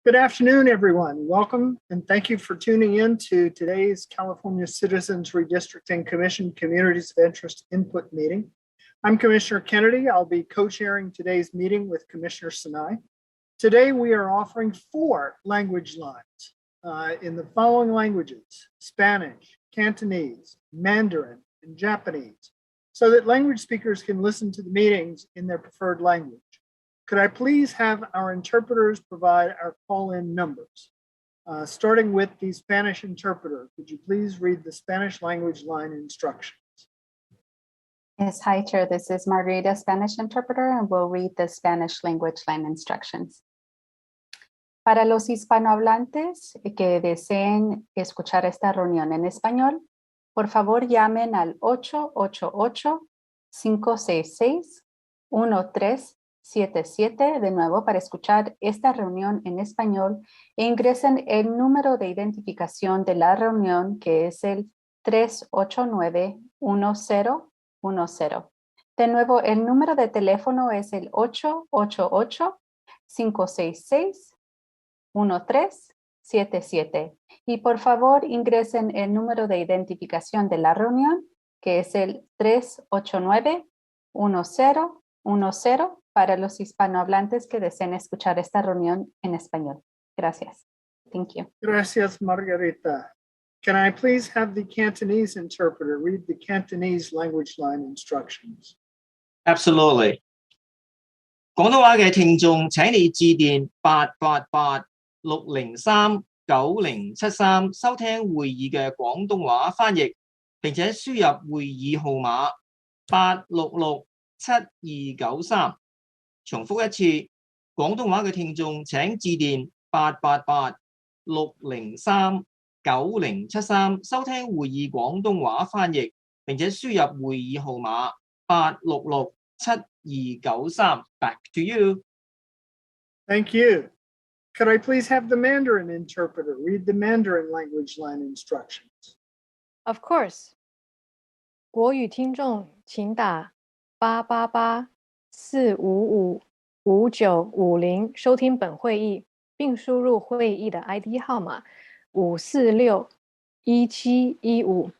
Good afternoon, everyone. Welcome and thank you for tuning in to today's California Citizens Redistricting Commission Communities of Interest Input Meeting. I'm Commissioner Kennedy. I'll be co-chairing today's meeting with Commissioner Sinai. Today, we are offering 4 language lines in the following languages: Spanish, Cantonese, Mandarin, and Japanese, so that language speakers can listen to the meetings in their preferred language. Could I please have our interpreters provide our call-in numbers? Starting with the Spanish interpreter, could you please read the Spanish language line instructions? Yes, hi, Chair. This is Margarita, Spanish interpreter, and we'll read the Spanish language line instructions. Para los hispanohablantes que deseen escuchar esta reunión en español, por favor llamen al 888-566-1377 de nuevo para escuchar esta reunión en español e ingresen el número de identificación de la reunión, que es el 389-1010. De nuevo, el número de teléfono es el 888-566-1377. Y por favor ingresen el número de identificación de la reunión, que es el 389-1010. Para los hispanohablantes que deseen escuchar esta reunión en español. Gracias. Thank you. Gracias, Margarita. Can I please have the Cantonese interpreter read the Cantonese language line instructions? Absolutely. 廣東話嘅聽眾，請你致電888-603-9073收聽會議嘅廣東話翻譯，並且輸入會議號碼866-7293。重複一次，廣東話嘅聽眾請致電888-603-9073收聽會議廣東話翻譯，並且輸入會議號碼866-7293。Back to you. Thank you. Could I please have the Mandarin interpreter read the Mandarin language line instructions? Of course. 国语听众请打888-455-5950收听本会议，并输入会议的 ID 号码546-1715。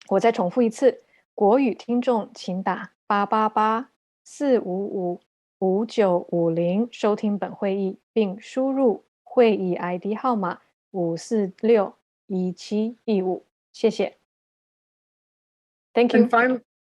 我再重复一次，国语听众请打888-455-5950收听本会议，并输入会议 ID 号码546-1715。谢谢。Thank you.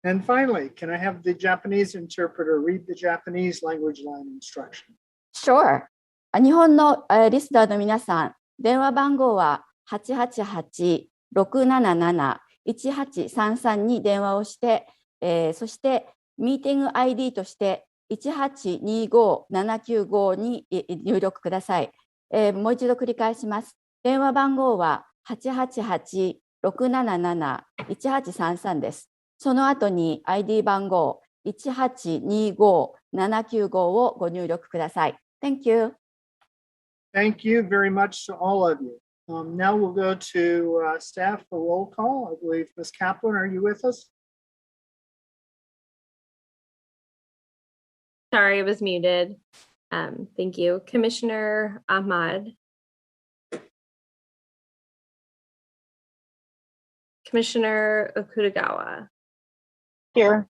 And finally, can I have the Japanese interpreter read the Japanese language line instruction? Sure. 日本のリスナーの皆さん、電話番号は888-677-1833に電話をして、そしてミーティング ID として1825-795に入力ください。もう一度繰り返します。電話番号は888-677-1833です。その後に ID 番号1825-795をご入力ください。Thank you. Thank you very much to all of you. Now we'll go to staff for roll call. I believe Ms. Kaplan, are you with us? Sorry, I was muted. Thank you. Commissioner Ahmad. Commissioner Okutagawa. Here.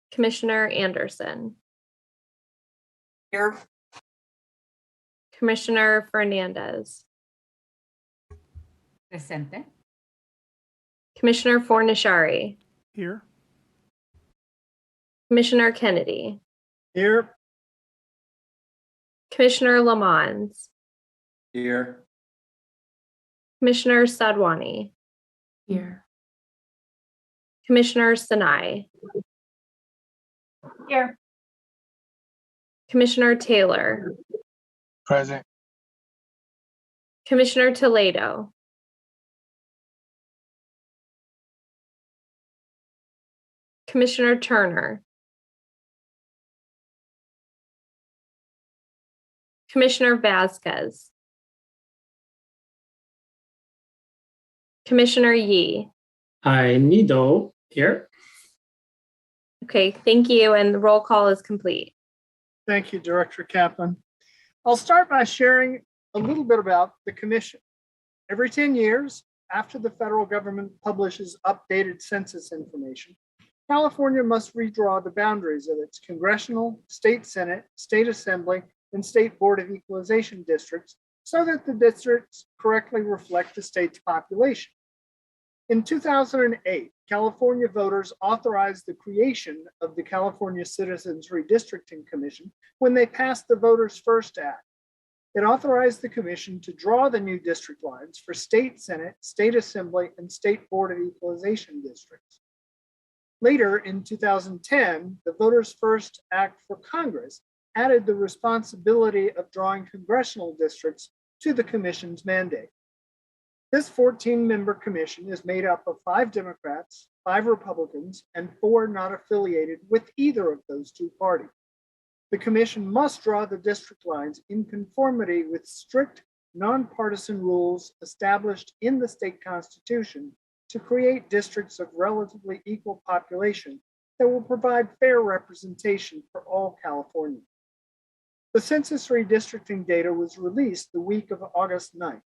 Commissioner Anderson. Here. Commissioner Fernandez. Presente. Commissioner Fornishari. Here. Commissioner Kennedy. Here. Commissioner Lamons. Here. Commissioner Sadwani. Here. Commissioner Sinai. Here. Commissioner Taylor. Present. Commissioner Toledo. Commissioner Turner. Commissioner Vasquez. Commissioner Yee. I Nido here. Okay, thank you. And the roll call is complete. Thank you, Director Kaplan. I'll start by sharing a little bit about the commission. Every 10 years, after the federal government publishes updated census information, California must redraw the boundaries of its congressional, state senate, state assembly, and state board of equalization districts so that the districts correctly reflect the state's population. In 2008, California voters authorized the creation of the California Citizens Redistricting Commission when they passed the Voters First Act. It authorized the commission to draw the new district lines for state senate, state assembly, and state board of equalization districts. Later in 2010, the Voters First Act for Congress added the responsibility of drawing congressional districts to the commission's mandate. This 14-member commission is made up of 5 Democrats, 5 Republicans, and 4 not affiliated with either of those 2 parties. The commission must draw the district lines in conformity with strict nonpartisan rules established in the state constitution to create districts of relatively equal population that will provide fair representation for all Californians. The census redistricting data was released the week of August 9th.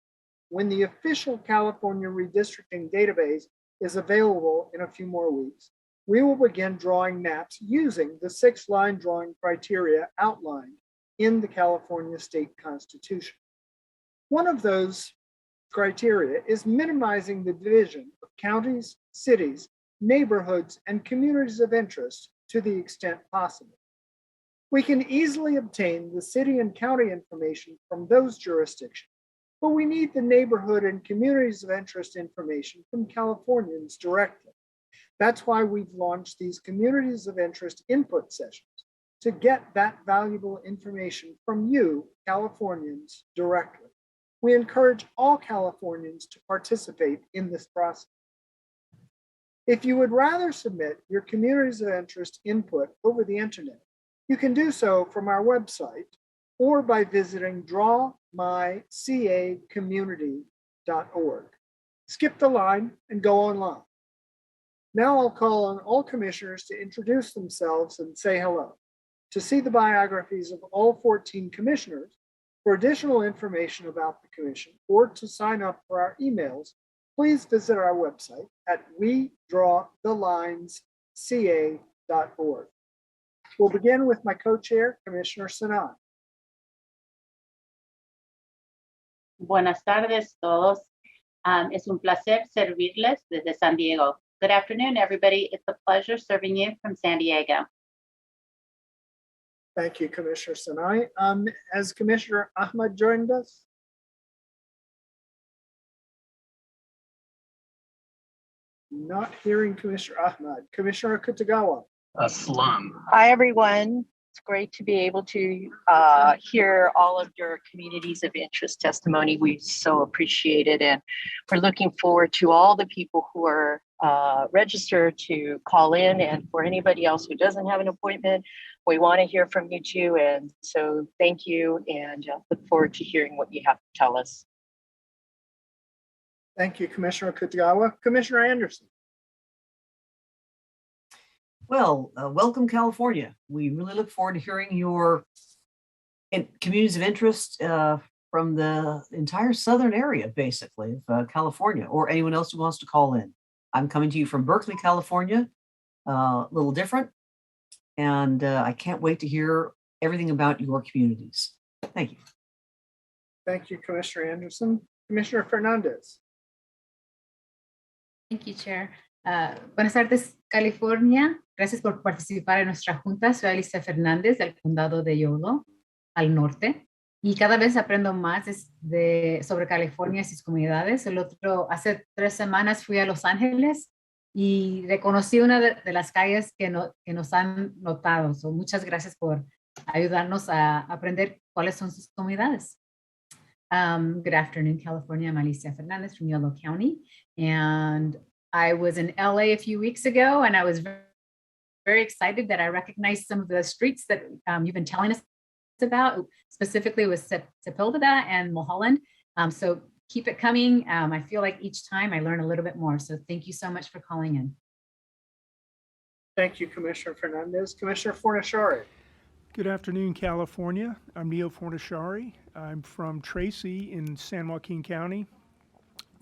When the official California redistricting database is available in a few more weeks, we will begin drawing maps using the 6-line drawing criteria outlined in the California State Constitution. One of those criteria is minimizing the division of counties, cities, neighborhoods, and communities of interest to the extent possible. We can easily obtain the city and county information from those jurisdictions, but we need the neighborhood and communities of interest information from Californians directly. That's why we've launched these communities of interest input sessions to get that valuable information from you, Californians, directly. We encourage all Californians to participate in this process. If you would rather submit your communities of interest input over the internet, you can do so from our website or by visiting drawmycacommunity.org. Skip the line and go online. Now I'll call on all commissioners to introduce themselves and say hello. To see the biographies of all 14 commissioners, for additional information about the commission, or to sign up for our emails, please visit our website at wedrawthelinesca.org. We'll begin with my co-chair, Commissioner Sinai. Buenas tardes todos. Es un placer servirles desde San Diego. Good afternoon, everybody. It's a pleasure serving you from San Diego. Thank you, Commissioner Sinai. Has Commissioner Ahmad joined us? Not hearing Commissioner Ahmad. Commissioner Kitagawa. A slum. Hi, everyone. It's great to be able to hear all of your communities of interest testimony. We so appreciate it. And we're looking forward to all the people who are registered to call in. And for anybody else who doesn't have an appointment, we want to hear from you too. And so thank you, and look forward to hearing what you have to tell us. Thank you, Commissioner Kitagawa. Commissioner Anderson. Well, welcome, California. We really look forward to hearing your communities of interest from the entire southern area, basically, of California, or anyone else who wants to call in. I'm coming to you from Berkeley, California, a little different, and I can't wait to hear everything about your communities. Thank you. Thank you, Commissioner Anderson. Commissioner Fernandez. Thank you, Chair. Buenas tardes, California. Gracias por participar en nuestra junta. Soy Alicia Fernández del condado de Yolo, al norte. Y cada vez aprendo más sobre California y sus comunidades. Hace 3 semanas fui a Los Ángeles y reconocí una de las calles que nos han notado. Muchas gracias por ayudarnos a aprender cuáles son sus comunidades. Good afternoon, California. I'm Alicia Fernandez from Yolo County. And I was in LA a few weeks ago, and I was very excited that I recognized some of the streets that you've been telling us about, specifically with Sepulveda and Mulholland. So keep it coming. I feel like each time I learn a little bit more. So thank you so much for calling in. Thank you, Commissioner Fernandez. Commissioner Fornashari. Good afternoon, California. I'm Neil Fornashari. I'm from Tracy in San Joaquin County,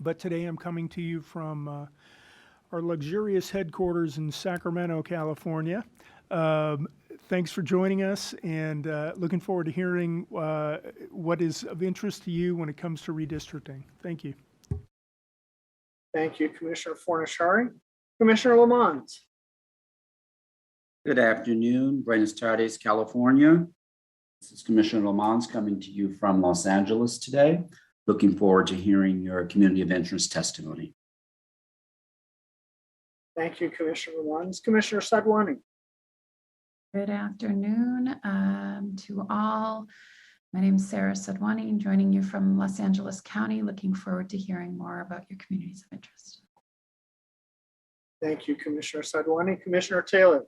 but today I'm coming to you from our luxurious headquarters in Sacramento, California. Thanks for joining us, and looking forward to hearing what is of interest to you when it comes to redistricting. Thank you. Thank you, Commissioner Fornashari. Commissioner Lamont. Good afternoon, Buenos tardes, California. This is Commissioner Lamont coming to you from Los Angeles today. Looking forward to hearing your community of interest testimony. Thank you, Commissioner Lamont. Commissioner Sadwani. Good afternoon to all. My name is Sarah Sadwani, joining you from Los Angeles County. Looking forward to hearing more about your communities of interest. Thank you, Commissioner Sadwani. Commissioner Taylor.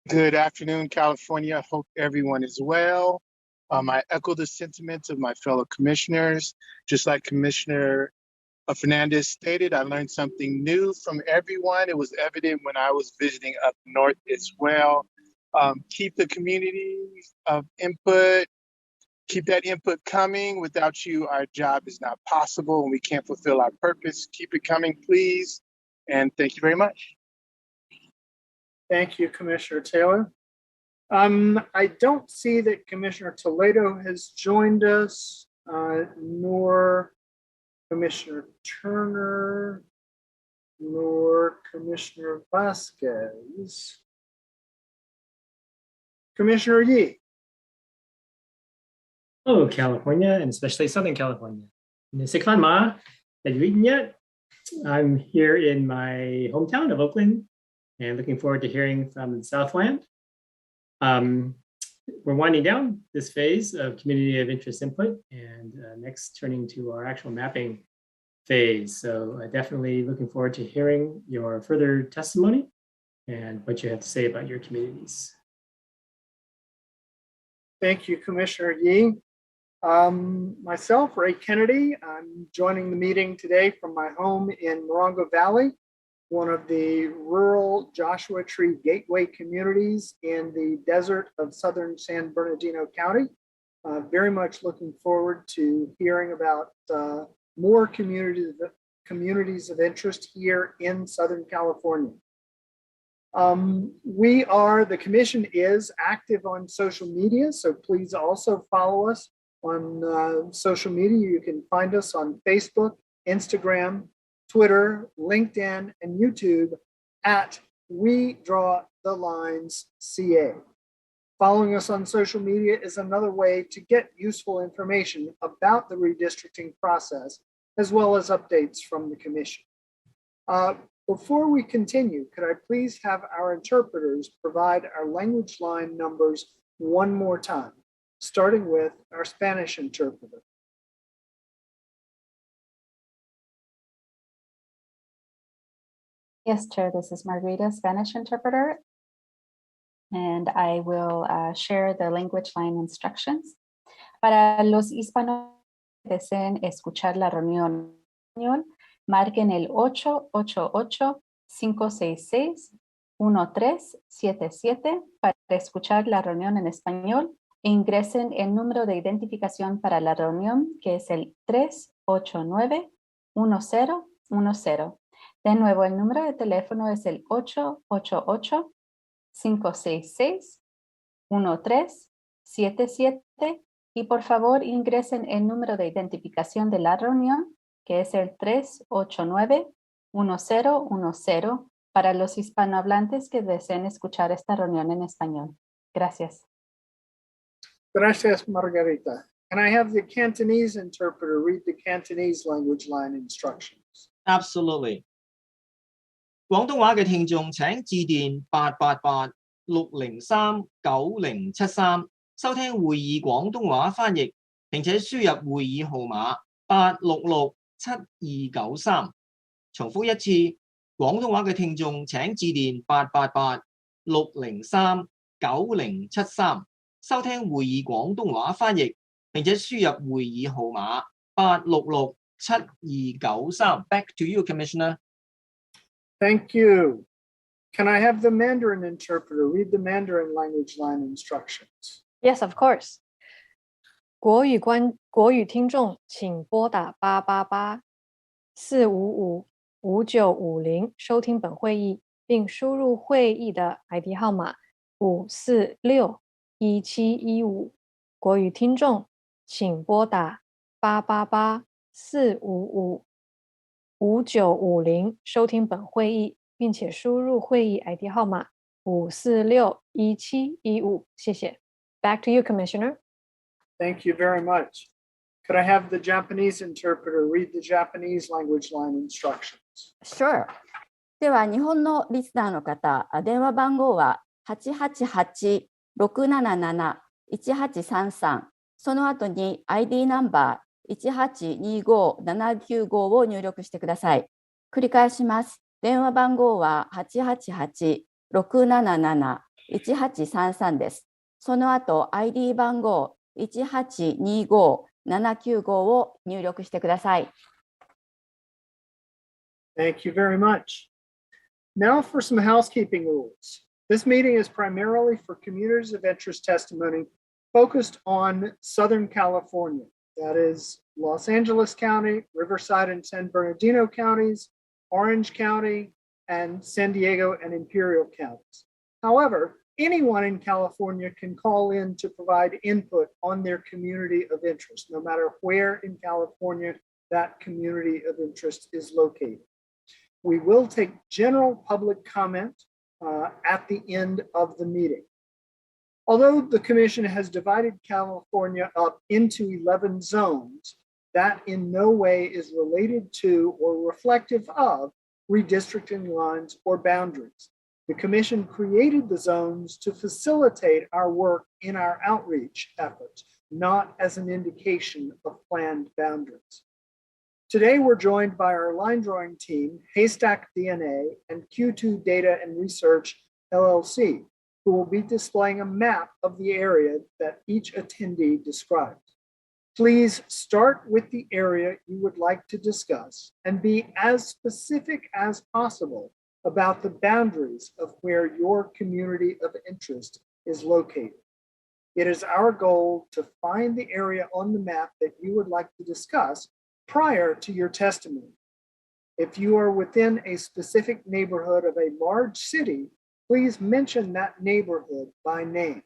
Good afternoon, California. Hope everyone is well. I echo the sentiments of my fellow commissioners. Just like Commissioner Fernandez stated, I learned something new from everyone. It was evident when I was visiting up north as well. Keep the community of input, keep that input coming. Without you, our job is not possible and we can't fulfill our purpose. Keep it coming, please. And thank you very much. Thank you, Commissioner Taylor. I don't see that Commissioner Toledo has joined us, nor Commissioner Turner, nor Commissioner Vasquez. Commissioner Yee. Hello, California, and especially Southern California. Siklan Ma, I'm here in my hometown of Oakland and looking forward to hearing from the Southland. We're winding down this phase of community of interest input and next turning to our actual mapping phase. So definitely looking forward to hearing your further testimony and what you have to say about your communities. Thank you, Commissioner Yee. Myself, Ray Kennedy, I'm joining the meeting today from my home in Morongo Valley, one of the rural Joshua Tree gateway communities in the desert of southern San Bernardino County. Very much looking forward to hearing about more communities of interest here in Southern California. The commission is active on social media, so please also follow us on social media. You can find us on Facebook, Instagram, Twitter, LinkedIn, and YouTube at We Draw the Lines CA. Following us on social media is another way to get useful information about the redistricting process, as well as updates from the commission. Before we continue, could I please have our interpreters provide our language line numbers one more time, starting with our Spanish interpreter. Yes, Chair, this is Margarita, Spanish interpreter, and I will share the language line instructions. Para los hispanos que deseen escuchar la reunión en español, marquen el 888-566-1377 para escuchar la reunión en español e ingresen el número de identificación para la reunión, que es el 389-1010. De nuevo, el número de teléfono es el 888-566-1377 y por favor ingresen el número de identificación de la reunión, que es el 389-1010 para los hispanohablantes que deseen escuchar esta reunión en español. Gracias. Gracias, Margarita. Can I have the Cantonese interpreter read the Cantonese language line instructions? Absolutely. 廣東話嘅聽眾請致電888-603-9073收聽會議廣東話翻譯，並且輸入會議號碼866-7293。重複一次，廣東話嘅聽眾請致電888-603-9073收聽會議廣東話翻譯，並且輸入會議號碼866-7293。Back to you, Commissioner. Thank you. Can I have the Mandarin interpreter read the Mandarin language line instructions? Yes, of course. 国语听众请拨打888-455-5950收听本会议，并输入会议的 ID 号码546-1715。国语听众请拨打888-455-5950收听本会议，并且输入会议 ID 号码546-1715。谢谢。Back to you, Commissioner. Thank you very much. Could I have the Japanese interpreter read the Japanese language line instructions? Sure. では、日本のリスナーの方、電話番号は888-677-1833、その後に ID ナンバー1825795を入力してください。繰り返します。電話番号は888-677-1833です。その後、ID 番号1825795を入力してください。Thank you very much. Now for some housekeeping rules. This meeting is primarily for communities of interest testimony focused on Southern California. That is Los Angeles County, Riverside and San Bernardino counties, Orange County, and San Diego and Imperial counties. However, anyone in California can call in to provide input on their community of interest, no matter where in California that community of interest is located. We will take general public comment at the end of the meeting. Although the Commission has divided California up into 11 zones, that in no way is related to or reflective of redistricting lines or boundaries. The Commission created the zones to facilitate our work in our outreach efforts, not as an indication of planned boundaries. Today, we're joined by our line drawing team, Haystack DNA and Q2 Data and Research LLC, who will be displaying a map of the area that each attendee described. Please start with the area you would like to discuss and be as specific as possible about the boundaries of where your community of interest is located. It is our goal to find the area on the map that you would like to discuss prior to your testimony. If you are within a specific neighborhood of a large city, please mention that neighborhood by name.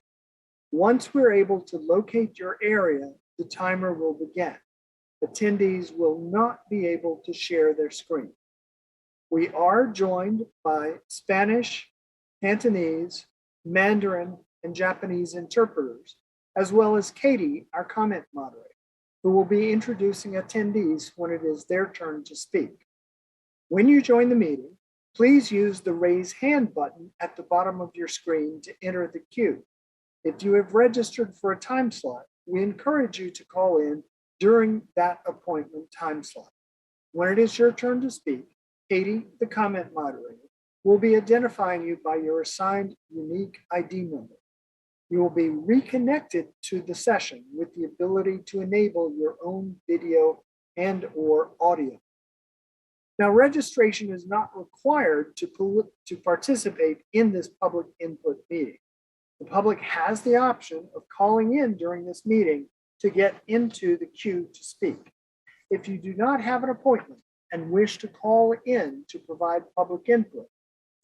Once we're able to locate your area, the timer will begin. Attendees will not be able to share their screen. We are joined by Spanish, Cantonese, Mandarin, and Japanese interpreters, as well as Katie, our comment moderator, who will be introducing attendees when it is their turn to speak. When you join the meeting, please use the raise hand button at the bottom of your screen to enter the queue. If you have registered for a time slot, we encourage you to call in during that appointment time slot. When it is your turn to speak, Katie, the comment moderator, will be identifying you by your assigned unique ID number. You will be reconnected to the session with the ability to enable your own video and/or audio. Now, registration is not required to participate in this public input meeting. The public has the option of calling in during this meeting to get into the queue to speak. If you do not have an appointment and wish to call in to provide public input,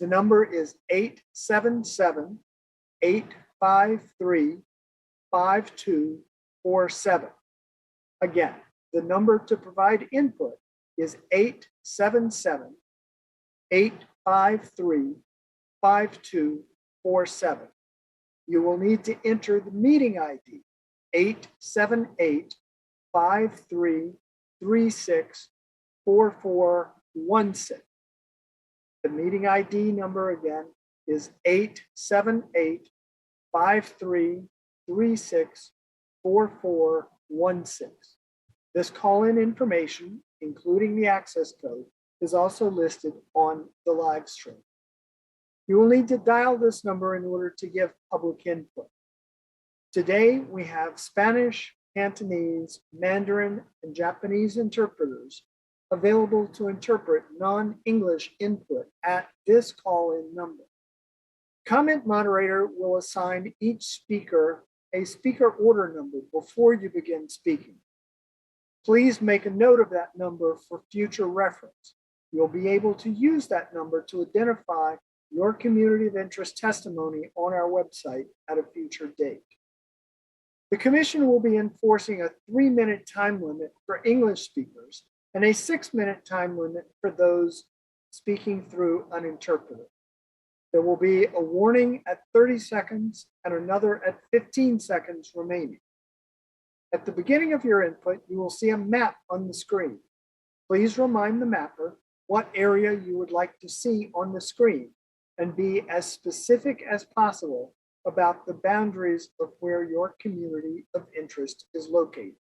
the number is 877-853-5247. Again, the number to provide input is 877-853-5247. You will need to enter the meeting ID 878-5336-4416. The meeting ID number again is 878-5336-4416. This call-in information, including the access code, is also listed on the live stream. You will need to dial this number in order to give public input. Today, we have Spanish, Cantonese, Mandarin, and Japanese interpreters available to interpret non-English input at this call-in number. Comment moderator will assign each speaker a speaker order number before you begin speaking. Please make a note of that number for future reference. You'll be able to use that number to identify your community of interest testimony on our website at a future date. The Commission will be enforcing a 3-minute time limit for English speakers and a 6-minute time limit for those speaking through an interpreter. There will be a warning at 30 seconds and another at 15 seconds remaining. At the beginning of your input, you will see a map on the screen. Please remind the mapper what area you would like to see on the screen and be as specific as possible about the boundaries of where your community of interest is located.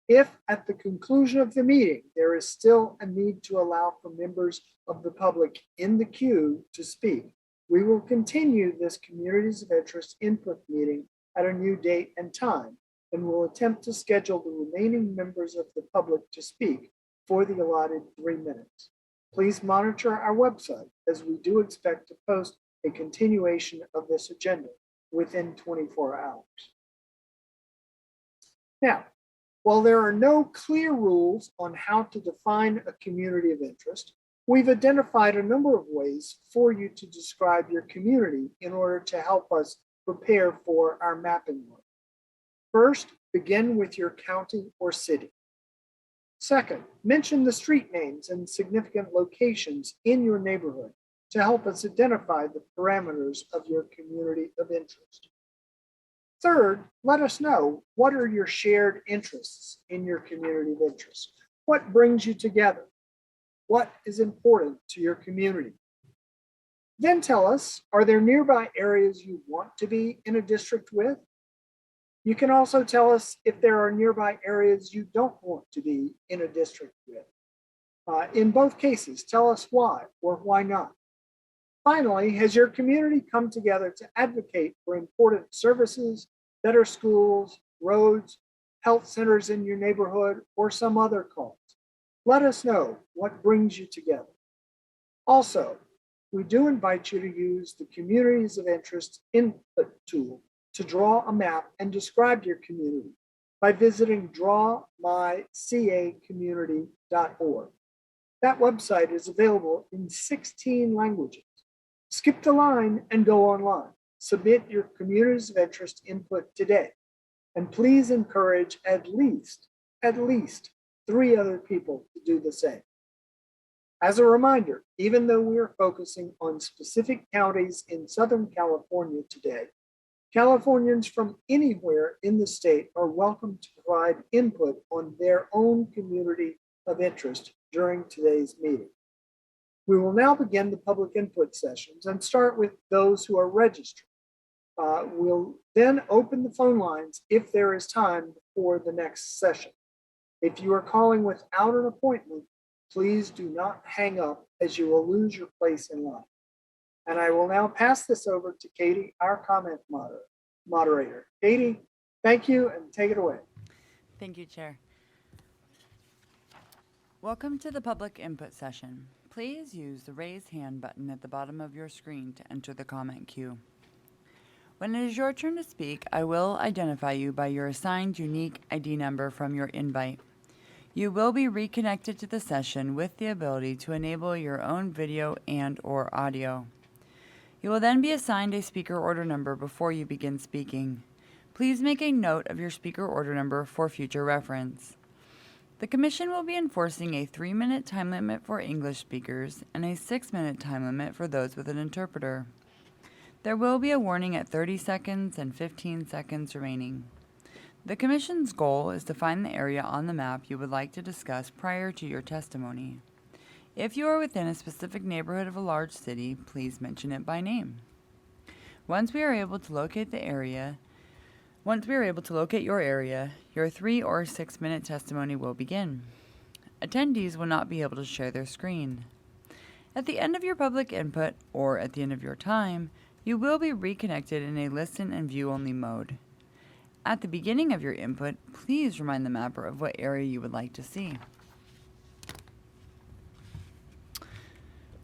If at the conclusion of the meeting, there is still a need to allow for members of the public in the queue to speak, we will continue this communities of interest input meeting at a new date and time, and will attempt to schedule the remaining members of the public to speak for the allotted 3 minutes. Please monitor our website, as we do expect to post a continuation of this agenda within 24 hours. Now, while there are no clear rules on how to define a community of interest, we've identified a number of ways for you to describe your community in order to help us prepare for our mapping work. First, begin with your county or city. Second, mention the street names and significant locations in your neighborhood to help us identify the parameters of your community of interest. Third, let us know what are your shared interests in your community of interest. What brings you together? What is important to your community? Then tell us, are there nearby areas you want to be in a district with? You can also tell us if there are nearby areas you don't want to be in a district with. In both cases, tell us why or why not. Finally, has your community come together to advocate for important services, better schools, roads, health centers in your neighborhood, or some other cause? Let us know what brings you together. Also, we do invite you to use the Communities of Interest input tool to draw a map and describe your community by visiting drawmycacommunity.org. That website is available in 16 languages. Skip the line and go online. Submit your communities of interest input today. And please encourage at least 3 other people to do the same. As a reminder, even though we are focusing on specific counties in Southern California today, Californians from anywhere in the state are welcome to provide input on their own community of interest during today's meeting. We will now begin the public input sessions and start with those who are registered. We'll then open the phone lines if there is time before the next session. If you are calling without an appointment, please do not hang up, as you will lose your place in line. And I will now pass this over to Katie, our comment moderator. Katie, thank you, and take it away. Thank you, Chair. Welcome to the public input session. Please use the raise hand button at the bottom of your screen to enter the comment queue. When it is your turn to speak, I will identify you by your assigned unique ID number from your invite. You will be reconnected to the session with the ability to enable your own video and/or audio. You will then be assigned a speaker order number before you begin speaking. Please make a note of your speaker order number for future reference. The Commission will be enforcing a 3-minute time limit for English speakers and a 6-minute time limit for those with an interpreter. There will be a warning at 30 seconds and 15 seconds remaining. The Commission's goal is to find the area on the map you would like to discuss prior to your testimony. If you are within a specific neighborhood of a large city, please mention it by name. Once we are able to locate your area, your 3 or 6 minute testimony will begin. Attendees will not be able to share their screen. At the end of your public input, or at the end of your time, you will be reconnected in a listen and view only mode. At the beginning of your input, please remind the mapper of what area you would like to see.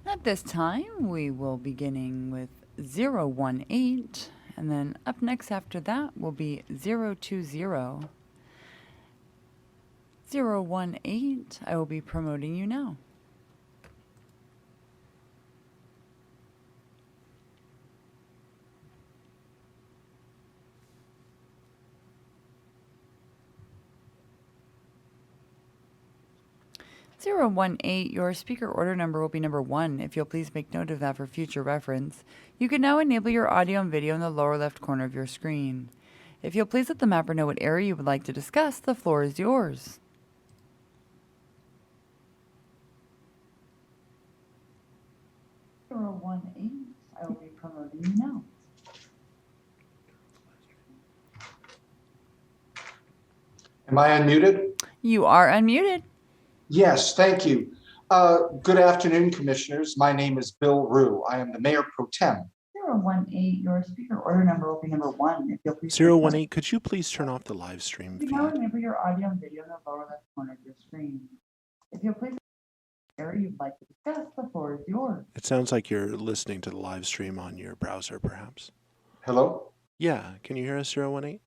At this time, we will be beginning with 018. And then up next after that will be 020. 018, I will be promoting you now. Zero 18, your speaker order number will be number 1. If you'll please make note of that for future reference. You can now enable your audio and video in the lower left corner of your screen. If you'll please let the mapper know what area you would like to discuss, the floor is yours. 018, I will be promoting you now. Am I unmuted? You are unmuted. Yes, thank you. Good afternoon, commissioners. My name is Bill Rue. I am the mayor pro tem. 018, your speaker order number will be number 1. If you'll please 018, could you please turn off the live stream you feed? now enable your audio and video in the lower left corner of your screen. If you'll please area you'd like to discuss, the floor is yours. It sounds like you're listening to the live stream on your browser, perhaps. Hello? Yeah, can you hear us, 018?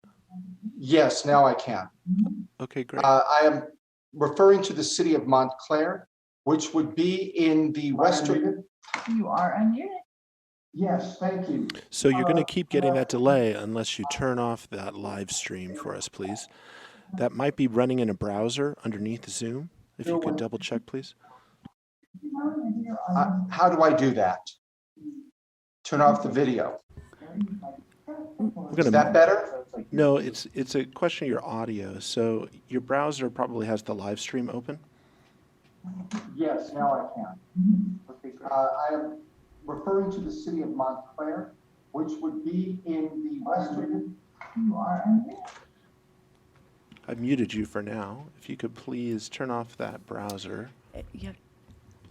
Yes, now I can. Okay, great. I am referring to the city of Montclair, which would be in the western. You are unmuted. Yes, thank you. So you're going to keep getting that delay unless you turn off that live stream for us, please. That might be running in a browser underneath Zoom. If you could double check, please. How do I do that? Turn off the video. Is that better? No, it's a question of your audio. So your browser probably has the live stream open. Yes, now I can. I am referring to the city of Montclair, which would be in the western. You are unmuted. I've muted you for now. If you could please turn off that browser. Yeah.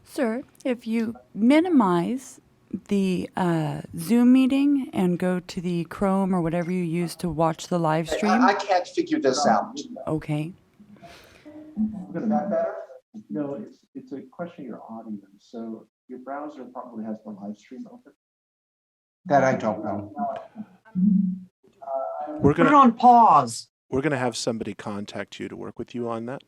Sir, if you minimize the Zoom meeting and go to the Chrome or whatever you use to watch the live stream. I can't figure this out. Okay. Is that better? No, it's a question of your audio. So your browser probably has the live stream open. That I don't know. We're Put it gonna on pause. We're gonna have somebody contact you to work with you on that.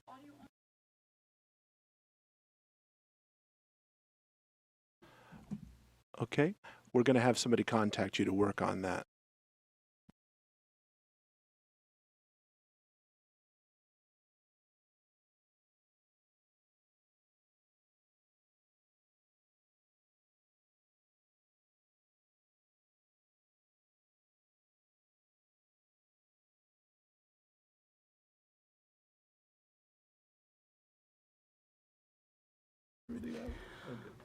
Okay, we're gonna have somebody contact you to work on that.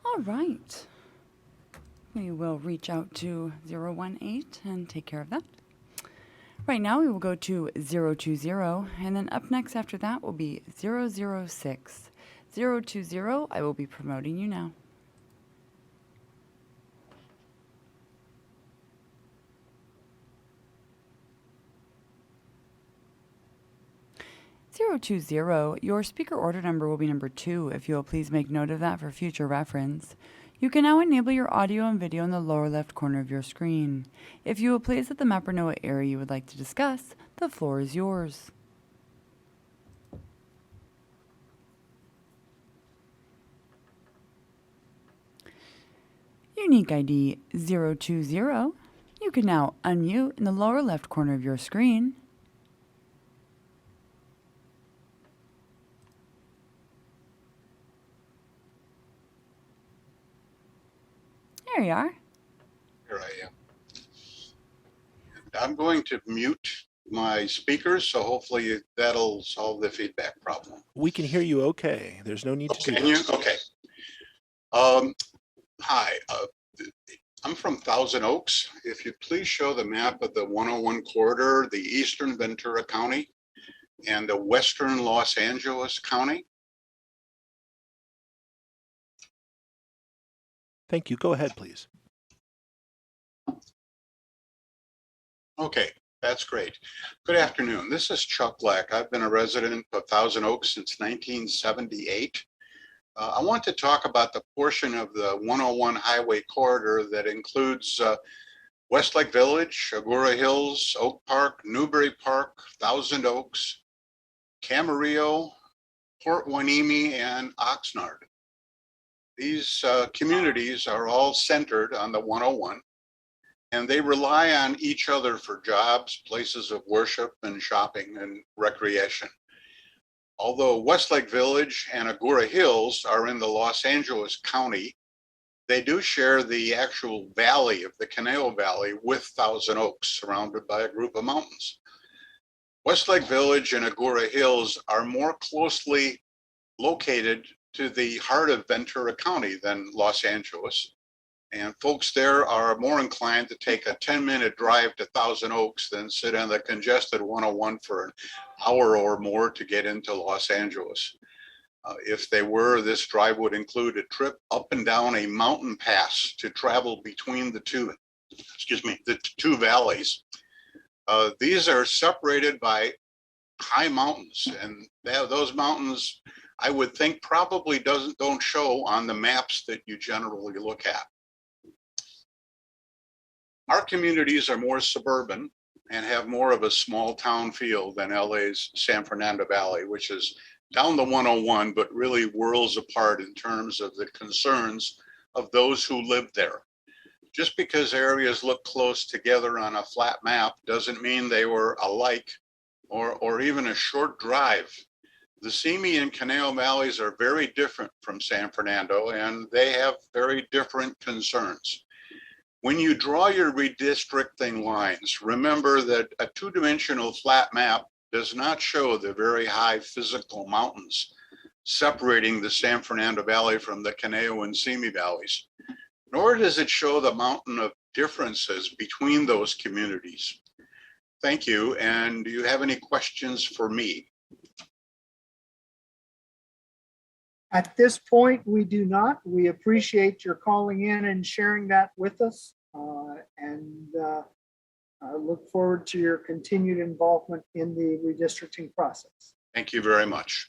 All right. We will reach out to 018 and take care of that. Right now we will go to 020, and then up next after that will be 006. 020, I will be promoting you now. Your speaker order number will be number 2. If you will please make note of that for future reference. You can now enable your audio and video in the lower left corner of your screen. If you will please let the mapper know what area you would like to discuss, the floor is yours. Unique ID 020. You can now unmute in the lower left corner of your screen. There you are. Here I am. And I'm going to mute my speakers, so hopefully that'll solve the feedback problem. We can hear you okay. There's no need to do Can you? that. Okay. Hi, I'm from Thousand Oaks. If you'd please show the map of the 101 corridor, the eastern Ventura County and the western Los Angeles County. Thank you. Go ahead, please. Okay, that's great. Good afternoon. This is Chuck Black. I've been a resident of Thousand Oaks since 1978. I want to talk about the portion of the 101 highway corridor that includes Westlake Village, Agoura Hills, Oak Park, Newbury Park, Thousand Oaks, Camarillo, Port Hueneme, and Oxnard. These communities are all centered on the 101, and they rely on each other for jobs, places of worship, and shopping and recreation. Although Westlake Village and Agoura Hills are in the Los Angeles County, they do share the actual valley of the Canal Valley with Thousand Oaks, surrounded by a group of mountains. Westlake Village and Agoura Hills are more closely located to the heart of Ventura County than Los Angeles. And folks there are more inclined to take a 10-minute drive to Thousand Oaks than sit on the congested 101 for an hour or more to get into Los Angeles. If they were, this drive would include a trip up and down a mountain pass to travel between the two valleys. These are separated by high mountains, and those mountains, I would think, probably don't show on the maps that you generally look at. Our communities are more suburban and have more of a small town feel than LA's San Fernando Valley, which is down the 101, but really worlds apart in terms of the concerns of those who live there. Just because areas look close together on a flat map doesn't mean they were alike or even a short drive. The Simi and Canal Valleys are very different from San Fernando, and they have very different concerns. When you draw your redistricting lines, remember that a two-dimensional flat map does not show the very high physical mountains separating the San Fernando Valley from the Canal and Simi valleys, nor does it show the mountain of differences between those communities. Thank you, and do you have any questions for me? At this point, we do not. We appreciate your calling in and sharing that with us, and I look forward to your continued involvement in the redistricting process. Thank you very much.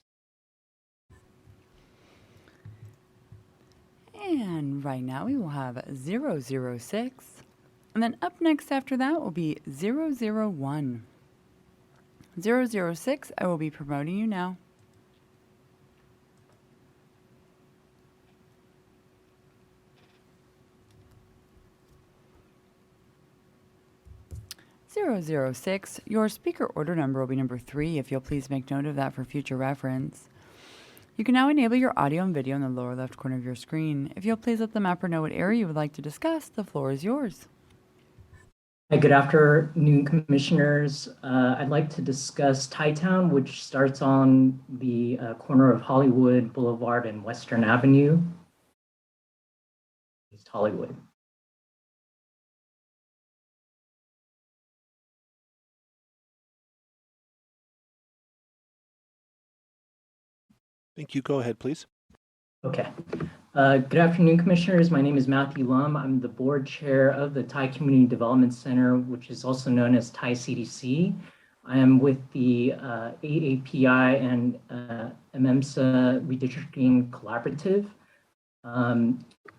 And right now we will have 006. And then up next after that will be 001. 006, I will be promoting you now. (006), your speaker order number will be number 3, if you'll please make note of that for future reference. You can now enable your audio and video in the lower left corner of your screen. If you'll please let the mapper know what area you would like to discuss, the floor is yours. Hi, good afternoon, commissioners. I'd like to discuss Thai-Town, which starts on the corner of Hollywood Boulevard and Western Avenue, East Hollywood. Thank you. Go ahead, please. Okay. Good afternoon, commissioners. My name is Matthew Lum. I'm the board chair of the Thai Community Development Center, which is also known as Thai CDC. I am with the AAPI and MMSA Redistricting Collaborative.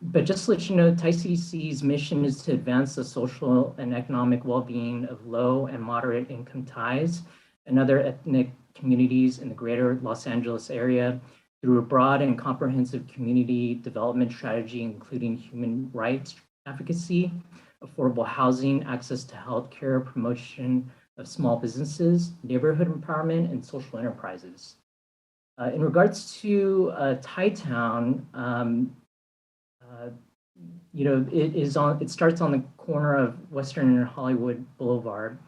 But just to let you know, Thai CDC's mission is to advance the social and economic well-being of low and moderate income Thais and other ethnic communities in the greater Los Angeles area through a broad and comprehensive community development strategy, including human rights advocacy, affordable housing, access to healthcare, promotion of small businesses, neighborhood empowerment, and social enterprises. In regards to Thai-Town, it starts on the corner of Western and Hollywood Boulevard,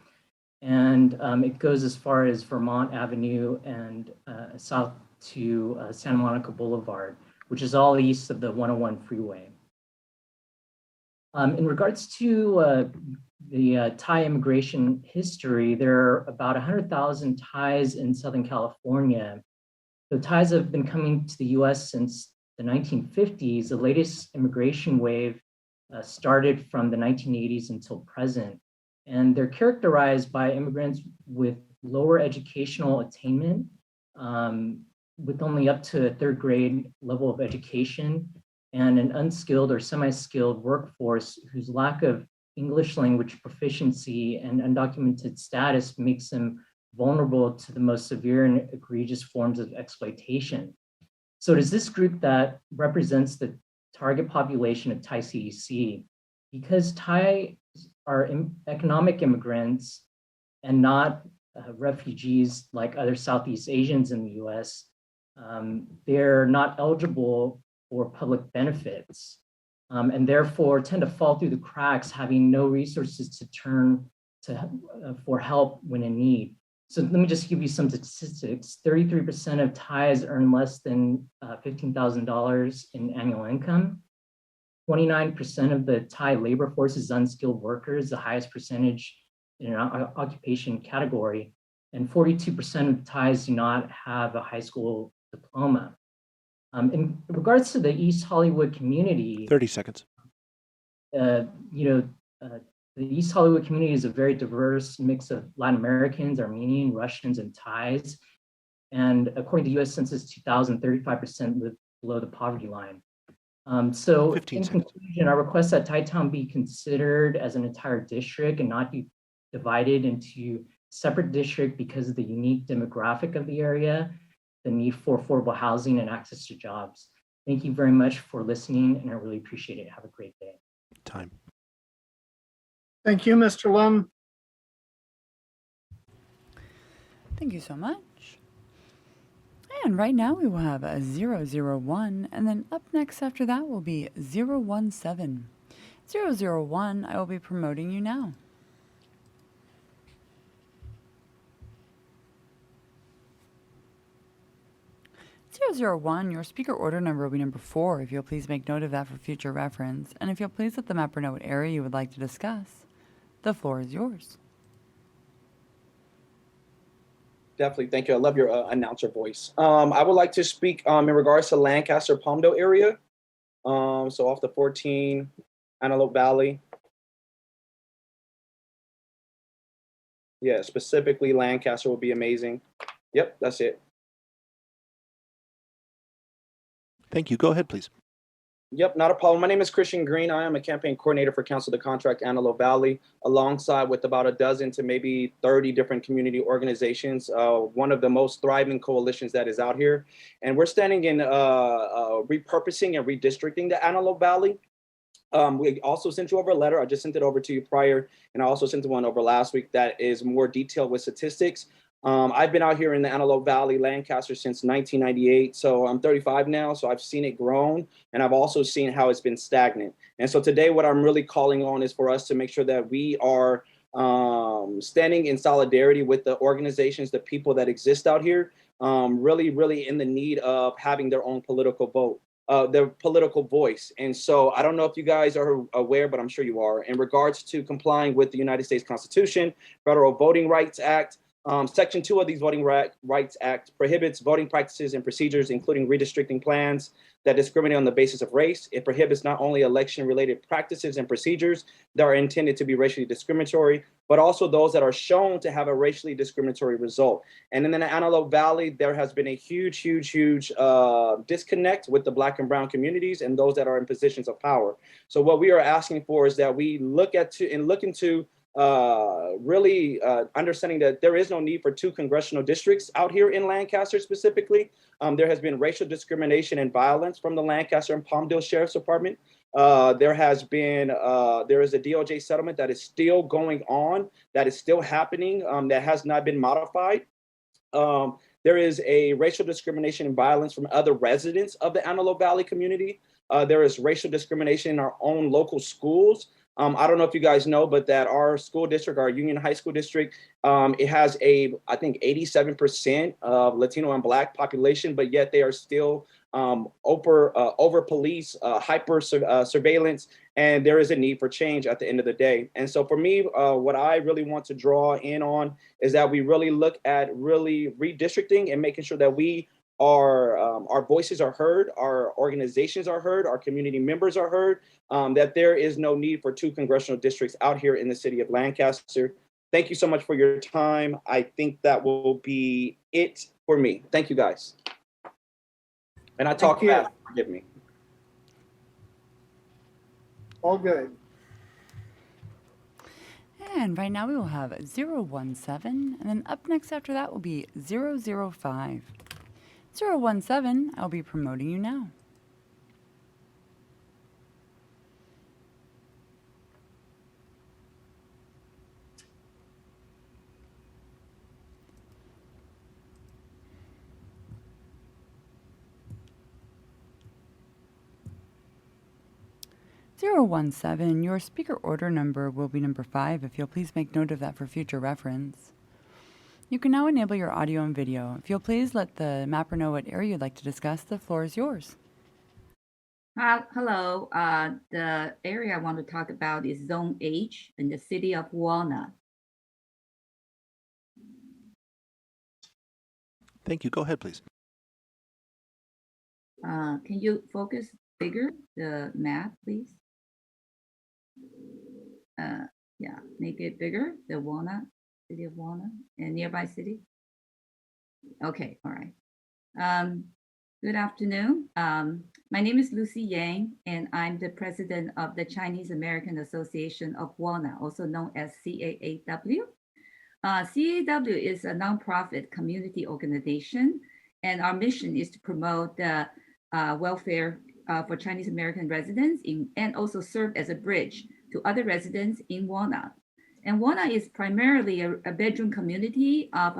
and it goes as far as Vermont Avenue and south to Santa Monica Boulevard, which is all east of the 101 freeway. In regards to the Thai immigration history, there are about 100,000 Thais in Southern California. So Thais have been coming to the US since the 1950s. The latest immigration wave started from the 1980s until present. And they're characterized by immigrants with lower educational attainment, with only up to a third grade level of education and an unskilled or semi-skilled workforce whose lack of English language proficiency and undocumented status makes them vulnerable to the most severe and egregious forms of exploitation. So it is this group that represents the target population of Thai CDC. Because Thai are economic immigrants and not refugees like other Southeast Asians in the US, they're not eligible for public benefits and therefore tend to fall through the cracks, having no resources to turn to for help when in need. So let me just give you some statistics. 33% of Thais earn less than $15,000 in annual income. 29% of the Thai labor force is unskilled workers, the highest percentage in an occupation category. And 42% of Thais do not have a high school diploma. In regards to the East Hollywood community, 30 seconds. The East Hollywood community is a very diverse mix of Latin Americans, Armenian, Russians, and Thais. And according to US Census 2000, 35% live below the poverty line. So in conclusion, I request that Thai Town be considered as an entire district and not be divided into separate districts because of the unique demographic of the area, the need for affordable housing and access to jobs. Thank you very much for listening, and I really appreciate it. Have a great day. Time. Thank you, Mr. Lum. Thank you so much. And right now we will have a 001, and then up next after that will be 017. 001, I will be promoting you now. Your speaker order number will be number 4, if you'll please make note of that for future reference. And if you'll please let the mapper know what area you would like to discuss. The floor is yours. Definitely, thank you. I love your announcer voice. I would like to speak in regards to Lancaster, Palmdale area. So off the 14, Antelope Valley. Yeah, specifically Lancaster would be amazing. Yep, that's it. Thank you. Go ahead, please. Yep, not a problem. My name is Christian Green. I am a campaign coordinator for Council to Contract Antelope Valley, alongside with about a dozen to maybe 30 different community organizations, one of the most thriving coalitions that is out here. And we're standing in repurposing and redistricting the Antelope Valley. We also sent you over a letter. I just sent it over to you prior, and I also sent one over last week that is more detailed with statistics. I've been out here in the Antelope Valley, Lancaster, since 1998. So I'm 35 now. So I've seen it grown, and I've also seen how it's been stagnant. And so today, what I'm really calling on is for us to make sure that we are standing in solidarity with the organizations, the people that exist out here, really in the need of having their own political vote. Their political voice. And so I don't know if you guys are aware, but I'm sure you are, in regards to complying with the United States Constitution, Federal Voting Rights Act. Section 2 of these Voting Rights Act prohibits voting practices and procedures, including redistricting plans that discriminate on the basis of race. It prohibits not only election-related practices and procedures that are intended to be racially discriminatory, but also those that are shown to have a racially discriminatory result. And in the Antelope Valley, there has been a huge disconnect with the Black and Brown communities and those that are in positions of power. So what we are asking for is that we look into really understanding that there is no need for 2 congressional districts out here in Lancaster specifically. There has been racial discrimination and violence from the Lancaster and Palmdale Sheriff's Department. There is a DOJ settlement that is still going on, that is still happening, that has not been modified. There is a racial discrimination and violence from other residents of the Antelope Valley community. There is racial discrimination in our own local schools. I don't know if you guys know, but that our school district, our Union High School District, it has I think 87% of Latino and Black population, but yet they are still over police, hyper surveillance, and there is a need for change at the end of the day. And so for me, what I really want to draw in on is that we really look at really redistricting and making sure that we our voices are heard, our organizations are heard, our community members are heard, that there is no need for 2 congressional districts out here in the city of Lancaster. Thank you so much for your time. I think that will be it for me. Thank you, guys. And I talk you. fast, forgive me. All good. And right now we will have 017, and then up next after that will be 005. 017, I'll be promoting you now. Your speaker order number will be number 5, if you'll please make note of that for future reference. You can now enable your audio and video. If you'll please let the mapper know what area you'd like to discuss, the floor is yours. Hello. The area I want to talk about is Zone H in the city of Walnut. Thank you. Go ahead, please. Can you focus bigger, the map, please? Yeah, make it bigger, the Walnut, city of Walnut, and nearby city. Okay, all right. Good afternoon. My name is Lucy Yang, and I'm the president of the Chinese American Association of Walnut, also known as CAAW. CAW is a nonprofit community organization, and our mission is to promote the welfare for Chinese American residents and also serve as a bridge to other residents in Walnut. And Walnut is primarily a bedroom community of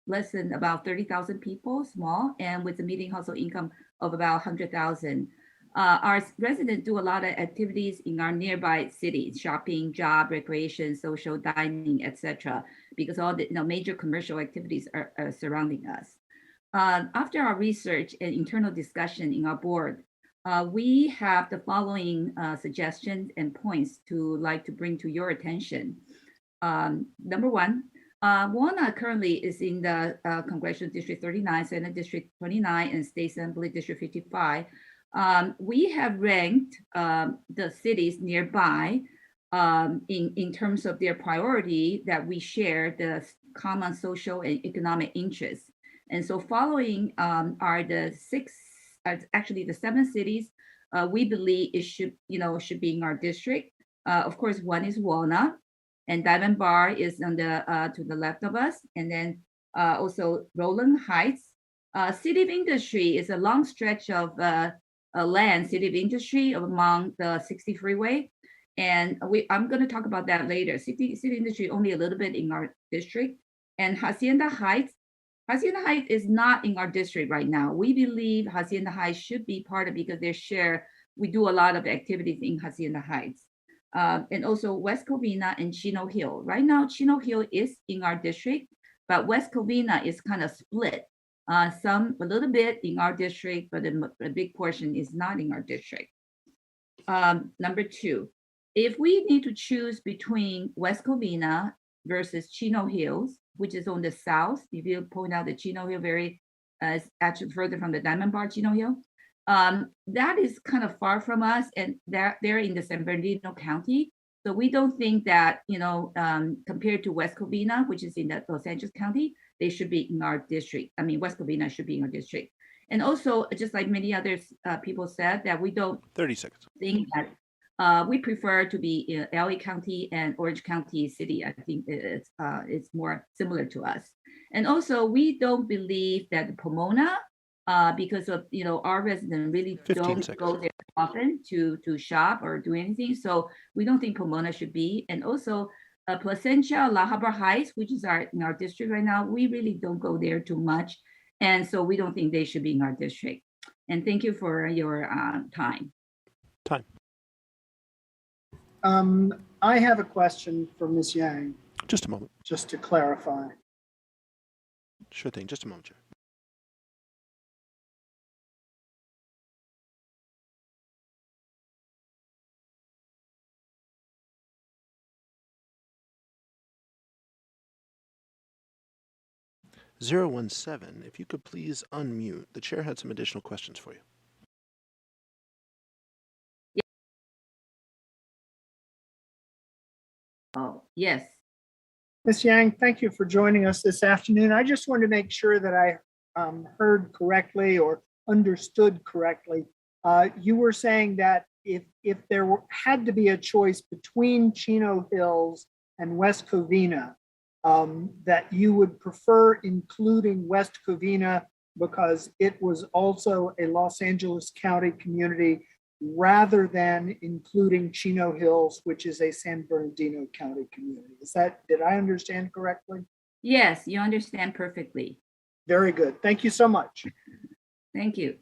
less than about 30,000 people, small, and with a median household income of about 100,000. Our residents do a lot of activities in our nearby cities: shopping, job, recreation, social dining, etc. Because all the major commercial activities are surrounding us. After our research and internal discussion in our board, we have the following suggestions and points to bring to your attention. Number one, Walnut currently is in the Congressional District 39, Senate District 29, and State Assembly District 55. We have ranked the cities nearby in terms of their priority that we share the common social and economic interests. And so following are the the 7 cities we believe it should be in our district. Of course, one is Walnut, and Diamond Bar is on the to the left of us, and then also Rowland Heights. City of Industry is a long stretch of land, City of Industry among the 60 freeway, and I'm going to talk about that later. City Industry only a little bit in our district, and Hacienda Heights. Hacienda Heights is not in our district right now. We believe Hacienda Heights should be part of, because we do a lot of activities in Hacienda Heights. And also West Covina and Chino Hill. Right now, Chino Hill is in our district, but West Covina is kind of split. A little bit in our district, but a big portion is not in our district. Number 2, if we need to choose between West Covina versus Chino Hills, which is on the south, if you point out the Chino Hill is actually further from the Diamond Bar Chino Hill, that is kind of far from us, and they're in the San Bernardino County. So we don't think that, compared to West Covina, which is in the Los Angeles County, they should be in our district. I mean, West Covina should be in our district. And also, just like many others people said, that we don't 30 seconds. Think that we prefer to be in LA County and Orange County City. I think it's more similar to us. And also, we don't believe that Pomona, because of our residents really don't go there often to shop or do anything. So we don't think Pomona should be. And also Placentia, La Habra Heights, which is in our district right now, we really don't go there too much. And so we don't think they should be in our district. And thank you for your time. I have a question for Ms. Yang. Just a moment. Just to clarify. Sure thing. Just a moment, Chair. (017), if you could please unmute. The chair had some additional questions for you. Oh, yes. Ms. Yang, thank you for joining us this afternoon. I just wanted to make sure that I heard correctly or understood correctly. You were saying that if there had to be a choice between Chino Hills and West Covina, that you would prefer including West Covina because it was also a Los Angeles County community rather than including Chino Hills, which is a San Bernardino County community. Did I understand correctly? Yes, you understand perfectly. Very good. Thank you so much. Thank you.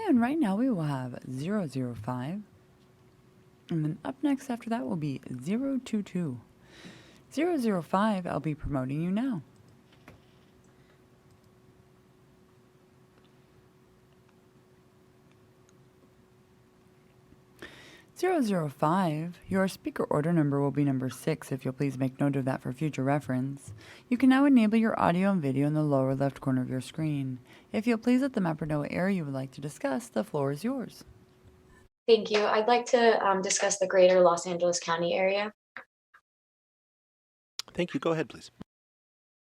And right now we will have 005. And then up next after that will be 022. 005, I'll be promoting you now. 005, your speaker order number will be number 6, if you'll please make note of that for future reference. You can now enable your audio and video in the lower left corner of your screen. If you'll please let the mapper know what area you would like to discuss, the floor is yours. Thank you. I'd like to discuss the greater Los Angeles County area. Thank you. Go ahead, please.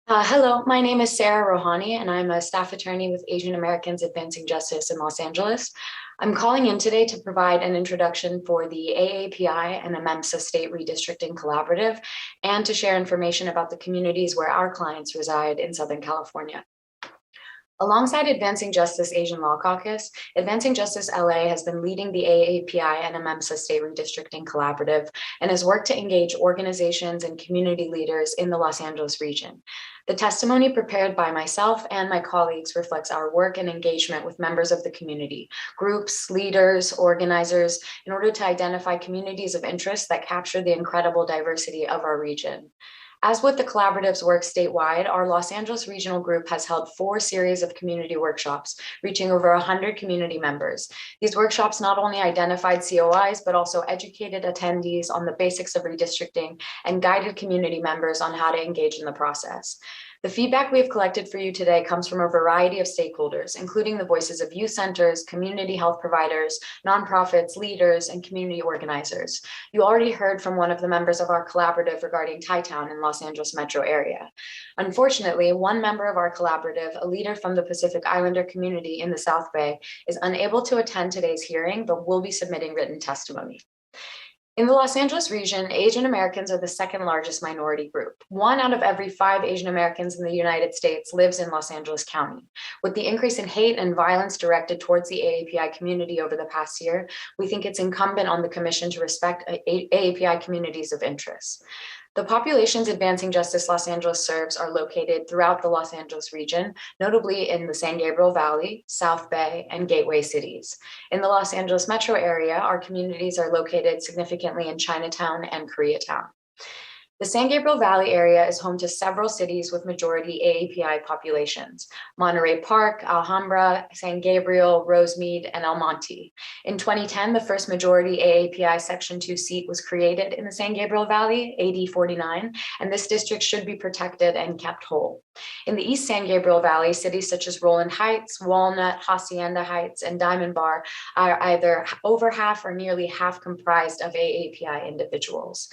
Hello, my name is Sarah Rohani, and I'm a staff attorney with Asian Americans Advancing Justice in Los Angeles. I'm calling in today to provide an introduction for the AAPI and MEMSA State Redistricting Collaborative, and to share information about the communities where our clients reside in Southern California. Alongside Advancing Justice Asian Law Caucus, Advancing Justice LA has been leading the AAPI and MEMSA State Redistricting Collaborative and has worked to engage organizations and community leaders in the Los Angeles region. The testimony prepared by myself and my colleagues reflects our work and engagement with members of the community, groups, leaders, organizers, in order to identify communities of interest that capture the incredible diversity of our region. As with the collaborative's work statewide, our Los Angeles regional group has held 4 series of community workshops, reaching over 100 community members. These workshops not only identified COIs, but also educated attendees on the basics of redistricting and guided community members on how to engage in the process. The feedback we have collected for you today comes from a variety of stakeholders, including the voices of youth centers, community health providers, nonprofits, leaders, and community organizers. You already heard from one of the members of our collaborative regarding Thai-Town in Los Angeles metro area. Unfortunately, one member of our collaborative, a leader from the Pacific Islander community in the South Bay, is unable to attend today's hearing, but will be submitting written testimony. In the Los Angeles region, Asian Americans are the second largest minority group. 1 out of every 5 Asian Americans in the United States lives in Los Angeles County. With the increase in hate and violence directed towards the AAPI community over the past year, we think it's incumbent on the Commission to respect AAPI communities of interest. The populations Advancing Justice Los Angeles serves are located throughout the Los Angeles region, notably in the San Gabriel Valley, South Bay, and Gateway cities. In the Los Angeles metro area, our communities are located significantly in Chinatown and Koreatown. The San Gabriel Valley area is home to several cities with majority AAPI populations: Monterey Park, Alhambra, San Gabriel, Rosemead, and El Monte. In 2010, the first majority AAPI Section 2 seat was created in the San Gabriel Valley, AD 49, and this district should be protected and kept whole. In the East San Gabriel Valley, cities such as Roland Heights, Walnut, Hacienda Heights, and Diamond Bar are either over half or nearly half comprised of AAPI individuals.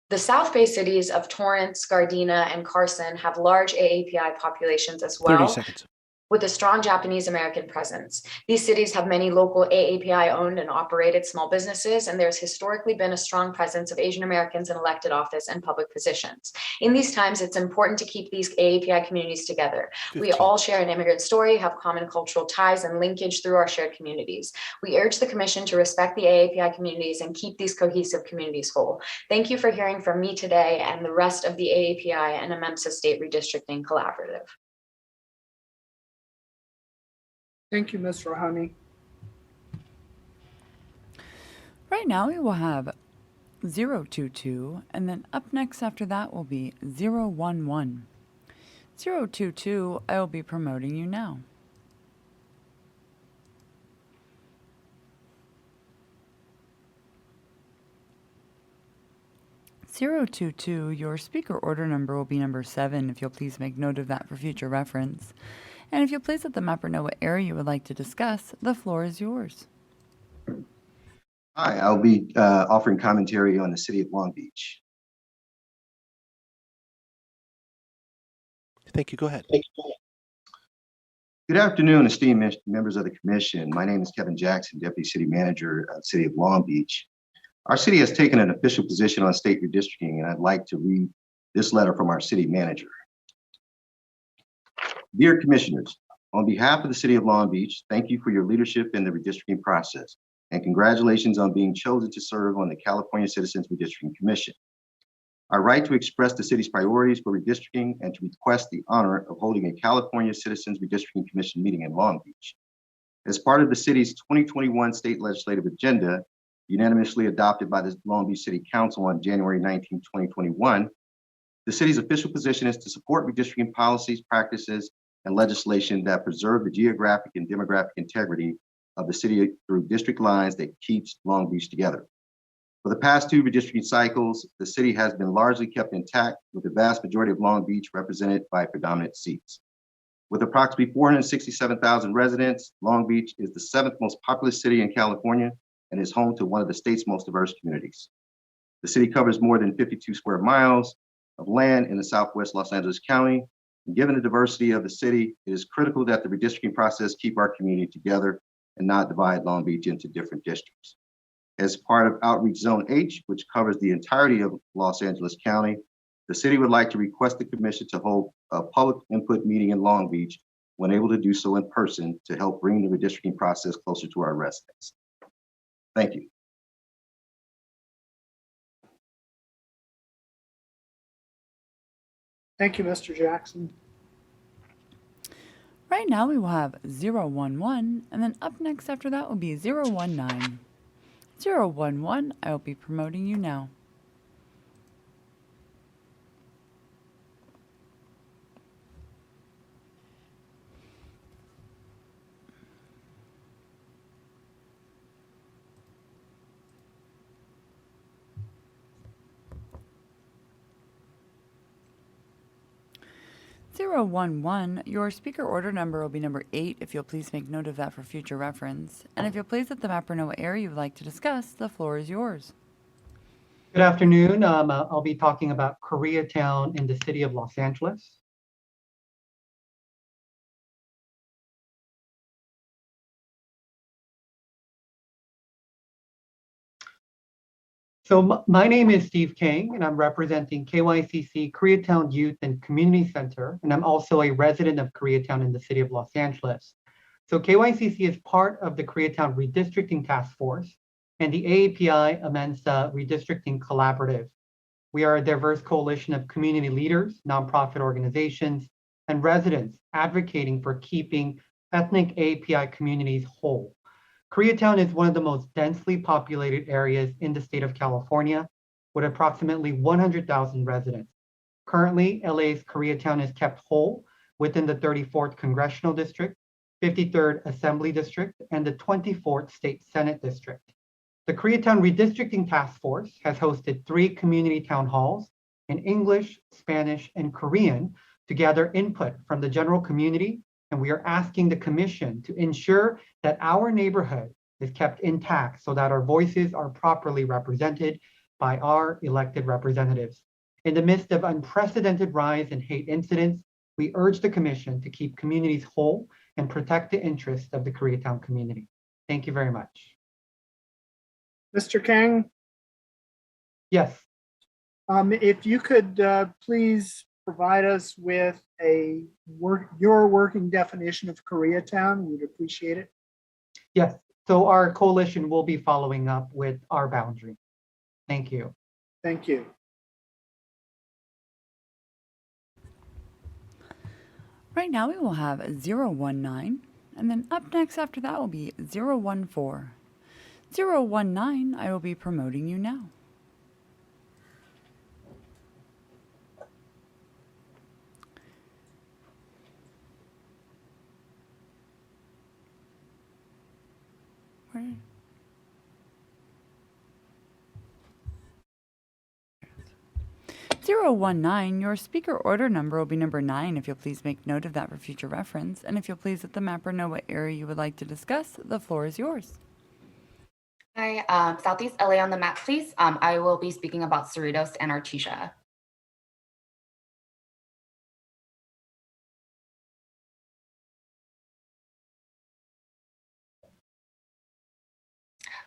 The South Bay cities of Torrance, Gardena, and Carson have large AAPI populations as well. 30 seconds. With a strong Japanese American presence. These cities have many local AAPI owned and operated small businesses, and there's historically been a strong presence of Asian Americans in elected office and public positions. In these times, it's important to keep these AAPI communities together. 15. We all share an immigrant story, have common cultural ties and linkage through our shared communities. We urge the Commission to respect the AAPI communities and keep these cohesive communities whole. Thank you for hearing from me today and the rest of the AAPI and MEMSA State Redistricting Collaborative. Thank you, Ms. Rohani. Right now we will have 022, and then up next after that will be 011. 022, I will be promoting you now. Your speaker order number will be number 7, if you'll please make note of that for future reference. And if you'll please let the mapper know what area you would like to discuss, the floor is yours. Hi, I'll be offering commentary on the city of Long Beach. Thank you. Go ahead. Good afternoon, esteemed members of the commission. My name is Kevin Jackson, Deputy City Manager of the City of Long Beach. Our city has taken an official position on state redistricting, and I'd like to read this letter from our city manager. Dear Commissioners, on behalf of the City of Long Beach, thank you for your leadership in the redistricting process, and congratulations on being chosen to serve on the California Citizens Redistricting Commission. Our right to express the city's priorities for redistricting and to request the honor of holding a California Citizens Redistricting Commission meeting in Long Beach. As part of the city's 2021 state legislative agenda, unanimously adopted by the Long Beach City Council on January 19, 2021, the city's official position is to support redistricting policies, practices, and legislation that preserve the geographic and demographic integrity of the city through district lines that keeps Long Beach together. For the past 2 redistricting cycles, the city has been largely kept intact, with the vast majority of Long Beach represented by predominant seats. With approximately 467,000 residents, Long Beach is the 7th most populous city in California and is home to one of the state's most diverse communities. The city covers more than 52 square miles of land in the southwest Los Angeles County. And given the diversity of the city, it is critical that the redistricting process keep our community together and not divide Long Beach into different districts. As part of Outreach Zone H, which covers the entirety of Los Angeles County, the city would like to request the commission to hold a public input meeting in Long Beach when able to do so in person to help bring the redistricting process closer to our residents. Thank you. Thank you, Mr. Jackson. Right now we will have 011, and then up next after that will be 019. 011, I will be promoting you now. Your speaker order number will be number 8 if you'll please make note of that for future reference. And if you'll please let the mapper know what area you would like to discuss, the floor is yours. Good afternoon. I'll be talking about Koreatown in the city of Los Angeles. So my name is Steve Kang, and I'm representing KYCC Koreatown Youth and Community Center, and I'm also a resident of Koreatown in the city of Los Angeles. So KYCC is part of the Koreatown Redistricting Task Force and the AAPI Amensa Redistricting Collaborative. We are a diverse coalition of community leaders, nonprofit organizations, and residents advocating for keeping ethnic AAPI communities whole. Koreatown is one of the most densely populated areas in the state of California, with approximately 100,000 residents. Currently, LA's Koreatown is kept whole within the 34th Congressional District, 53rd Assembly District, and the 24th State Senate District. The Koreatown Redistricting Task Force has hosted 3 community town halls in English, Spanish, and Korean to gather input from the general community, and we are asking the commission to ensure that our neighborhood is kept intact so that our voices are properly represented by our elected representatives. In the midst of unprecedented rise in hate incidents, we urge the commission to keep communities whole and protect the interests of the Koreatown community. Thank you very much. Mr. Kang? Yes. If you could please provide us with your working definition of Koreatown, we'd appreciate it. Yes, so our coalition will be following up with our boundary. Thank you. Thank you. Right now we will have 019, and then up next after that will be 014. 019, I will be promoting you now. Where? 019, your speaker order number will be number 9 if you'll please make note of that for future reference. And if you'll please let the mapper know what area you would like to discuss, the floor is yours. Hi, Southeast LA on the map, please. I will be speaking about Cerritos and Artesia.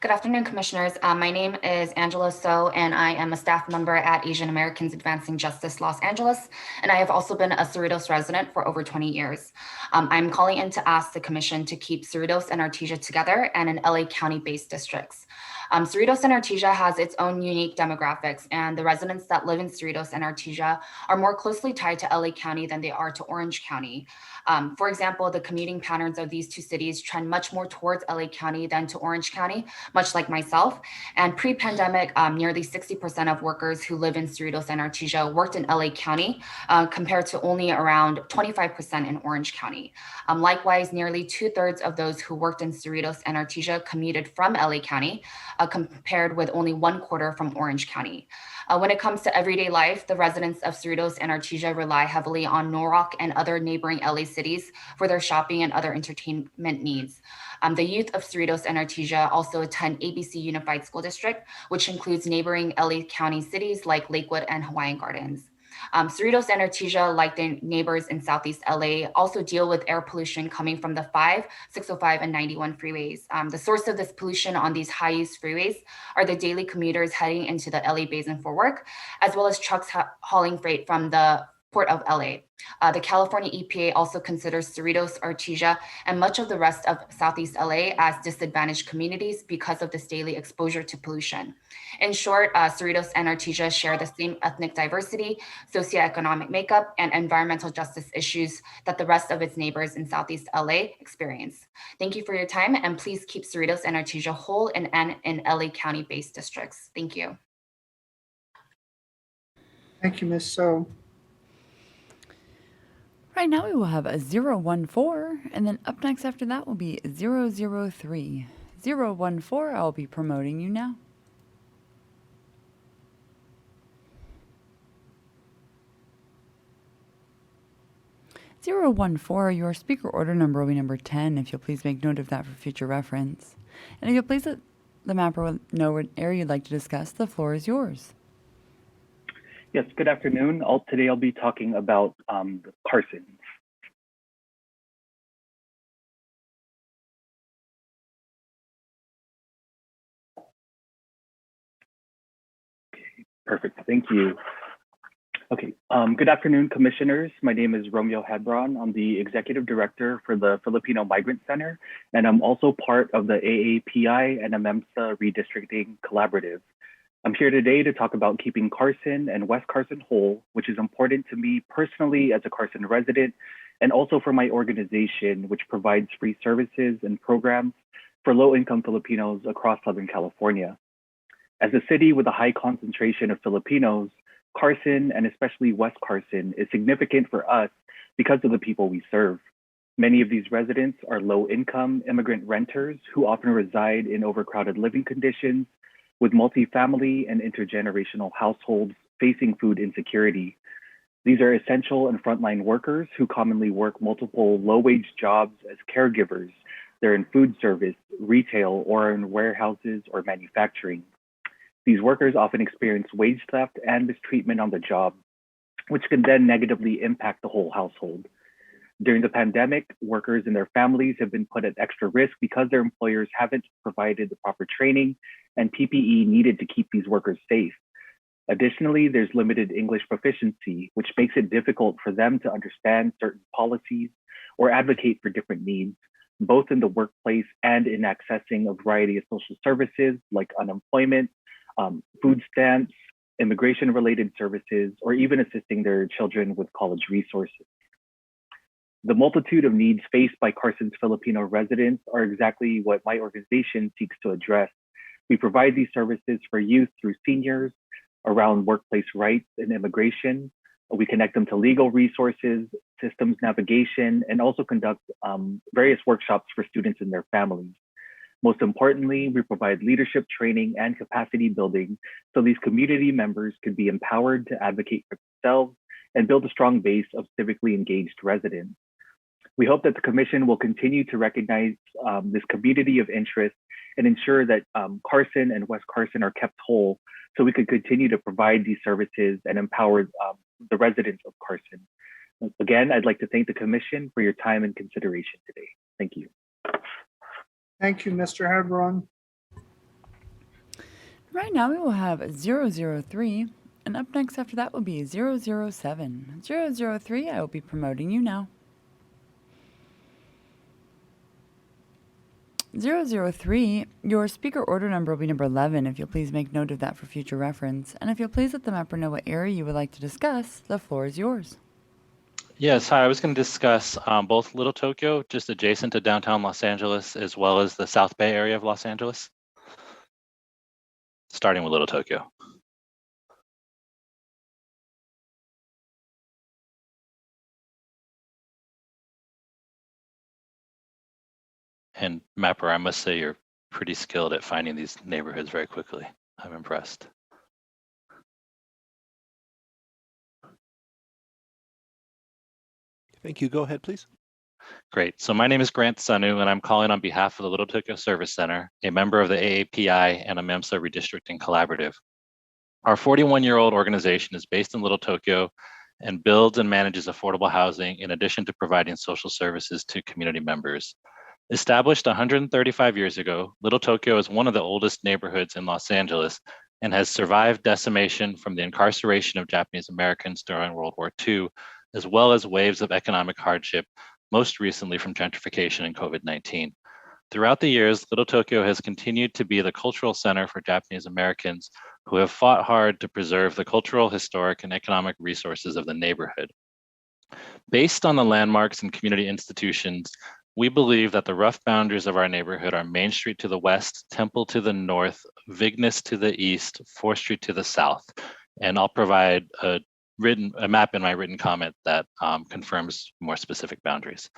Good afternoon, Commissioners. My name is Angela So, and I am a staff member at Asian Americans Advancing Justice Los Angeles, and I have also been a Cerritos resident for over 20 years. I'm calling in to ask the Commission to keep Cerritos and Artesia together and in LA County-based districts. Cerritos and Artesia has its own unique demographics, and the residents that live in Cerritos and Artesia are more closely tied to LA County than they are to Orange County. For example, the commuting patterns of these two cities trend much more towards LA County than to Orange County, much like myself. And pre-pandemic, nearly 60% of workers who live in Cerritos and Artesia worked in LA County, compared to only around 25% in Orange County. Likewise, nearly 2/3 of those who worked in Cerritos and Artesia commuted from LA County, compared with only 1/4 from Orange County. When it comes to everyday life, the residents of Cerritos and Artesia rely heavily on Norwalk and other neighboring LA cities for their shopping and other entertainment needs. The youth of Cerritos and Artesia also attend ABC Unified School District, which includes neighboring LA County cities like Lakewood and Hawaiian Gardens. Cerritos and Artesia, like their neighbors in Southeast LA, also deal with air pollution coming from the 5, 605, and 91 freeways. The source of this pollution on these high-use freeways are the daily commuters heading into the LA Basin for work, as well as trucks hauling freight from the Port of LA. The California EPA also considers Cerritos, Artesia, and much of the rest of Southeast LA as disadvantaged communities because of this daily exposure to pollution. In short, Cerritos and Artesia share the same ethnic diversity, socioeconomic makeup, and environmental justice issues that the rest of its neighbors in Southeast LA experience. Thank you for your time, and please keep Cerritos and Artesia whole and in LA County-based districts. Thank you. Thank you, Ms. So. Right now we will have a 014, and then up next after that will be 003. 014, I'll be promoting you now. Your speaker order number will be number 10, if you'll please make note of that for future reference. And if you'll please let the mapper know what area you'd like to discuss, the floor is yours. Yes, good afternoon. Today I'll be talking about the Carsons. Okay, perfect, thank you. Okay, good afternoon, commissioners. My name is Romeo Hebron. I'm the executive director for the Filipino Migrant Center, and I'm also part of the AAPI and MEMSA Redistricting Collaborative. I'm here today to talk about keeping Carson and West Carson whole, which is important to me personally as a Carson resident, and also for my organization, which provides free services and programs for low-income Filipinos across Southern California. As a city with a high concentration of Filipinos, Carson, and especially West Carson, is significant for us because of the people we serve. Many of these residents are low-income immigrant renters who often reside in overcrowded living conditions, with multifamily and intergenerational households facing food insecurity. These are essential and frontline workers who commonly work multiple low-wage jobs as caregivers. They're in food service, retail, or in warehouses or manufacturing. These workers often experience wage theft and mistreatment on the job, which can then negatively impact the whole household. During the pandemic, workers and their families have been put at extra risk because their employers haven't provided the proper training and PPE needed to keep these workers safe. Additionally, there's limited English proficiency, which makes it difficult for them to understand certain policies or advocate for different needs, both in the workplace and in accessing a variety of social services like unemployment, food stamps, immigration-related services, or even assisting their children with college resources. The multitude of needs faced by Carson's Filipino residents are exactly what my organization seeks to address. We provide these services for youth through seniors, around workplace rights and immigration. We connect them to legal resources, systems navigation, and also conduct various workshops for students and their families. Most importantly, we provide leadership training and capacity building so these community members can be empowered to advocate for themselves and build a strong base of civically engaged residents. We hope that the Commission will continue to recognize this community of interest and ensure that Carson and West Carson are kept whole so we could continue to provide these services and empower the residents of Carson. Again, I'd like to thank the Commission for your time and consideration today. Thank you. Thank you, Mr. Hebron. Right now we will have 003, and up next after that will be 007. 003, I will be promoting you now. 003, your speaker order number will be number 11, if you'll please make note of that for future reference. And if you'll please let the mapper know what area you would like to discuss, the floor is yours. Yes, hi. I was going to discuss both Little Tokyo, just adjacent to downtown Los Angeles, as well as the South Bay area of Los Angeles, starting with Little Tokyo. And Mapper, I must say you're pretty skilled at finding these neighborhoods very quickly. I'm impressed. Thank you. Go ahead, please. Great. So my name is Grant Sanu, and I'm calling on behalf of the Little Tokyo Service Center, a member of the AAPI and a MEMSA Redistricting Collaborative. Our 41-year-old organization is based in Little Tokyo and builds and manages affordable housing in addition to providing social services to community members. Established 135 years ago, Little Tokyo is one of the oldest neighborhoods in Los Angeles and has survived decimation from the incarceration of Japanese Americans during World War II, as well as waves of economic hardship, most recently from gentrification and COVID-19. Throughout the years, Little Tokyo has continued to be the cultural center for Japanese Americans who have fought hard to preserve the cultural, historic, and economic resources of the neighborhood. Based on the landmarks and community institutions, we believe that the rough boundaries of our neighborhood are Main Street to the west, Temple to the north, Vignes to the east, 4th Street to the south. And I'll provide a map in my written comment that confirms more specific boundaries.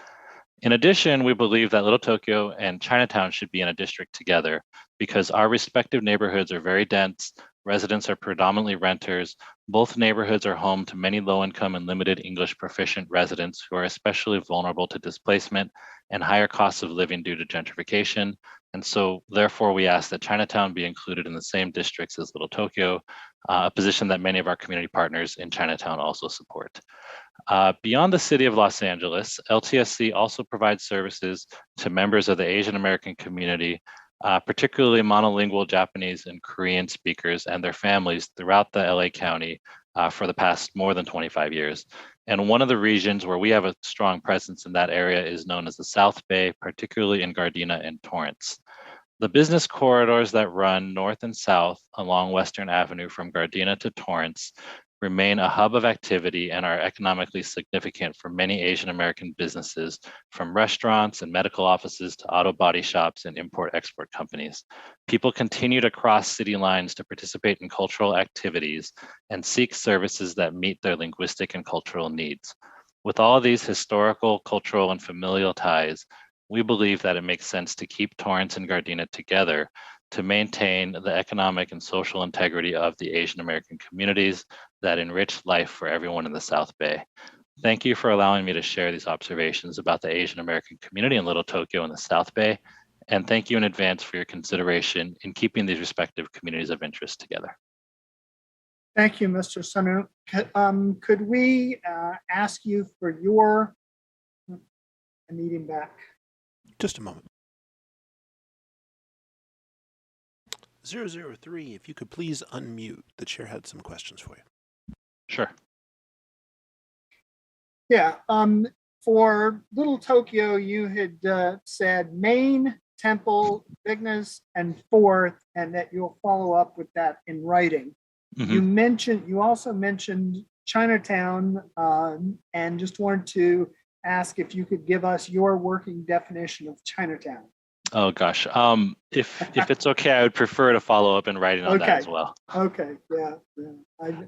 In addition, we believe that Little Tokyo and Chinatown should be in a district together because our respective neighborhoods are very dense, residents are predominantly renters, both neighborhoods are home to many low-income and limited English proficient residents who are especially vulnerable to displacement and higher costs of living due to gentrification. And so therefore we ask that Chinatown be included in the same districts as Little Tokyo, a position that many of our community partners in Chinatown also support. Beyond the city of Los Angeles, LTSC also provides services to members of the Asian American community, particularly monolingual Japanese and Korean speakers and their families throughout the LA County for the past more than 25 years. And one of the regions where we have a strong presence in that area is known as the South Bay, particularly in Gardena and Torrance. The business corridors that run north and south along Western Avenue from Gardena to Torrance remain a hub of activity and are economically significant for many Asian American businesses, from restaurants and medical offices to auto body shops and import-export companies. People continue to cross city lines to participate in cultural activities and seek services that meet their linguistic and cultural needs. With all of these historical, cultural, and familial ties, we believe that it makes sense to keep Torrance and Gardena together to maintain the economic and social integrity of the Asian American communities that enrich life for everyone in the South Bay. Thank you for allowing me to share these observations about the Asian American community in Little Tokyo and the South Bay. And thank you in advance for your consideration in keeping these respective communities of interest together. Thank you, Mr. Sanu. Could we ask you for your meeting back? Just a moment. 003, if you could please unmute. The chair had some questions for you. Sure. Yeah, for Little Tokyo, you had said Main, Temple, Vignes, and 4th, and that you'll follow up with that in writing. Mm-hmm. You also mentioned Chinatown, and just wanted to ask if you could give us your working definition of Chinatown. Oh gosh, if it's okay, I would prefer to follow up in writing on that as well. Okay, yeah.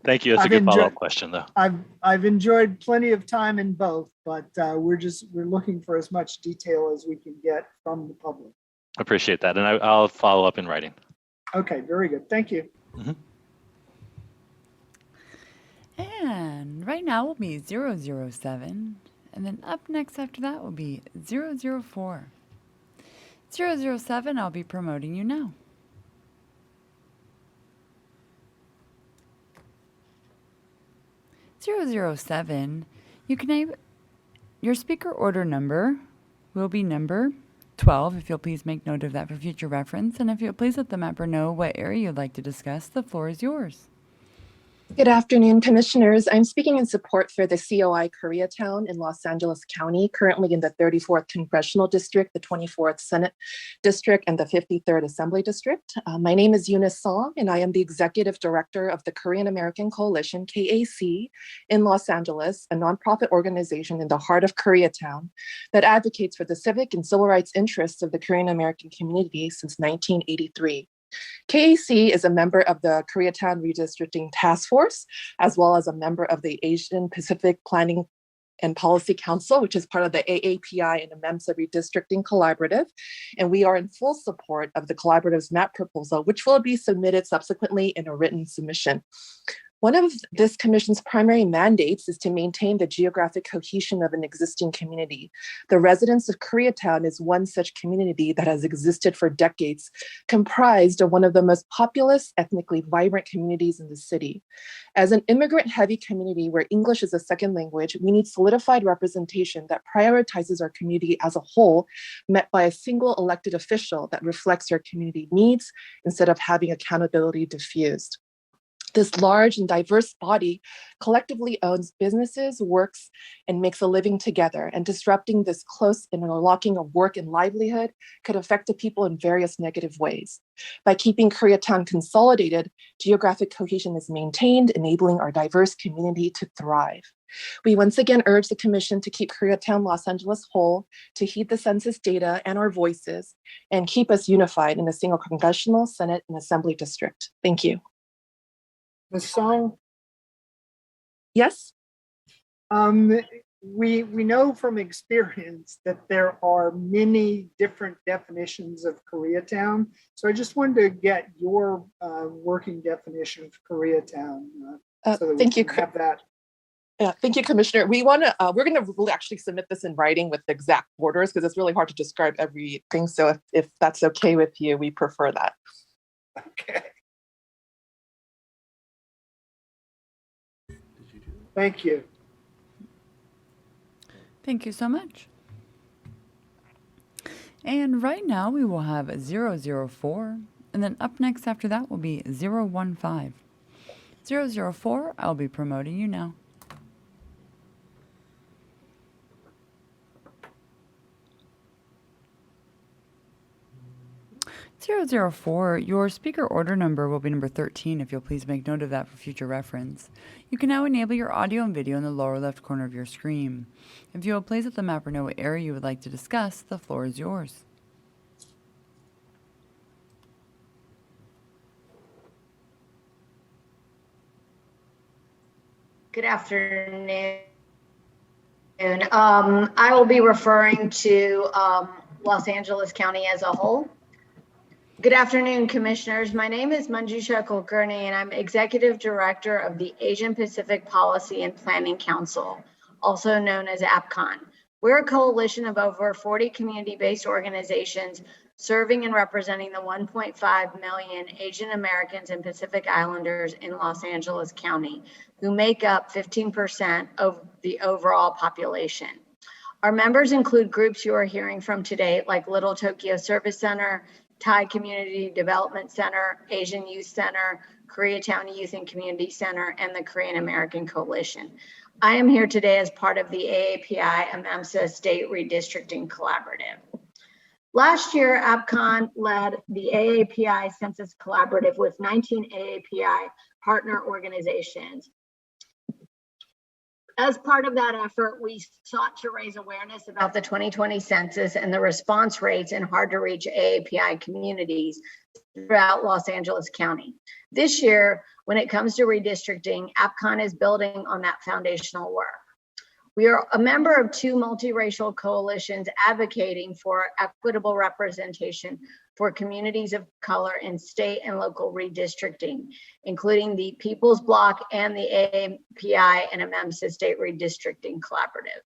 Thank you. That's a good follow-up question, though. I've enjoyed plenty of time in both, but we're looking for as much detail as we can get from the public. Appreciate that, and I'll follow up in writing. Okay, very good. Thank you. Mm-hmm. And right now will be 007, and then up next after that will be 004. 007, I'll be promoting you now. 007, you can name your speaker order number will be number 12, if you'll please make note of that for future reference. And if you'll please let the mapper know what area you'd like to discuss, the floor is yours. Good afternoon, Commissioners. I'm speaking in support for the COI Koreatown in Los Angeles County, currently in the 34th Congressional District, the 24th Senate District, and the 53rd Assembly District. My name is Eunice Song, and I am the Executive Director of the Korean American Coalition, KAC, in Los Angeles, a nonprofit organization in the heart of Koreatown that advocates for the civic and civil rights interests of the Korean American community since 1983. KAC is a member of the Koreatown Redistricting Task Force, as well as a member of the Asian Pacific Planning and Policy Council, which is part of the AAPI and MEMSA Redistricting Collaborative. And we are in full support of the collaborative's map proposal, which will be submitted subsequently in a written submission. One of this commission's primary mandates is to maintain the geographic cohesion of an existing community. The residents of Koreatown is one such community that has existed for decades, comprised of one of the most populous, ethnically vibrant communities in the city. As an immigrant-heavy community where English is a second language, we need solidified representation that prioritizes our community as a whole, met by a single elected official that reflects our community needs instead of having accountability diffused. This large and diverse body collectively owns businesses, works, and makes a living together, and disrupting this close interlocking of work and livelihood could affect the people in various negative ways. By keeping Koreatown consolidated, geographic cohesion is maintained, enabling our diverse community to thrive. We once again urge the Commission to keep Koreatown, Los Angeles whole, to heed the census data and our voices, and keep us unified in a single Congressional, Senate, and Assembly District. Thank you. Ms. Song? Yes? We know from experience that there are many different definitions of Koreatown. So I just wanted to get your working definition of Koreatown. So that thank you. have that. Yeah, thank you, Commissioner. We're going to really actually submit this in writing with the exact borders because it's really hard to describe everything. So if that's okay with you, we prefer that. Okay. Thank you. Thank you so much. And right now we will have 004, and then up next after that will be 015. 004, I'll be promoting you now. .004, your speaker order number will be number 13 if you'll please make note of that for future reference. You can now enable your audio and video in the lower left corner of your screen. If you will please let the mapper know what area you would like to discuss, the floor is yours. Good afternoon. I will be referring to Los Angeles County as a whole. Good afternoon, Commissioners. My name is Manjusha Kulkarni, and I'm Executive Director of the Asian Pacific Policy and Planning Council, also known as APCON. We're a coalition of over 40 community-based organizations serving and representing the 1.5 million Asian Americans and Pacific Islanders in Los Angeles County, who make up 15% of the overall population. Our members include groups you are hearing from today, like Little Tokyo Service Center, Thai Community Development Center, Asian Youth Center, Koreatown Youth and Community Center, and the Korean American Coalition. I am here today as part of the AAPI MEMSA State Redistricting Collaborative. Last year, APCON led the AAPI Census Collaborative with 19 AAPI partner organizations. As part of that effort, we sought to raise awareness about the 2020 census and the response rates in hard-to-reach AAPI communities throughout Los Angeles County. This year, when it comes to redistricting, APCON is building on that foundational work. We are a member of two multiracial coalitions advocating for equitable representation for communities of color in state and local redistricting, including the People's Bloc and the AAPI and MEMSA State Redistricting Collaborative.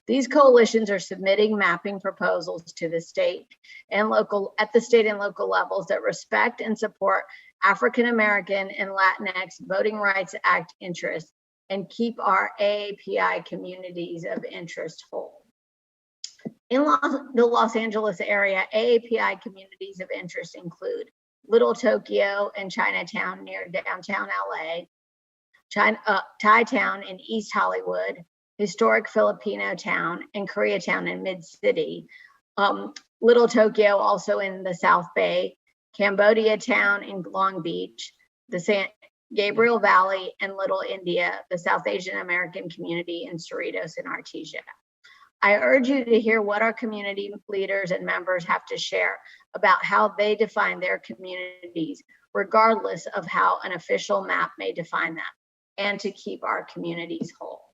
These coalitions are submitting mapping proposals to the state and local levels that respect and support African American and Latinx Voting Rights Act interests and keep our AAPI communities of interest whole. In the Los Angeles area, AAPI communities of interest include Little Tokyo and Chinatown near downtown LA, Thai Town in East Hollywood, historic Filipino town, and Koreatown in Mid-City. Little Tokyo also in the South Bay, Cambodia Town in Long Beach, the San Gabriel Valley, and Little India, the South Asian American community in Cerritos and Artesia. I urge you to hear what our community leaders and members have to share about how they define their communities, regardless of how an official map may define them, and to keep our communities whole.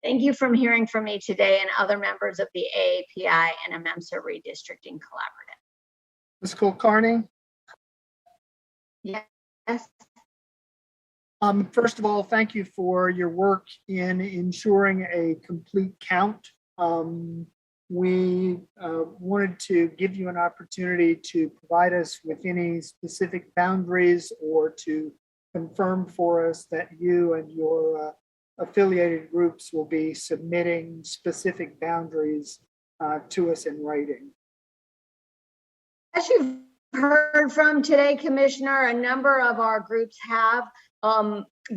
Thank you for hearing from me today and other members of the AAPI and AMEMSA Redistricting Collaborative. Ms. Kulkarni? Yes. First of all, thank you for your work in ensuring a complete count. We wanted to give you an opportunity to provide us with any specific boundaries or to confirm for us that you and your affiliated groups will be submitting specific boundaries to us in writing. As you've heard from today, Commissioner, a number of our groups have,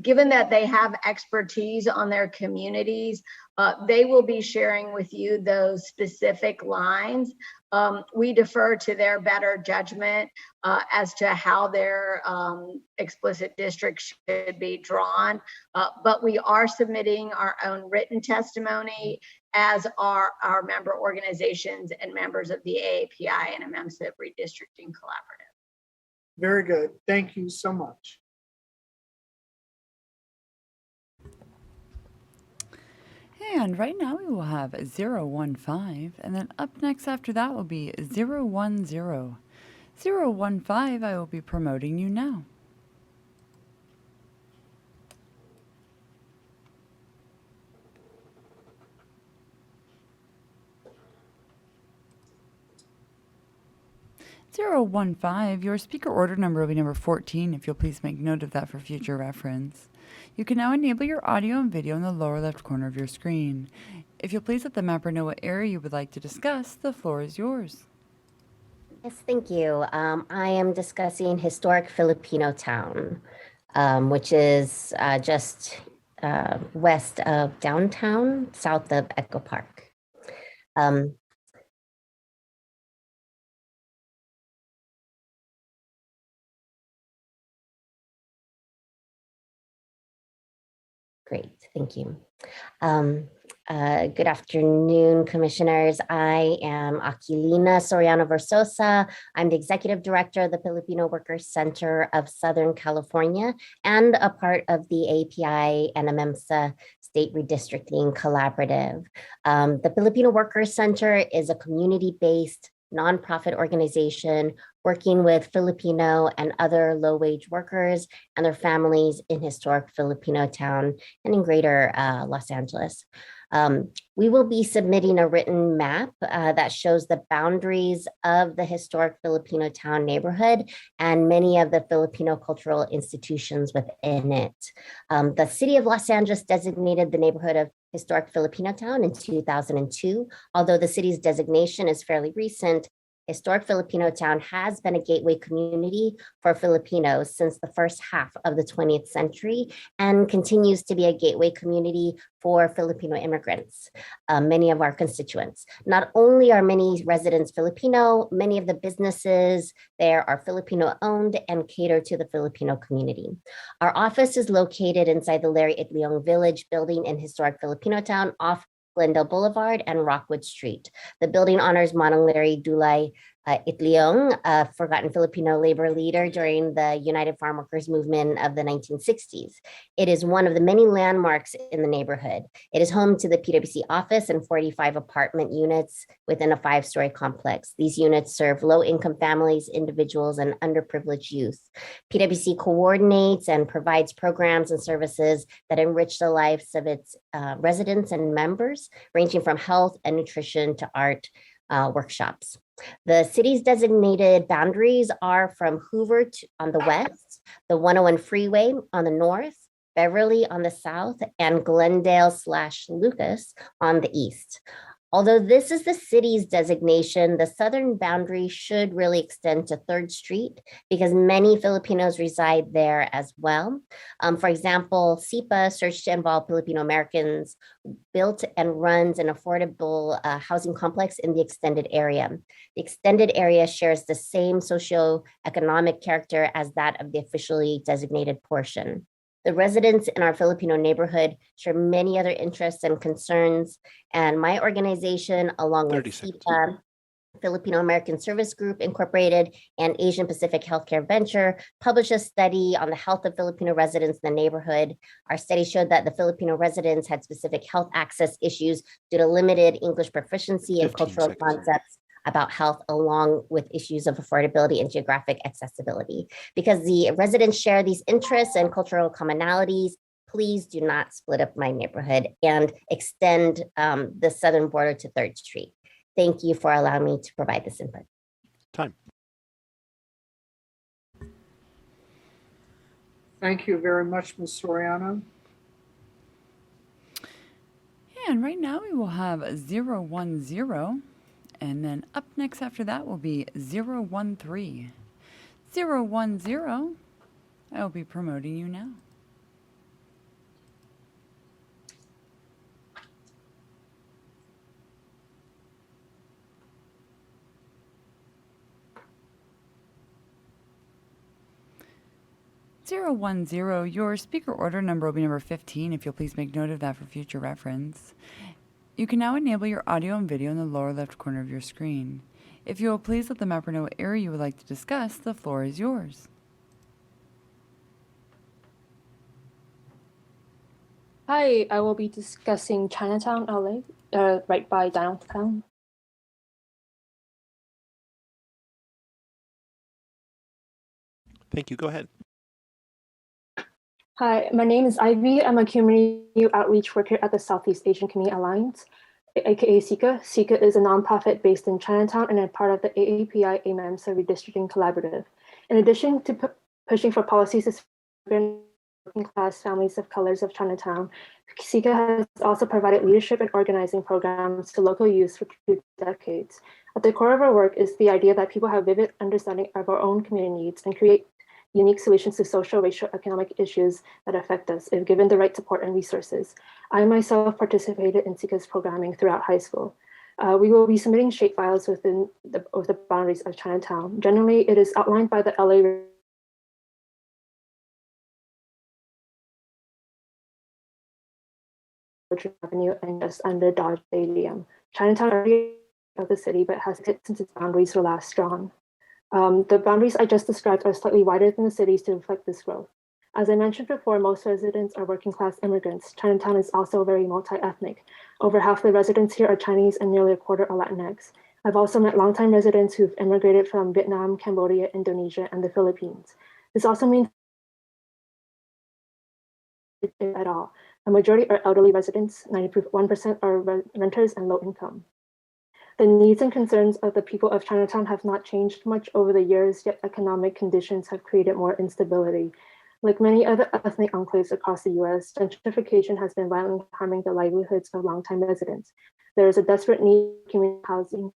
given that they have expertise on their communities, they will be sharing with you those specific lines. We defer to their better judgment as to how their explicit districts should be drawn, but we are submitting our own written testimony, as are our member organizations and members of the AAPI and AMEMSA Redistricting Collaborative. Very good. Thank you so much. And right now we will have 015, and then up next after that will be 010. 015, I will be promoting you now. Your speaker order number will be number 14, if you'll please make note of that for future reference. You can now enable your audio and video in the lower left corner of your screen. If you'll please let the mapper know what area you would like to discuss, the floor is yours. Yes, thank you. I am discussing historic Filipino town, which is just west of downtown, south of Echo Park. Great, thank you. Good afternoon, commissioners. I am Aquilina Soriano Versosa. I'm the executive director of the Filipino Workers Center of Southern California and a part of the API and AMEMSA State Redistricting Collaborative. The Filipino Workers Center is a community-based nonprofit organization working with Filipino and other low-wage workers and their families in historic Filipino town and in greater Los Angeles. We will be submitting a written map that shows the boundaries of the historic Filipino town neighborhood and many of the Filipino cultural institutions within it. The city of Los Angeles designated the neighborhood of historic Filipino town in 2002. Although the city's designation is fairly recent, historic Filipino town has been a gateway community for Filipinos since the first half of the 20th century and continues to be a gateway community for Filipino immigrants, many of our constituents. Not only are many residents Filipino, many of the businesses there are Filipino owned and cater to the Filipino community. Our office is located inside the Larry Itliong Village building in historic Filipino town off Glendale Boulevard and Rockwood Street. The building honors Manong Larry Dulay Itliong, a forgotten Filipino labor leader during the United Farm Workers movement of the 1960s. It is one of the many landmarks in the neighborhood. It is home to the PwC office and 45 apartment units within a 5-story complex. These units serve low-income families, individuals, and underprivileged youth. PwC coordinates and provides programs and services that enrich the lives of its residents and members, ranging from health and nutrition to art workshops. The city's designated boundaries are from Hoover on the west, the 101 freeway on the north, Beverly on the south, and Glendale/Lucas on the east. Although this is the city's designation, the southern boundary should really extend to 3rd Street because many Filipinos reside there as well. For example, SIPA, Search to Involve Filipino Americans, built and runs an affordable housing complex in the extended area. The extended area shares the same socioeconomic character as that of the officially designated portion. The residents in our Filipino neighborhood share many other interests and concerns, and my organization, along with SIPA, Filipino American Service Group Incorporated, and Asian Pacific Healthcare Venture, published a study on the health of Filipino residents in the neighborhood. Our study showed that the Filipino residents had specific health access issues due to limited English proficiency and cultural concepts about health, along with issues of affordability and geographic accessibility. Because the residents share these interests and cultural commonalities, please do not split up my neighborhood and extend the southern border to 3rd Street. Thank you for allowing me to provide this input. Time. Thank you very much, Ms. Soriano. And right now we will have 010. And then up next after that will be 013. 010, I will be promoting you now. Your speaker order number will be number 15, if you'll please make note of that for future reference. You can now enable your audio and video in the lower left corner of your screen. If you will please let the mapper know what area you would like to discuss, the floor is yours. Hi, I will be discussing Chinatown, LA, right by downtown. Thank you. Go ahead. Hi, my name is Ivy. I'm a community outreach worker at the Southeast Asian Community Alliance, aka SICA. SICA is a nonprofit based in Chinatown and a part of the AAPI AMEMSA Redistricting Collaborative. In addition to pushing for policies to support working class families of colors of Chinatown, SICA has also provided leadership and organizing programs to local youth for 2 decades. At the core of our work is the idea that people have vivid understanding of our own community needs and create unique solutions to social, racial, economic issues that affect us if given the right support and resources. I myself participated in SICA's programming throughout high school. We will be submitting shapefiles within the boundaries of Chinatown. Generally, it is outlined by the LA Avenue and just under Dodge Stadium. Chinatown area of the city, but has hit since its boundaries were last drawn. The boundaries I just described are slightly wider than the cities to reflect this growth. As I mentioned before, most residents are working class immigrants. Chinatown is also very multi-ethnic. Over half the residents here are Chinese and nearly a quarter are Latinx. I've also met longtime residents who've immigrated from Vietnam, Cambodia, Indonesia, and the Philippines. This also means at all. A majority are elderly residents, 91% are renters and low income. The needs and concerns of the people of Chinatown have not changed much over the years, yet economic conditions have created more instability. Like many other ethnic enclaves across the US, gentrification has been violently harming the livelihoods of longtime residents. There is a desperate need for community housing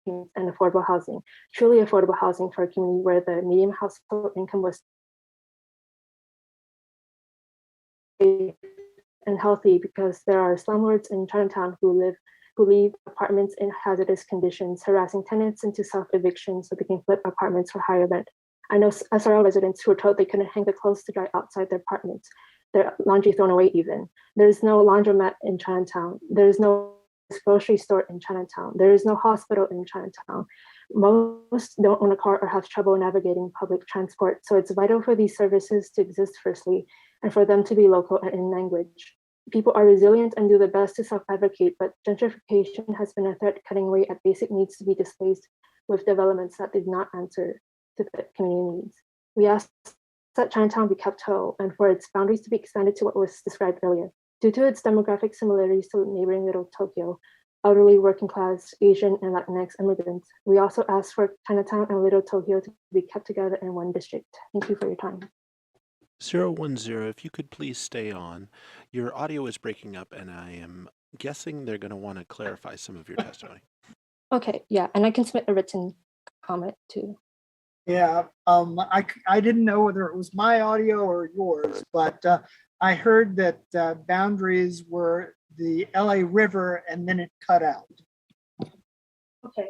and affordable housing, truly affordable housing for a community where the median household income was and healthy, because there are slumlords in Chinatown who leave apartments in hazardous conditions, harassing tenants into self-eviction so they can flip apartments for higher rent. I know SRL residents who were told they couldn't hang their clothes to dry outside their apartments, their laundry thrown away even. There's no laundromat in Chinatown. There's no grocery store in Chinatown. There is no hospital in Chinatown. Most don't own a car or have trouble navigating public transport. So it's vital for these services to exist firstly, and for them to be local and in language. People are resilient and do their best to self-advocate, but gentrification has been a threat cutting away at basic needs to be displaced with developments that did not answer to the community needs. We ask that Chinatown be kept whole and for its boundaries to be expanded to what was described earlier. Due to its demographic similarities to neighboring Little Tokyo, elderly, working class, Asian, and Latinx immigrants, we also ask for Chinatown and Little Tokyo to be kept together in one district. Thank you for your time. 010, if you could please stay on. Your audio is breaking up, and I am guessing they're going to want to clarify some of your testimony. Okay, yeah, and I can submit a written comment too. Yeah, I didn't know whether it was my audio or yours, but I heard that boundaries were the LA River and then it cut out. Okay.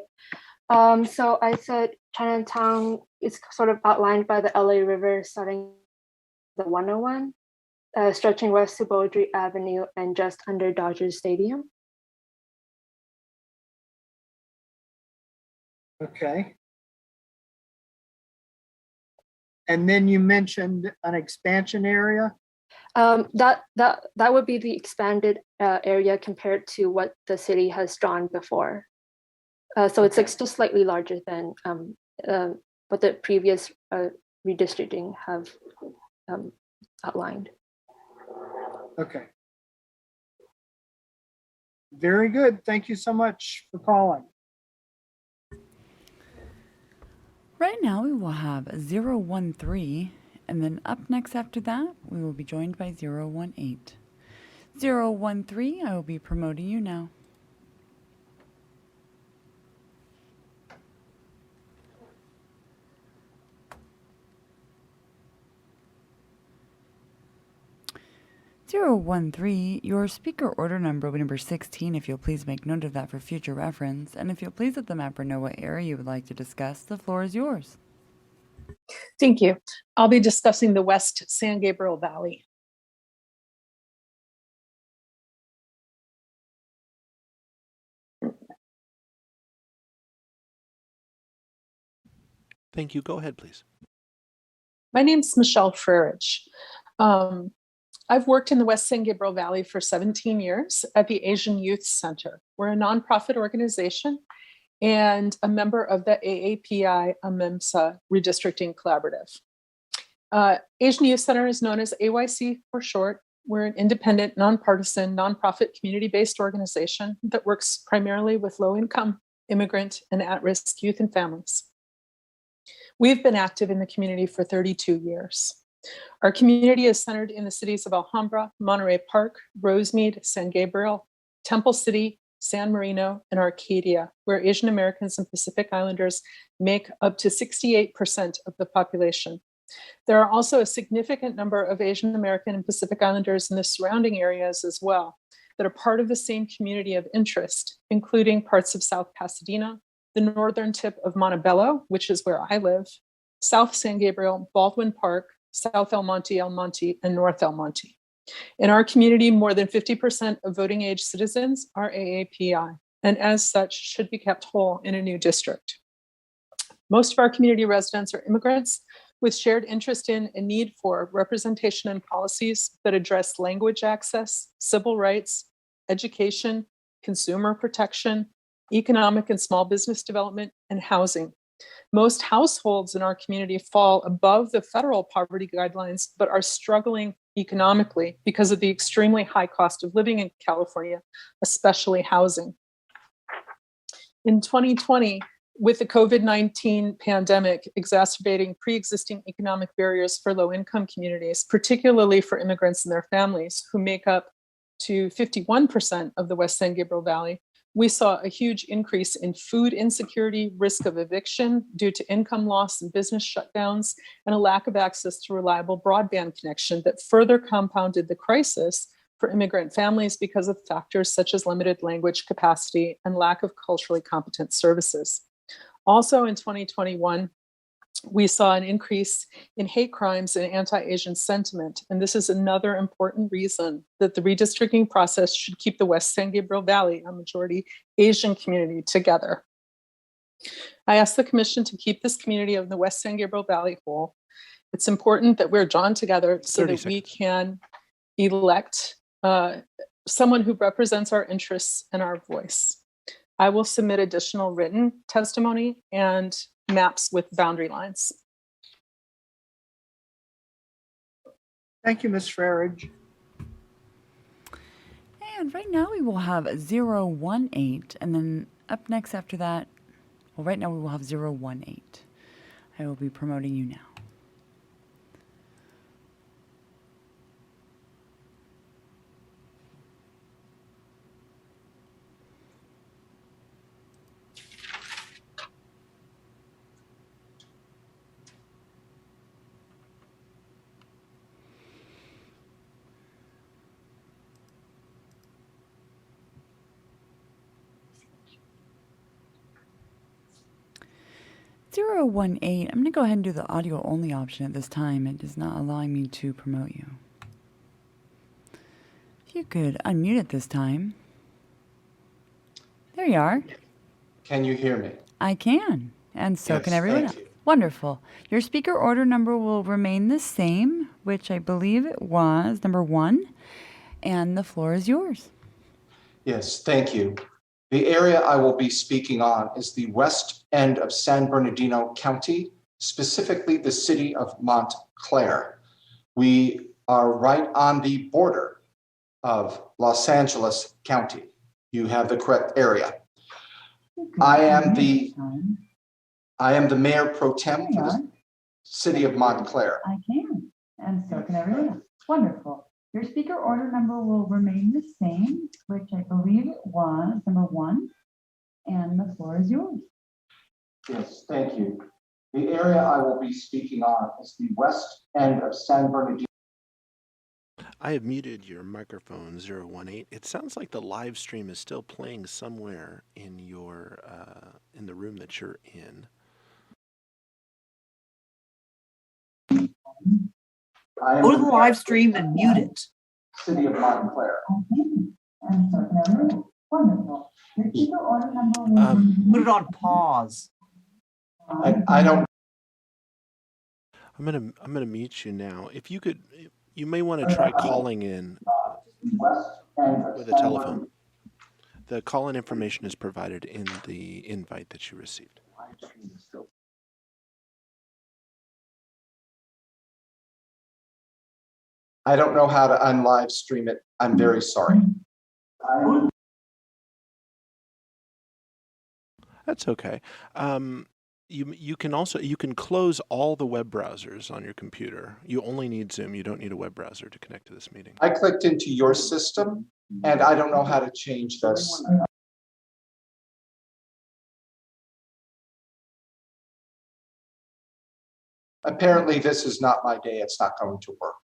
So I said Chinatown is sort of outlined by the LA River starting the 101, stretching west to Beaudry Avenue and just under Dodgers Stadium. Okay. And then you mentioned an expansion area. That would be the expanded area compared to what the city has drawn before. So it's like still slightly larger than what the previous redistricting have outlined. Okay. Very good. Thank you so much for calling. Right now we will have 013, and then up next after that, we will be joined by 018. 013, I will be promoting you now. Your speaker order number will be number 16, if you'll please make note of that for future reference. And if you'll please let the mapper know what area you would like to discuss, the floor is yours. Thank you. I'll be discussing the West San Gabriel Valley. Thank you. Go ahead, please. My name's Michelle Frerich. I've worked in the West San Gabriel Valley for 17 years at the Asian Youth Center. We're a nonprofit organization and a member of the AAPI AMEMSA Redistricting Collaborative. Asian Youth Center is known as AYC for short. We're an independent, nonpartisan, nonprofit, community-based organization that works primarily with low-income, immigrant, and at-risk youth and families. We've been active in the community for 32 years. Our community is centered in the cities of Alhambra, Monterey Park, Rosemead, San Gabriel, Temple City, San Marino, and Arcadia, where Asian Americans and Pacific Islanders make up to 68% of the population. There are also a significant number of Asian American and Pacific Islanders in the surrounding areas as well that are part of the same community of interest, including parts of South Pasadena, the northern tip of Montebello, which is where I live, South San Gabriel, Baldwin Park, South El Monte, and North El Monte. In our community, more than 50% of voting age citizens are AAPI, and as such should be kept whole in a new district. Most of our community residents are immigrants with shared interest in and need for representation and policies that address language access, civil rights, education, consumer protection, economic and small business development, and housing. Most households in our community fall above the federal poverty guidelines, but are struggling economically because of the extremely high cost of living in California, especially housing. In 2020, with the COVID-19 pandemic exacerbating pre-existing economic barriers for low-income communities, particularly for immigrants and their families, who make up to 51% of the West San Gabriel Valley, we saw a huge increase in food insecurity, risk of eviction due to income loss and business shutdowns, and a lack of access to reliable broadband connection that further compounded the crisis for immigrant families because of factors such as limited language capacity and lack of culturally competent services. Also in 2021, we saw an increase in hate crimes and anti-Asian sentiment. And this is another important reason that the redistricting process should keep the West San Gabriel Valley, a majority Asian community, together. I ask the Commission to keep this community of the West San Gabriel Valley whole. It's important that we're drawn together so that we can elect someone who represents our interests and our voice. I will submit additional written testimony and maps with boundary lines. Thank you, Ms. Farage. And right now we will have 018, and then up next after that, well, right now we will have 018. I will be promoting you now. 018. I'm going to go ahead and do the audio only option at this time. It is not allowing me to promote you. If you could unmute at this time. There you are. Can you hear me? I can. And so Yes, can everyone else. thank you. Wonderful. Your speaker order number will remain the same, which I believe it was number 1. And the floor is yours. Yes, thank you. The area I will be speaking on is the west end of San Bernardino County, specifically the city of Montclair. We are right on the border of Los Angeles County. You have the correct area. I am the mayor pro tem for the city of Montclair. I can. And so can everyone else. Wonderful. Your speaker order number will remain the same, which I believe it was number 1. And the floor is yours. Yes, thank you. The area I will be speaking on is the west end of San Bernardino. I have muted your microphone 018. It sounds like the live stream is still playing somewhere in your in the room that you're in. Go to the live stream and mute it. City of Montclair. Wonderful. Put it on pause. I don't. I'm gonna mute you now. If you could, you may want to try calling in with a telephone. The call-in information is provided in the invite that you received. I don't know how to unlive stream it. I'm very sorry. That's okay. You can close all the web browsers on your computer. You only need Zoom. You don't need a web browser to connect to this meeting. I clicked into your system and I don't know how to change this. Apparently this is not my day. It's not going to work.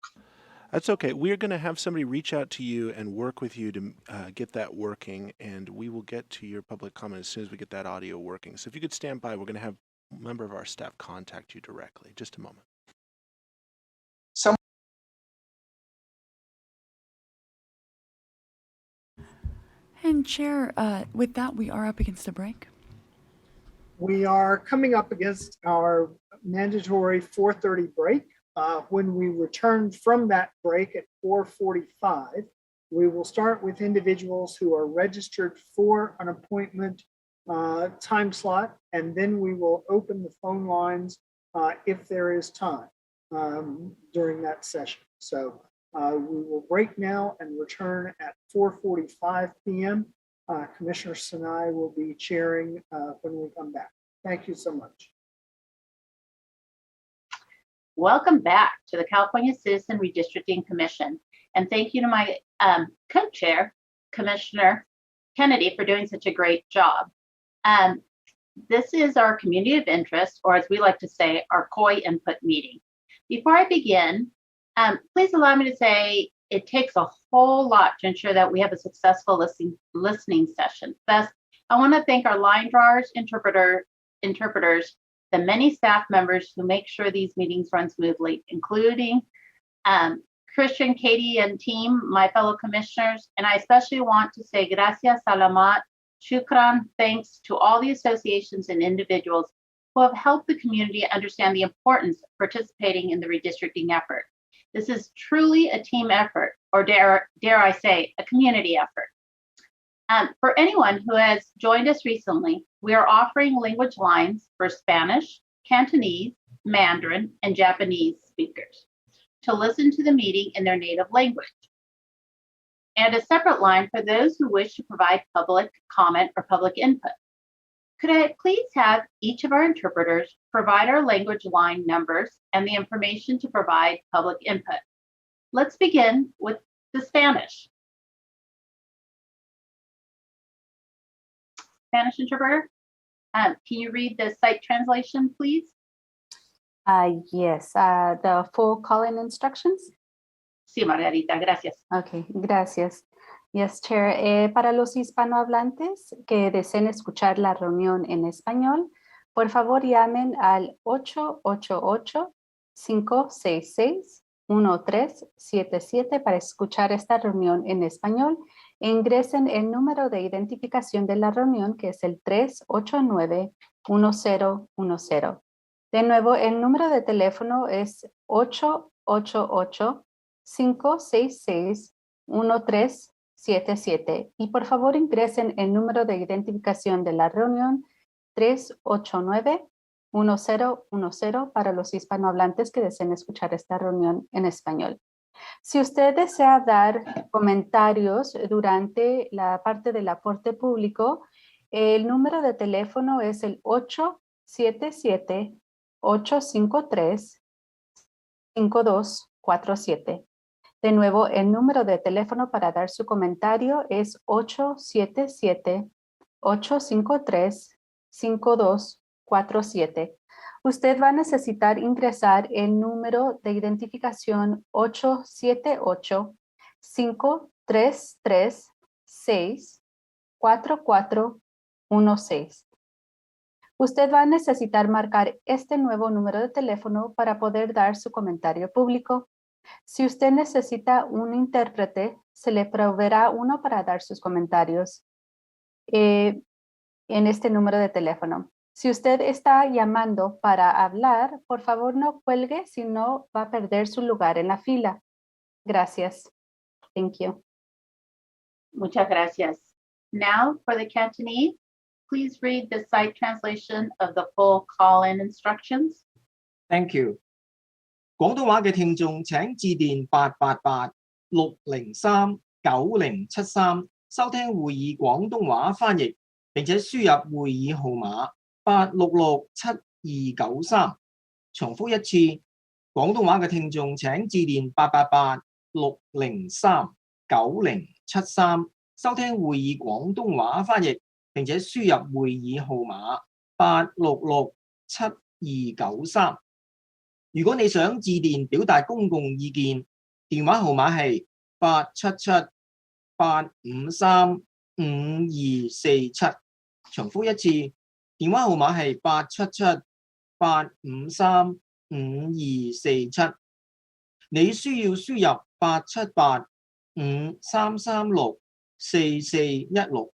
That's okay. We're going to have somebody reach out to you and work with you to get that working, and we will get to your public comment as soon as we get that audio working. So if you could stand by, we're going to have a member of our staff contact you directly. Just a moment. And Chair, with that, we are up against a break. We are coming up against our mandatory 4:30 break. When we return from that break at 4:45, we will start with individuals who are registered for an appointment time slot, and then we will open the phone lines if there is time during that session. So we will break now and return at 4:45 p.m. Commissioner Sinai will be chairing when we come back. Thank you so much. Welcome back to the California Citizen Redistricting Commission. And thank you to my co-chair, Commissioner Kennedy, for doing such a great job. This is our community of interest, or as we like to say, our COI input meeting. Before I begin, please allow me to say it takes a whole lot to ensure that we have a successful listening session. Thus, I want to thank our line drawers, interpreters, the many staff members who make sure these meetings run smoothly, including Christian, Katie, and team, my fellow commissioners. And I especially want to say gracias, salamat, shukran, thanks to all the associations and individuals who have helped the community understand the importance of participating in the redistricting effort. This is truly a team effort, or dare I say, a community effort. For anyone who has joined us recently, we are offering language lines for Spanish, Cantonese, Mandarin, and Japanese speakers to listen to the meeting in their native language, and a separate line for those who wish to provide public comment or public input. Could I please have each of our interpreters provide our language line numbers and the information to provide public input? Let's begin with the Spanish. Spanish interpreter, can you read the site translation, please? Yes, the full call-in instructions. Sí, Margarita, gracias. Okay, gracias. Yes, Chair. Para los hispanohablantes que deseen escuchar la reunión en español, por favor llamen al 888-566-1377 para escuchar esta reunión en español e ingresen el número de identificación de la reunión, que es el 389-1010. De nuevo, el número de teléfono es 888-566-1377 y por favor ingresen el número de identificación de la reunión 389-1010 para los hispanohablantes que deseen escuchar esta reunión en español. Si usted desea dar comentarios durante la parte del aporte público, el número de teléfono es el 877-853-5247. De nuevo, el número de teléfono para dar su comentario es 877-853-5247. Usted va a necesitar ingresar el número de identificación 878-533-64416. Usted va a necesitar marcar este nuevo número de teléfono para poder dar su comentario público. Si usted necesita un intérprete, se le proveerá uno para dar sus comentarios en este número de teléfono. Si usted está llamando para hablar, por favor no cuelgue, si no va a perder su lugar en la fila. Gracias. Thank you. Muchas gracias. Now for the Cantonese, please read the site translation of the full call-in instructions. Thank you. 廣東話嘅聽眾請致電888-603-9073收聽會議廣東話翻譯，並且輸入會議號碼866-7293。重複一次，廣東話嘅聽眾請致電888-603-9073收聽會議廣東話翻譯，並且輸入會議號碼866-7293。如果你想致電表達公共意見，電話號碼係877-853-5247。重複一次，電話號碼係877-853-5247。你需要輸入878-5336-4416。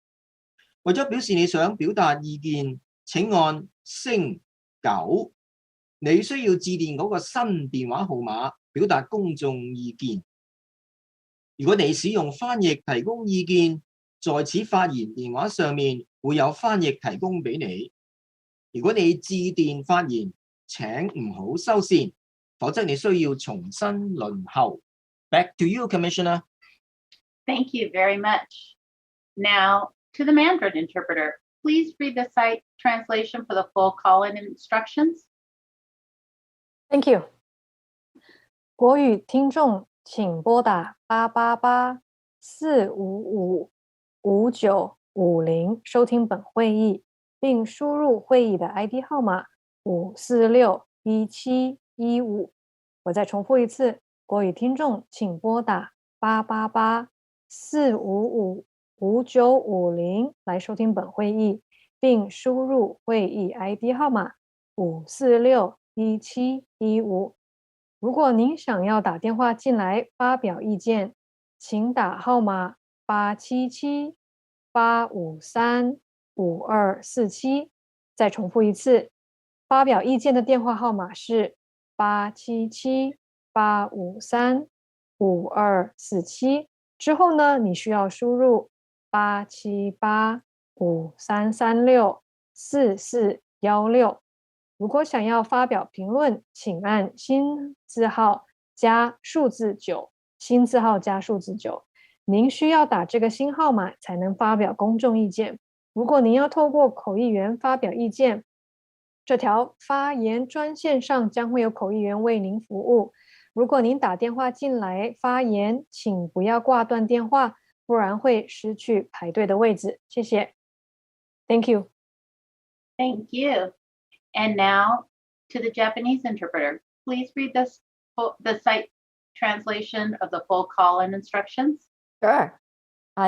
為咗表示你想表達意見，請按星9。你需要致電嗰個新電話號碼表達公眾意見。如果你使用翻譯提供意見，在此發言電話上面會有翻譯提供俾你。如果你致電發言，請唔好收線，否則你需要重新輪候。Back to you, Commissioner. Thank you very much. Now to the Mandarin interpreter, please read the site translation for the full call-in instructions. Thank you. 国语听众请拨打888-455-5950收听本会议，并输入会议的 ID 号码546-1715。我再重复一次，国语听众请拨打888-455-5950来收听本会议，并输入会议 ID 号码546-1715。如果您想要打电话进来发表意见，请打号码877-853-5247。再重复一次，发表意见的电话号码是877-853-5247。之后呢，你需要输入878-5336-4416。如果想要发表评论，请按新字号加数字9，新字号加数字9。您需要打这个新号码才能发表公众意见。如果您要透过口译员发表意见，这条发言专线上将会有口译员为您服务。如果您打电话进来发言，请不要挂断电话，不然会失去排队的位置。谢谢。Thank you. Thank you. And now to the Japanese interpreter, please read the site translation of the full call-in instructions. Sure.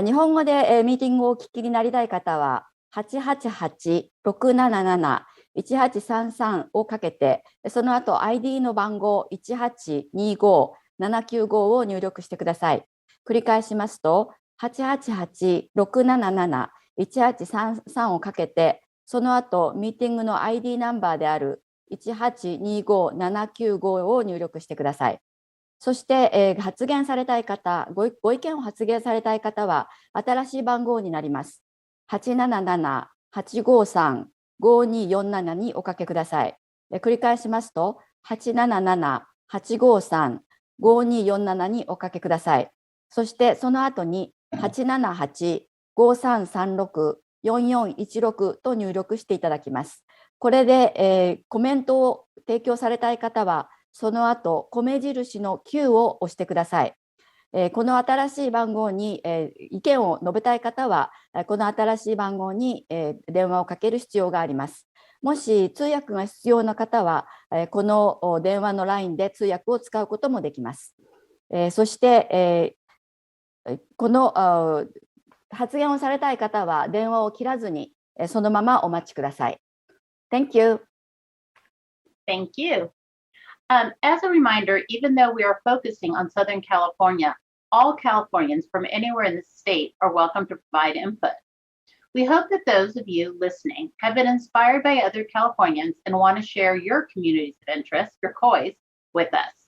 日本語でミーティングをお聞きになりたい方は、888-677 1833をかけて、その後 ID の番号1825795を入力してください。繰り返しますと、888-677-1833をかけて、その後ミーティングの ID ナンバーである1825795を入力してください。そして、発言されたい方、ご意見を発言されたい方は、新しい番号になります。877-853-5247におかけください。繰り返しますと、877-853-5247におかけください。そして、その後に、878-5336-4416と入力していただきます。これで、コメントを提供されたい方は、その後、米印の9を押してください。この新しい番号に、意見を述べたい方は、この新しい番号に、電話をかける必要があります。もし通訳が必要な方は、この電話のラインで通訳を使うこともできます。そして、この発言をされたい方は電話を切らずに、そのままお待ちください。Thank you. Thank you. As a reminder, even though we are focusing on Southern California, all Californians from anywhere in the state are welcome to provide input. We hope that those of you listening have been inspired by other Californians and want to share your communities of interest, your COIs, with us.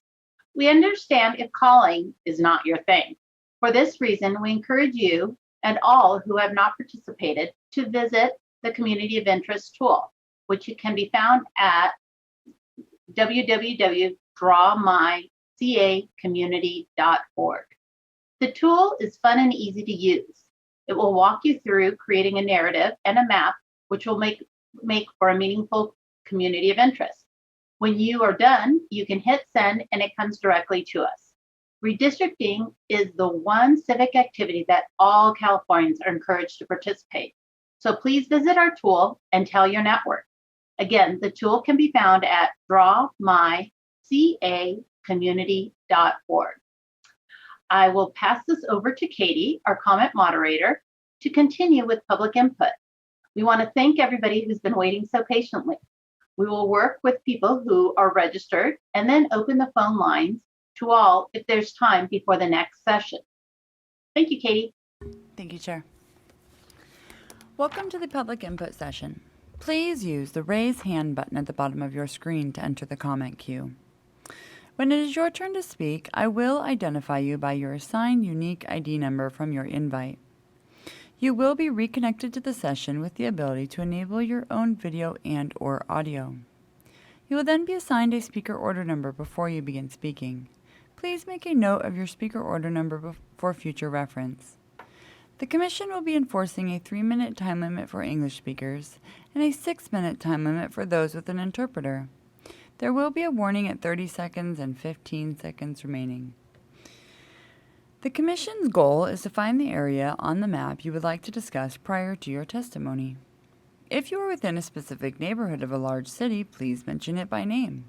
We understand if calling is not your thing. For this reason, we encourage you and all who have not participated to visit the Community of Interest tool, which can be found at www.drawmycacommunity.org. The tool is fun and easy to use. It will walk you through creating a narrative and a map, which will make for a meaningful community of interest. When you are done, you can hit send and it comes directly to us. Redistricting is the one civic activity that all Californians are encouraged to participate. So please visit our tool and tell your network. Again, the tool can be found at drawmycacommunity.org. I will pass this over to Katie, our comment moderator, to continue with public input. We want to thank everybody who's been waiting so patiently. We will work with people who are registered and then open the phone lines to all if there's time before the next session. Thank you, Katie. Thank you, Chair. Welcome to the public input session. Please use the raise hand button at the bottom of your screen to enter the comment queue. When it is your turn to speak, I will identify you by your assigned unique ID number from your invite. You will be reconnected to the session with the ability to enable your own video and/or audio. You will then be assigned a speaker order number before you begin speaking. Please make a note of your speaker order number for future reference. The Commission will be enforcing a 3-minute time limit for English speakers and a 6-minute time limit for those with an interpreter. There will be a warning at 30 seconds and 15 seconds remaining. The Commission's goal is to find the area on the map you would like to discuss prior to your testimony. If you are within a specific neighborhood of a large city, please mention it by name.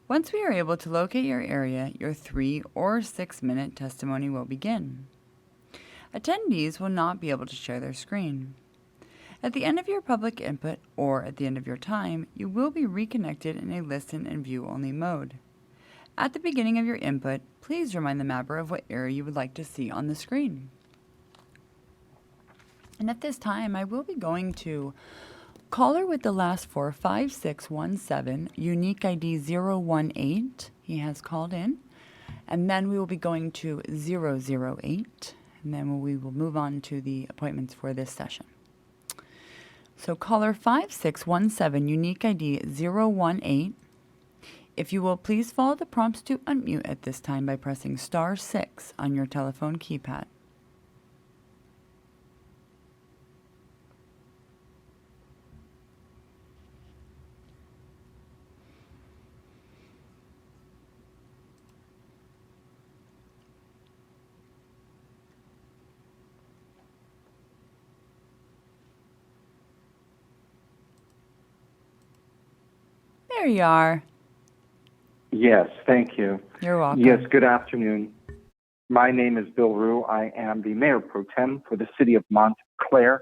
Once we are able to locate your area, your 3 or 6-minute testimony will begin. Attendees will not be able to share their screen. At the end of your public input, or at the end of your time, you will be reconnected in a listen and view only mode. At the beginning of your input, please remind the mapper of what area you would like to see on the screen. And at this time, I will be going to caller with the last 4, 5617, unique ID 018. He has called in. And then we will be going to 008. And then we will move on to the appointments for this session. So caller 5617, unique ID 018. If you will please follow the prompts to unmute at this time by pressing *6 on your telephone keypad. There you are. Yes, thank you. You're welcome. Yes, good afternoon. My name is Bill Rue. I am the Mayor Pro Tem for the City of Montclair,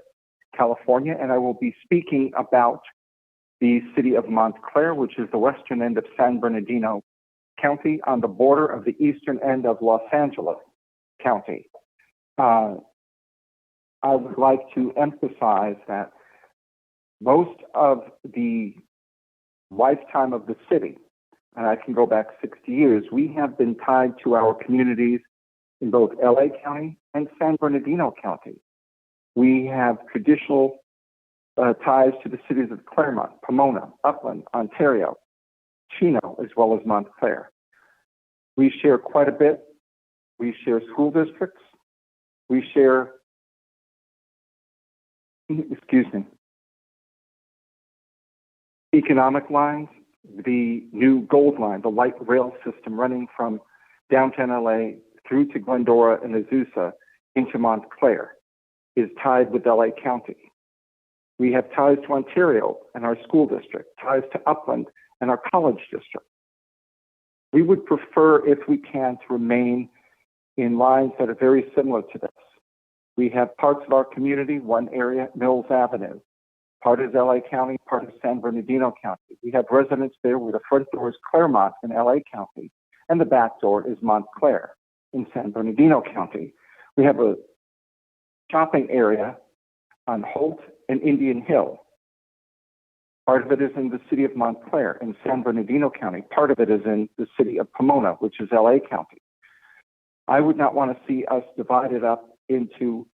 California, and I will be speaking about the city of Montclair, which is the western end of San Bernardino County on the border of the eastern end of Los Angeles County. I would like to emphasize that most of the lifetime of the city, and I can go back 60 years, we have been tied to our communities in both LA County and San Bernardino County. We have traditional ties to the cities of Claremont, Pomona, Upland, Ontario, Chino, as well as Montclair. We share quite a bit. We share school districts. We share, economic lines, the new Gold Line, the light rail system running from downtown LA through to Glendora and Azusa into Montclair is tied with LA County. We have ties to Ontario and our school district, ties to Upland and our college district. We would prefer, if we can, to remain in lines that are very similar to this. We have parts of our community, one area, Mills Avenue. Part is LA County, part is San Bernardino County. We have residents there where the front door is Claremont in LA County, and the back door is Montclair in San Bernardino County. We have a shopping area on Holt and Indian Hill. Part of it is in the city of Montclair in San Bernardino County. Part of it is in the city of Pomona, which is LA County. I would not want to see us divided up into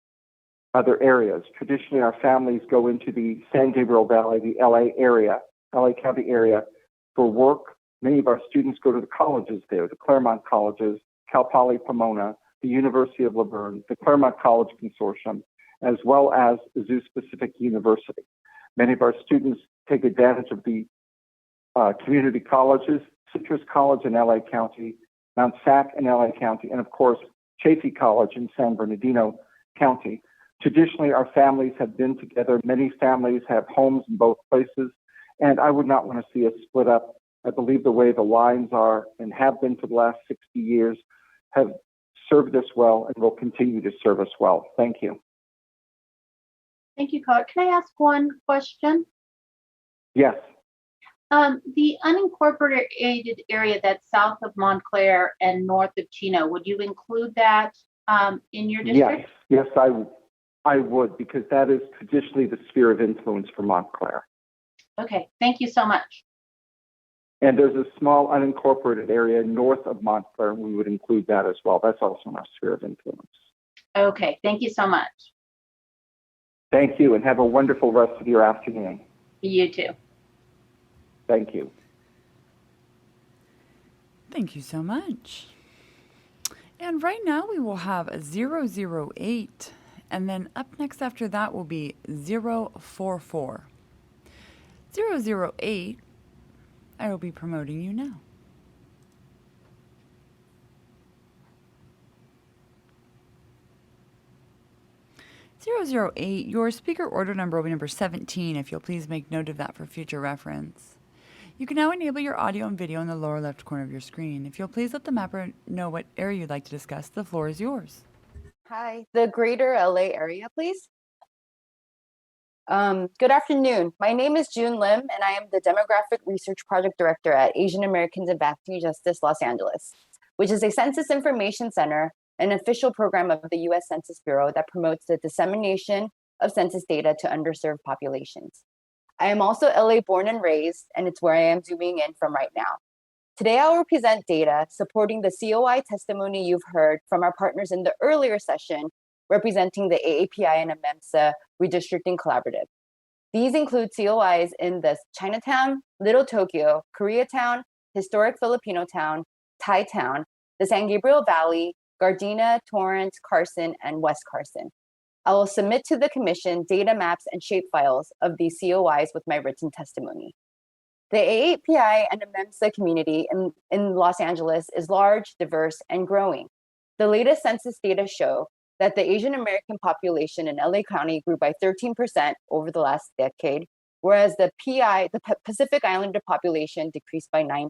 other areas. Traditionally, our families go into the San Gabriel Valley, the LA area, LA County area for work. Many of our students go to the colleges there, the Claremont colleges, Cal Poly Pomona, the University of Laverne, the Claremont College Consortium, as well as Zoo Pacific University. Many of our students take advantage of the community colleges, Citrus College in LA County, Mount Sac in LA County, and of course, Chaffey College in San Bernardino County. Traditionally, our families have been together. Many families have homes in both places, and I would not want to see us split up. I believe the way the lines are and have been for the last 60 years have served us well and will continue to serve us well. Thank you. Thank you, Carl. Can I ask one question? Yes. The unincorporated area that's south of Montclair and north of Chino, would you include that in your district? Yes, I would, because that is traditionally the sphere of influence for Montclair. Okay, thank you so much. And there's a small unincorporated area north of Montclair, and we would include that as well. That's also in our sphere of influence. Okay, thank you so much. Thank you, and have a wonderful rest of your afternoon. You too. Thank you. Thank you so much. And right now we will have a 008, and then up next after that will be 044. 008, I will be promoting you now. .008, your speaker order number will be number 17, if you'll please make note of that for future reference. You can now enable your audio and video in the lower left corner of your screen. If you'll please let the mapper know what area you'd like to discuss, the floor is yours. Hi, the greater LA area, please. Good afternoon. My name is June Lim, and I am the Demographic Research Project Director at Asian Americans Advancing Justice Los Angeles, which is a census information center, an official program of the U.S. Census Bureau that promotes the dissemination of census data to underserved populations. I am also LA born and raised, and it's where I am zooming in from right now. Today, I will present data supporting the COI testimony you've heard from our partners in the earlier session, representing the AAPI and AMEMSA Redistricting Collaborative. These include COIs in the Chinatown, Little Tokyo, Koreatown, Historic Filipino Town, Thai Town, the San Gabriel Valley, Gardena, Torrance, Carson, and West Carson. I will submit to the Commission data maps and shapefiles of these COIs with my written testimony. The AAPI and AMEMSA community in Los Angeles is large, diverse, and growing. The latest census data show that the Asian American population in LA County grew by 13% over the last decade, whereas the Pacific Islander population decreased by 9%.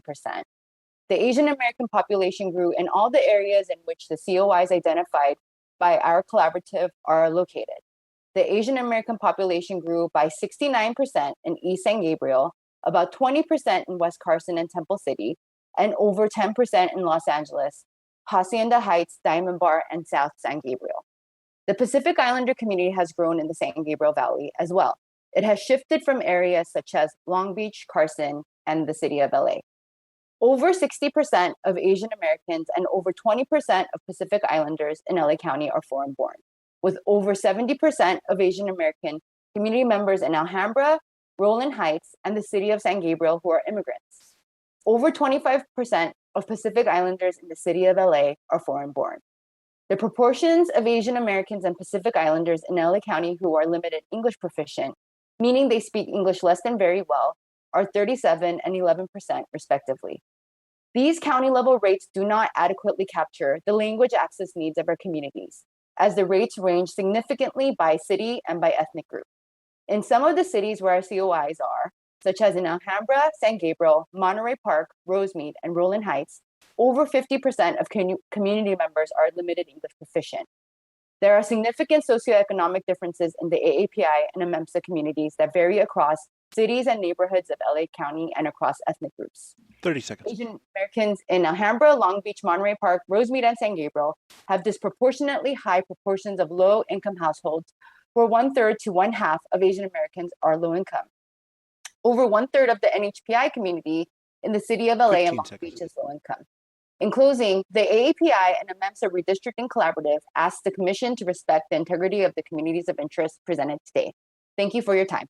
The Asian American population grew in all the areas in which the COIs identified by our collaborative are located. The Asian American population grew by 69% in East San Gabriel, about 20% in West Carson and Temple City, and over 10% in Los Angeles, Hacienda Heights, Diamond Bar, and South San Gabriel. The Pacific Islander community has grown in the San Gabriel Valley as well. It has shifted from areas such as Long Beach, Carson, and the city of LA. Over 60% of Asian Americans and over 20% of Pacific Islanders in LA County are foreign-born, with over 70% of Asian American community members in Alhambra, Rowland Heights, and the city of San Gabriel who are immigrants. Over 25% of Pacific Islanders in the city of LA are foreign-born. The proportions of Asian Americans and Pacific Islanders in LA County who are limited English proficient, meaning they speak English less than very well, are 37% and 11% respectively. These county-level rates do not adequately capture the language access needs of our communities, as the rates range significantly by city and by ethnic group. In some of the cities where our COIs are, such as in Alhambra, San Gabriel, Monterey Park, Rosemead, and Rowland Heights, over 50% of community members are limited English proficient. There are significant socioeconomic differences in the AAPI and AMEMSA communities that vary across cities and neighborhoods of LA County and across ethnic groups. 30 seconds. Asian Americans in Alhambra, Long Beach, Monterey Park, Rosemead, and San Gabriel have disproportionately high proportions of low-income households, where 1/3 to 1/2 of Asian Americans are low income. Over 1/3 of the NHPI community in the city of LA and Long Beach is low income. In closing, the AAPI and AMEMSA Redistricting Collaborative asks the Commission to respect the integrity of the communities of interest presented today. Thank you for your time.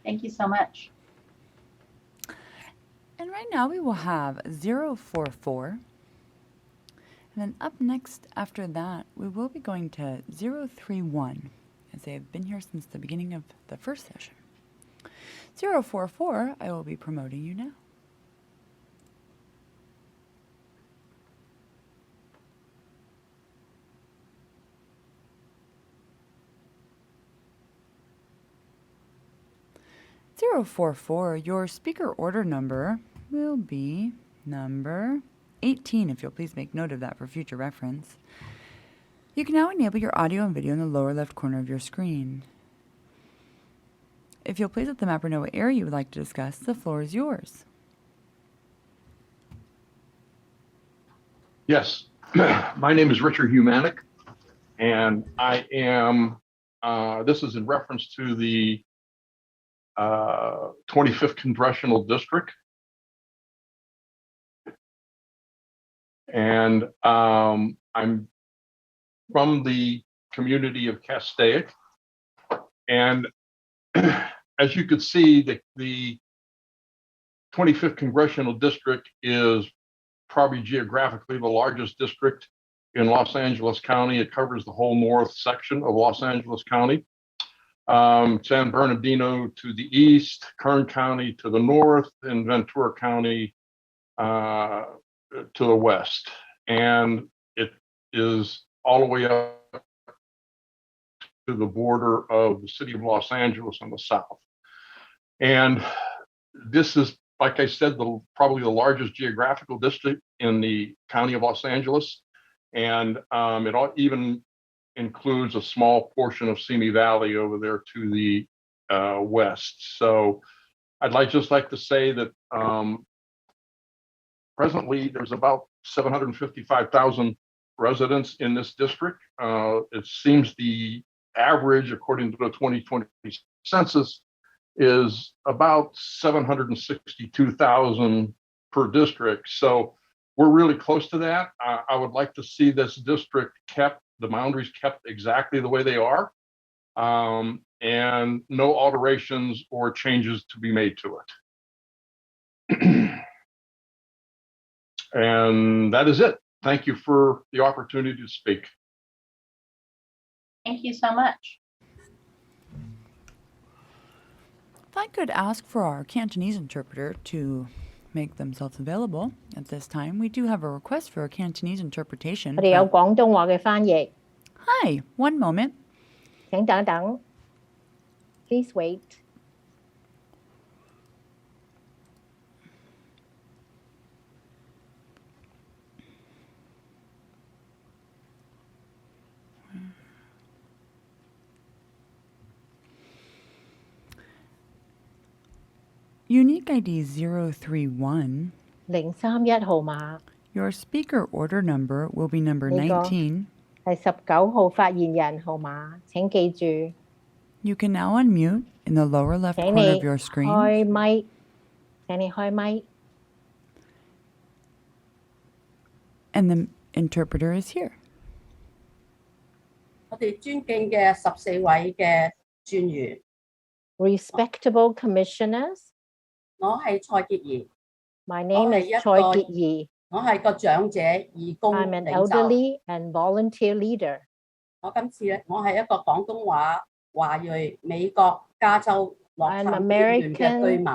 Thank you so much. And right now we will have 044. And then up next after that, we will be going to 031, as they have been here since the beginning of the first session. 044, I will be promoting you now. Your speaker order number will be number 18, if you'll please make note of that for future reference. You can now enable your audio and video in the lower left corner of your screen. If you'll please let the mapper know what area you would like to discuss, the floor is yours. Yes, my name is Richard Humanic, and I am, this is in reference to the 25th Congressional District. And I'm from the community of Castaic. And as you could see, the 25th Congressional District is probably geographically the largest district in Los Angeles County. It covers the whole north section of Los Angeles County. San Bernardino to the east, Kern County to the north, and Ventura County to the west. And it is all the way up to the border of the city of Los Angeles on the south. And this is, like I said, probably the largest geographical district in the county of Los Angeles. And it even includes a small portion of Simi Valley over there to the west. So I'd just like to say that presently there's about 755,000 residents in this district. It seems the average, according to the 2020 census, is about 762,000 per district. So we're really close to that. I would like to see this district kept, the boundaries kept exactly the way they are, and no alterations or changes to be made to it. And that is it. Thank you for the opportunity to speak. Thank you so much. If I could ask for our Cantonese interpreter to make themselves available at this time, we do have a request for a Cantonese interpretation. 我哋有廣東話嘅翻譯。 Hi, one moment. 請等等。Please wait. Unique ID 031. 031號碼 Your speaker order number will be number 呢個 19. 係19號發言人號碼，請記住。 You can now unmute in the lower left 請 corner 你 of your screen. 開咪，請你開咪。 And the interpreter is here. 我哋尊敬嘅14位嘅專員， Respectable commissioners, 我係蔡潔儀， my 我 name 係 is 一個 Choi Kit-yi. 我係個長者義工 I'm an 領袖。 elderly and volunteer leader. 我今次咧，我係一個廣東話華裔美國加州洛杉磯縣嘅居民。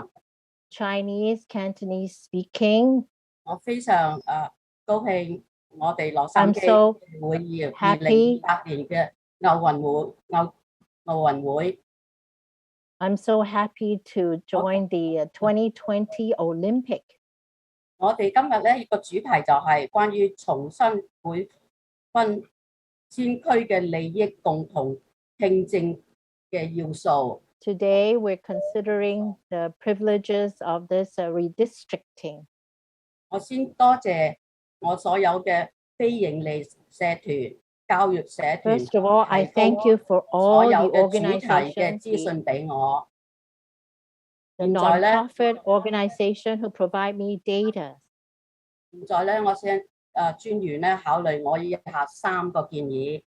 Chinese, Cantonese speaking. 我非常高興，我哋洛杉磯 I'm so 會議 happy. 2028年嘅奧運會。 I'm so happy to join the 2020 Olympic. 我哋今日咧個主題就係關於重新會分先區嘅利益共同聽證嘅要素。 Today, we're considering the privileges of this redistricting. 我先多謝我所有嘅非營利社團、教育社團 First of all, I 提供 thank you for 所 all 有 the 嘅主題嘅 organizations, 資訊俾我。 the 現在咧， nonprofit organization who provide me data. 現在咧，我想專員咧考慮我以下3個建議。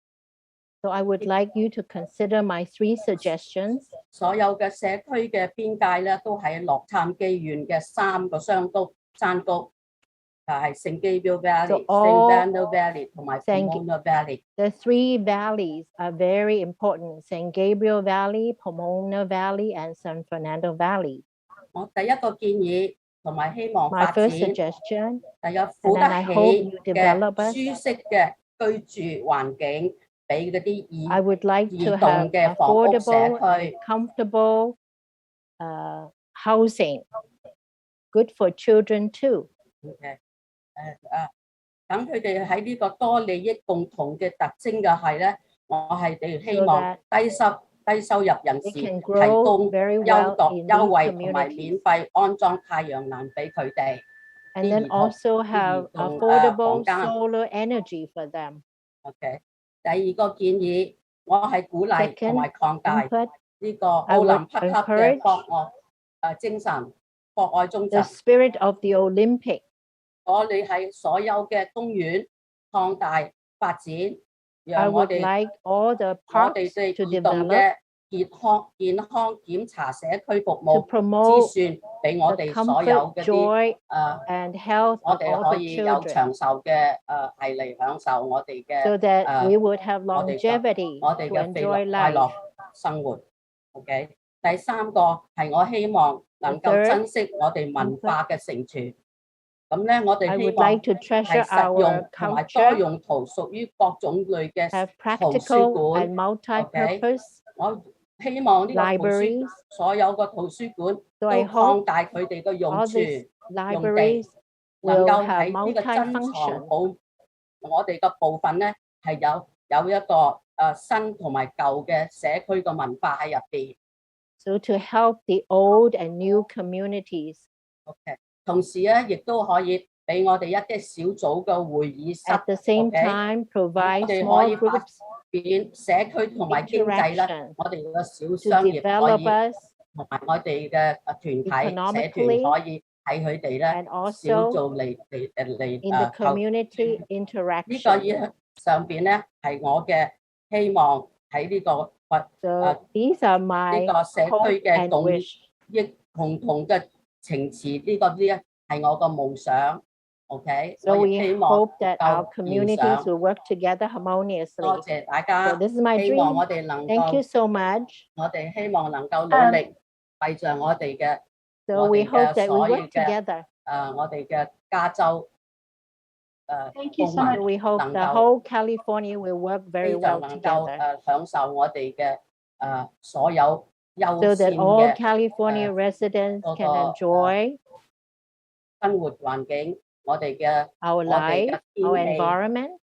So I would like you to consider my 3 suggestions. 所有嘅社區嘅邊界咧，都喺洛杉磯縣嘅3個山谷，就係聖基表 Valley、 So 聖 all Fernando Valley 同埋 Pomona Valley。 The 3 valleys are very important: San Gabriel Valley, Pomona Valley, and San Fernando Valley. 我第一個建議同埋希望 My 發展 first suggestion, 係有 and 負 then I 得 hope 起 you 嘅 develop us. 舒適嘅居住環境，俾嗰啲 I would like 移 to 動 have 嘅房屋社 affordable, 區。 comfortable housing, good for children too. OK，等佢哋喺呢個多利益共同嘅特徵嘅係咧，我係哋希 So 望 that 低收入人士 they can 提 grow 供 very well in 優 these 惠同埋 communities. 免費安裝太陽能俾佢哋。 And then also have affordable solar energy for them. OK， 第二個建議，我係鼓勵同埋擴大 Input, 呢個 I 奧林 would 匹克嘅 encourage 精神、博愛精 the 神。 spirit of the Olympic. 我哋喺所有嘅公園擴大發展， I 讓我 would 哋 like all the 我 parks 哋對 to 移動 develop 嘅健康檢查社區服 to 務 promote 資訊俾我 the 哋所有 comfort, 嗰啲 joy, and health 我 of 哋 all 可 the 以有 children, 長壽嘅係嚟享受我哋嘅 so that we would have 我哋嘅 longevity 我哋 to 嘅快 enjoy 樂 life. 生活。OK， 第3個係我希望能夠 The third 珍惜我哋文化嘅承傳。咁咧，我哋 I 希 would 望 like to 係 treasure 實用 our 同埋 culture, 多用途，屬於各種類嘅 have 圖書 practical 館。 and OK， multi-purpose 我希望呢個圖書 libraries. 所有個圖書館 So 都 I 擴 hope 大佢哋嘅用 all 處 these 用地， libraries 能 will 夠 have 喺呢個珍藏 multi-function. 好我哋嘅部分咧，係有一個新同埋舊嘅社區嘅文化喺入邊。 So to help the old and new communities. OK， 同時咧，亦都可以俾我哋一啲小組嘅會議室。 At the same OK， time, 我 provide 哋可 small 以發 groups 展社區同埋經濟咧 interaction，我哋嘅小 to 商業可 develop 以 us 同埋我哋嘅團體社團 economically 可以喺佢哋咧 and 小 also 組嚟 in the 投 community 呢個 interaction. 以上邊咧係我嘅希望喺呢個 So these are 呢 my 個社 hope 區嘅 and 共 wish. 益共同嘅情詞，呢個係我個夢想。OK， So 我亦 we 希望 hope that 能 our 夠現 communities 上。 will work together 多 harmoniously. 謝大家 So，this is my 希望 dream. 我哋能 Thank you 夠 so much. 我哋希望能夠努力為着我哋嘅 So 我 we 哋 hope 嘅 that we 所有 work 嘅 together. 我哋嘅加州Thank you 公 so 民 much. So we hope 能 the 夠 whole California will work very 非常 well 能夠 together 享受我哋嘅所有 so 優 that 先 all 嘅 California residents 嗰 can 個 enjoy 生活環境，我哋嘅 our 我哋 life, 嘅 our 天氣， environment,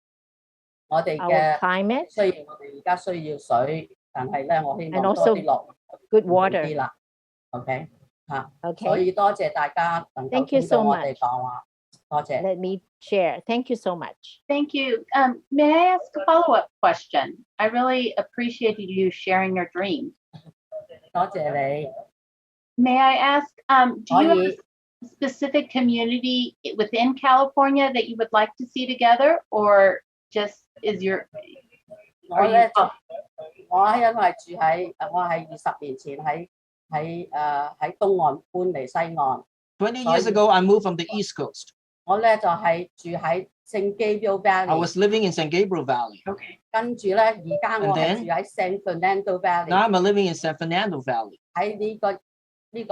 我哋 our 嘅 climate, 雖然我哋而家需要水，但係咧我希 and 望多 also 啲落 good 好 water. 啲啦。OK，嚇， Okay. 所以多謝大家能夠 Thank you 聽到 so 我哋 much. 講話，多謝。 Let me share. Thank you so much. Thank you. May I ask a follow-up question? I really appreciated you sharing your dreams. 多謝你。 May I ask, do you have 可以 a specific community within California that you would like to see together, or just is your? 我咧就我因為住喺我係20年前喺東岸搬嚟西岸。 20 years ago, I moved from the East Coast. 我咧就係住喺聖 Gabriel Valley。 I was living in San Gabriel Valley. Okay. 跟住咧，而家我係住喺 San Fernando Valley。 Now I'm living in San Fernando Valley. 喺而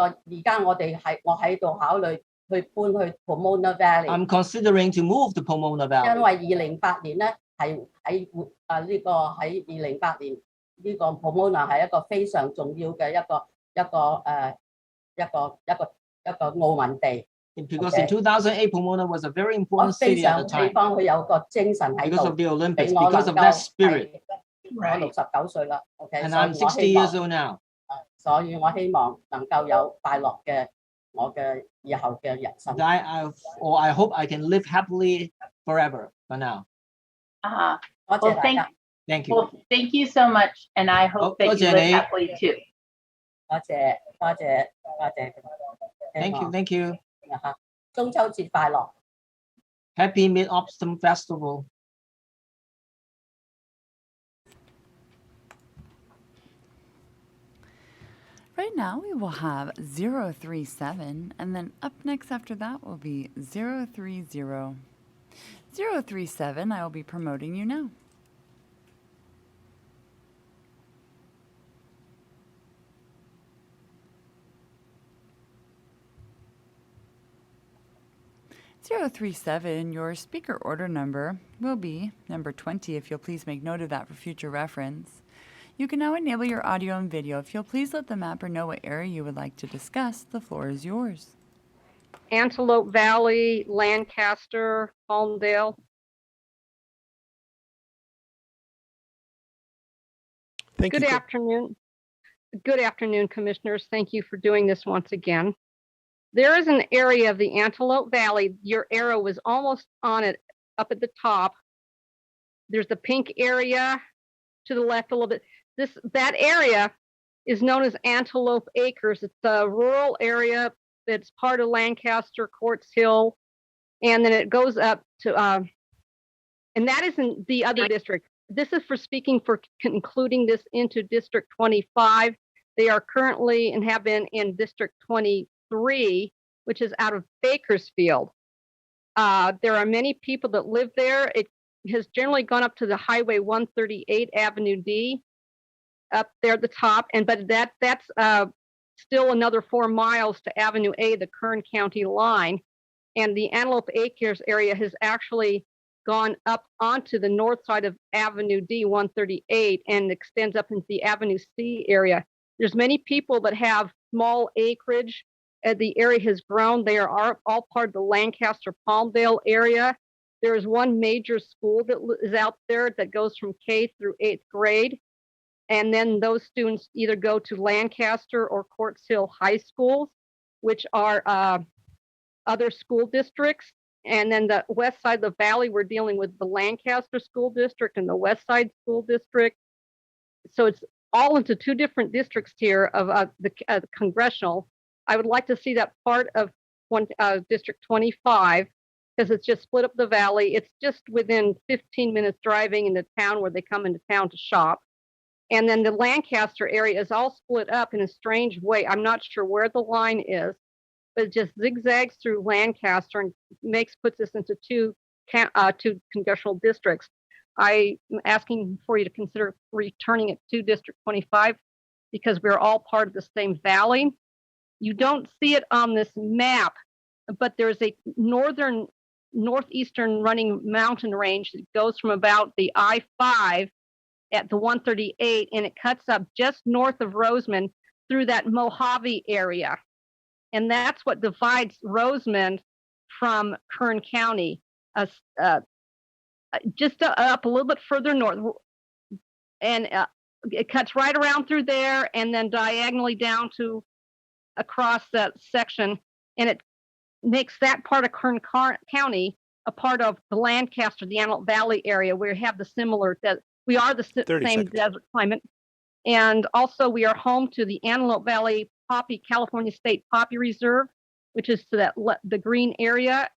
家我喺度考慮去搬去 Pomona Valley。 I'm considering to move to Pomona Valley. 因為2008年咧係喺2008年呢個 Pomona 係一個非常重要嘅一個奧運地。 Because in 2008, Pomona was a very important city at the time. because of the Olympics, because of that spirit. 我69歲啦 ，OK， And I'm 60 years old now. 所以我希望能夠有快樂嘅我嘅以後嘅人生。I hope I can live happily forever for now. Well, thank you. Well, thank you so much, and I hope that you live happily too. 多謝。 Thank you. 中秋節快樂。 Happy Mid-Autumn Festival. Right now we will have 037, and then up next after that will be 030. 037, I will be promoting you now. Your speaker order number will be number 20, if you'll please make note of that for future reference. You can now enable your audio and video. If you'll please let the mapper know what area you would like to discuss, the floor is yours. Antelope Valley, Lancaster, Palmdale. Good afternoon. Good afternoon, commissioners. Thank you for doing this once again. There is an area of the Antelope Valley. Your arrow was almost on it up at the top. There's the pink area to the left a little bit. That area is known as Antelope Acres. It's a rural area that's part of Lancaster, Quartz Hill, and then it goes up to, and that isn't the other district. This is for speaking for including this into District 25. They are currently and have been in District 23, which is out of Bakersfield. There are many people that live there. It has generally gone up to the Highway 138 Avenue D up there at the top, but that's still another 4 miles to Avenue A, the Kern County line. And the Antelope Acres area has actually gone up onto the north side of Avenue D 138 and extends up into the Avenue C area. There's many people that have small acreage. The area has grown. They are all part of the Lancaster Palmdale area. There is one major school that is out there that goes from K through 8th grade. And then those students either go to Lancaster or Quartz Hill High Schools, which are other school districts. And then the west side of the valley, we're dealing with the Lancaster School District and the West Side School District. So it's all into 2 different districts here of the Congressional. I would like to see that part of District 25 because it's just split up the valley. It's just within 15 minutes driving in the town where they come into town to shop. And then the Lancaster area is all split up in a strange way. I'm not sure where the line is, but it just zigzags through Lancaster and puts us into two congressional districts. I'm asking for you to consider returning it to District 25 because we're all part of the same valley. You don't see it on this map, but there's a northeastern running mountain range that goes from about the I-5 at the 138, and it cuts up just north of Roseman through that Mojave area. And that's what divides Roseman from Kern County, just up a little bit further north. And it cuts right around through there and then diagonally down to across that section, and it makes that part of Kern County a part of the Lancaster, the Antelope Valley area, where we have the similar, that we are the same desert climate. And also we are home to the Antelope Valley Poppy, California State Poppy Reserve, which is to that the green area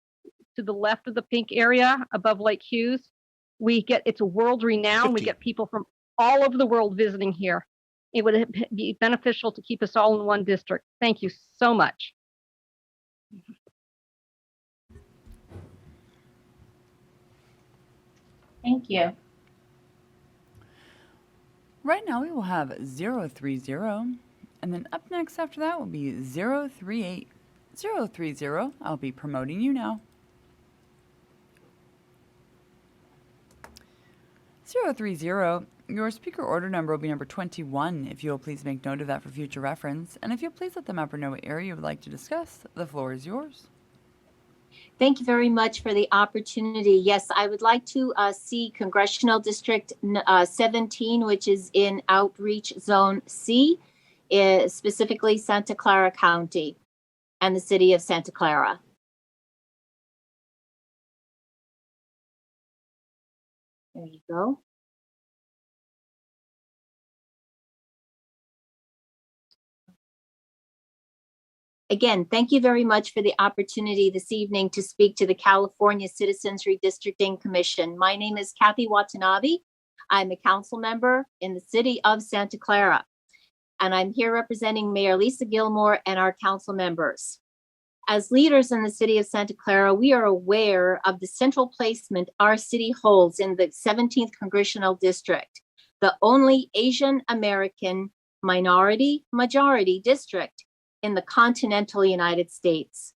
to the left of the pink area above Lake Hughes. It's a world renowned. We get people from all over the world visiting here. It would be beneficial to keep us all in one district. Thank you so much. Thank you. Right now we will have 030, and then up next after that will be 038. 030, I'll be promoting you now. 030, your speaker order number will be number 21. If you'll please make note of that for future reference, and if you'll please let the member know what area you would like to discuss, the floor is yours. Thank you very much for the opportunity. Yes, I would like to see Congressional District 17, which is in Outreach Zone C, specifically Santa Clara County and the city of Santa Clara. There you go. Again, thank you very much for the opportunity this evening to speak to the California Citizens Redistricting Commission. My name is Kathy Watanabe. I'm a council member in the city of Santa Clara, and I'm here representing Mayor Lisa Gilmore and our council members. As leaders in the city of Santa Clara, we are aware of the central placement our city holds in the 17th Congressional District, the only Asian American majority district in the continental United States.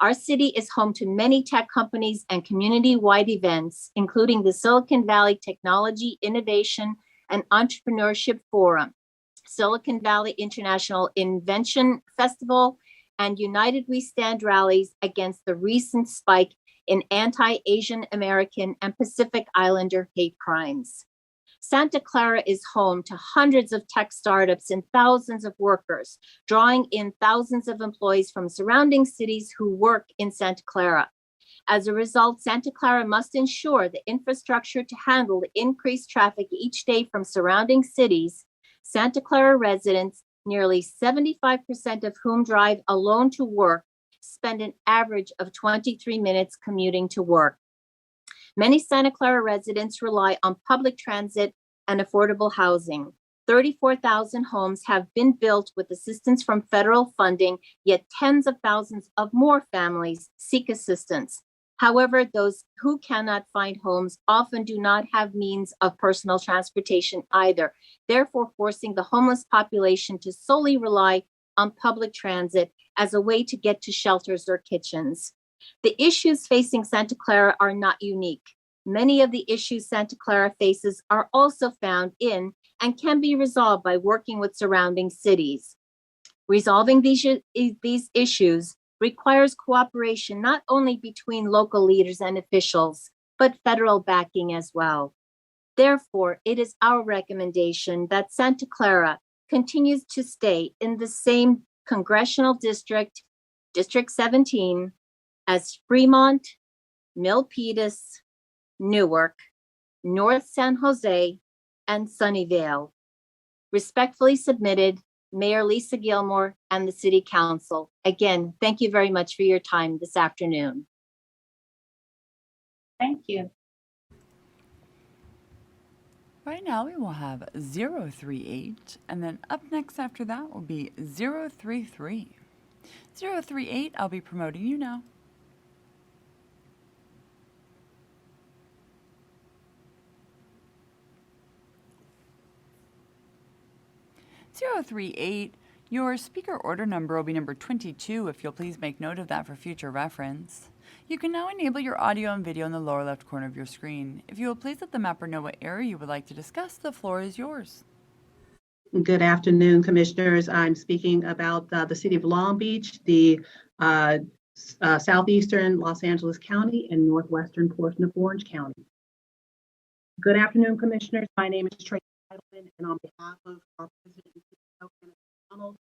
Our city is home to many tech companies and community-wide events, including the Silicon Valley Technology, Innovation, and Entrepreneurship Forum, Silicon Valley International Invention Festival, and United We Stand rallies against the recent spike in anti-Asian American and Pacific Islander hate crimes. Santa Clara is home to hundreds of tech startups and thousands of workers, drawing in thousands of employees from surrounding cities who work in Santa Clara. As a result, Santa Clara must ensure the infrastructure to handle the increased traffic each day from surrounding cities. Santa Clara residents, nearly 75% of whom drive alone to work, spend an average of 23 minutes commuting to work. Many Santa Clara residents rely on public transit and affordable housing. 34,000 homes have been built with assistance from federal funding, yet tens of thousands of more families seek assistance. However, those who cannot find homes often do not have means of personal transportation either, therefore forcing the homeless population to solely rely on public transit as a way to get to shelters or kitchens. The issues facing Santa Clara are not unique. Many of the issues Santa Clara faces are also found in and can be resolved by working with surrounding cities. Resolving these issues requires cooperation not only between local leaders and officials, but federal backing as well. Therefore, it is our recommendation that Santa Clara continues to stay in the same congressional district, District 17, as Fremont, Milpitas, Newark, North San Jose, and Sunnyvale. Respectfully submitted, Mayor Lisa Gilmore and the City Council. Again, thank you very much for your time this afternoon. Thank you. Right now we will have 038, and then up next after that will be 033. 038, I'll be promoting you now. 038, your speaker order number will be number 22 if you'll please make note of that for future reference. You can now enable your audio and video in the lower left corner of your screen. If you will please let the mapper know what area you would like to discuss, the floor is yours. Good afternoon, Commissioners. I'm speaking about the City of Long Beach, the southeastern Los Angeles County, and northwestern portion of Orange County. Good afternoon, Commissioners. My name is Tracy Titleman, and on behalf of our President, I'm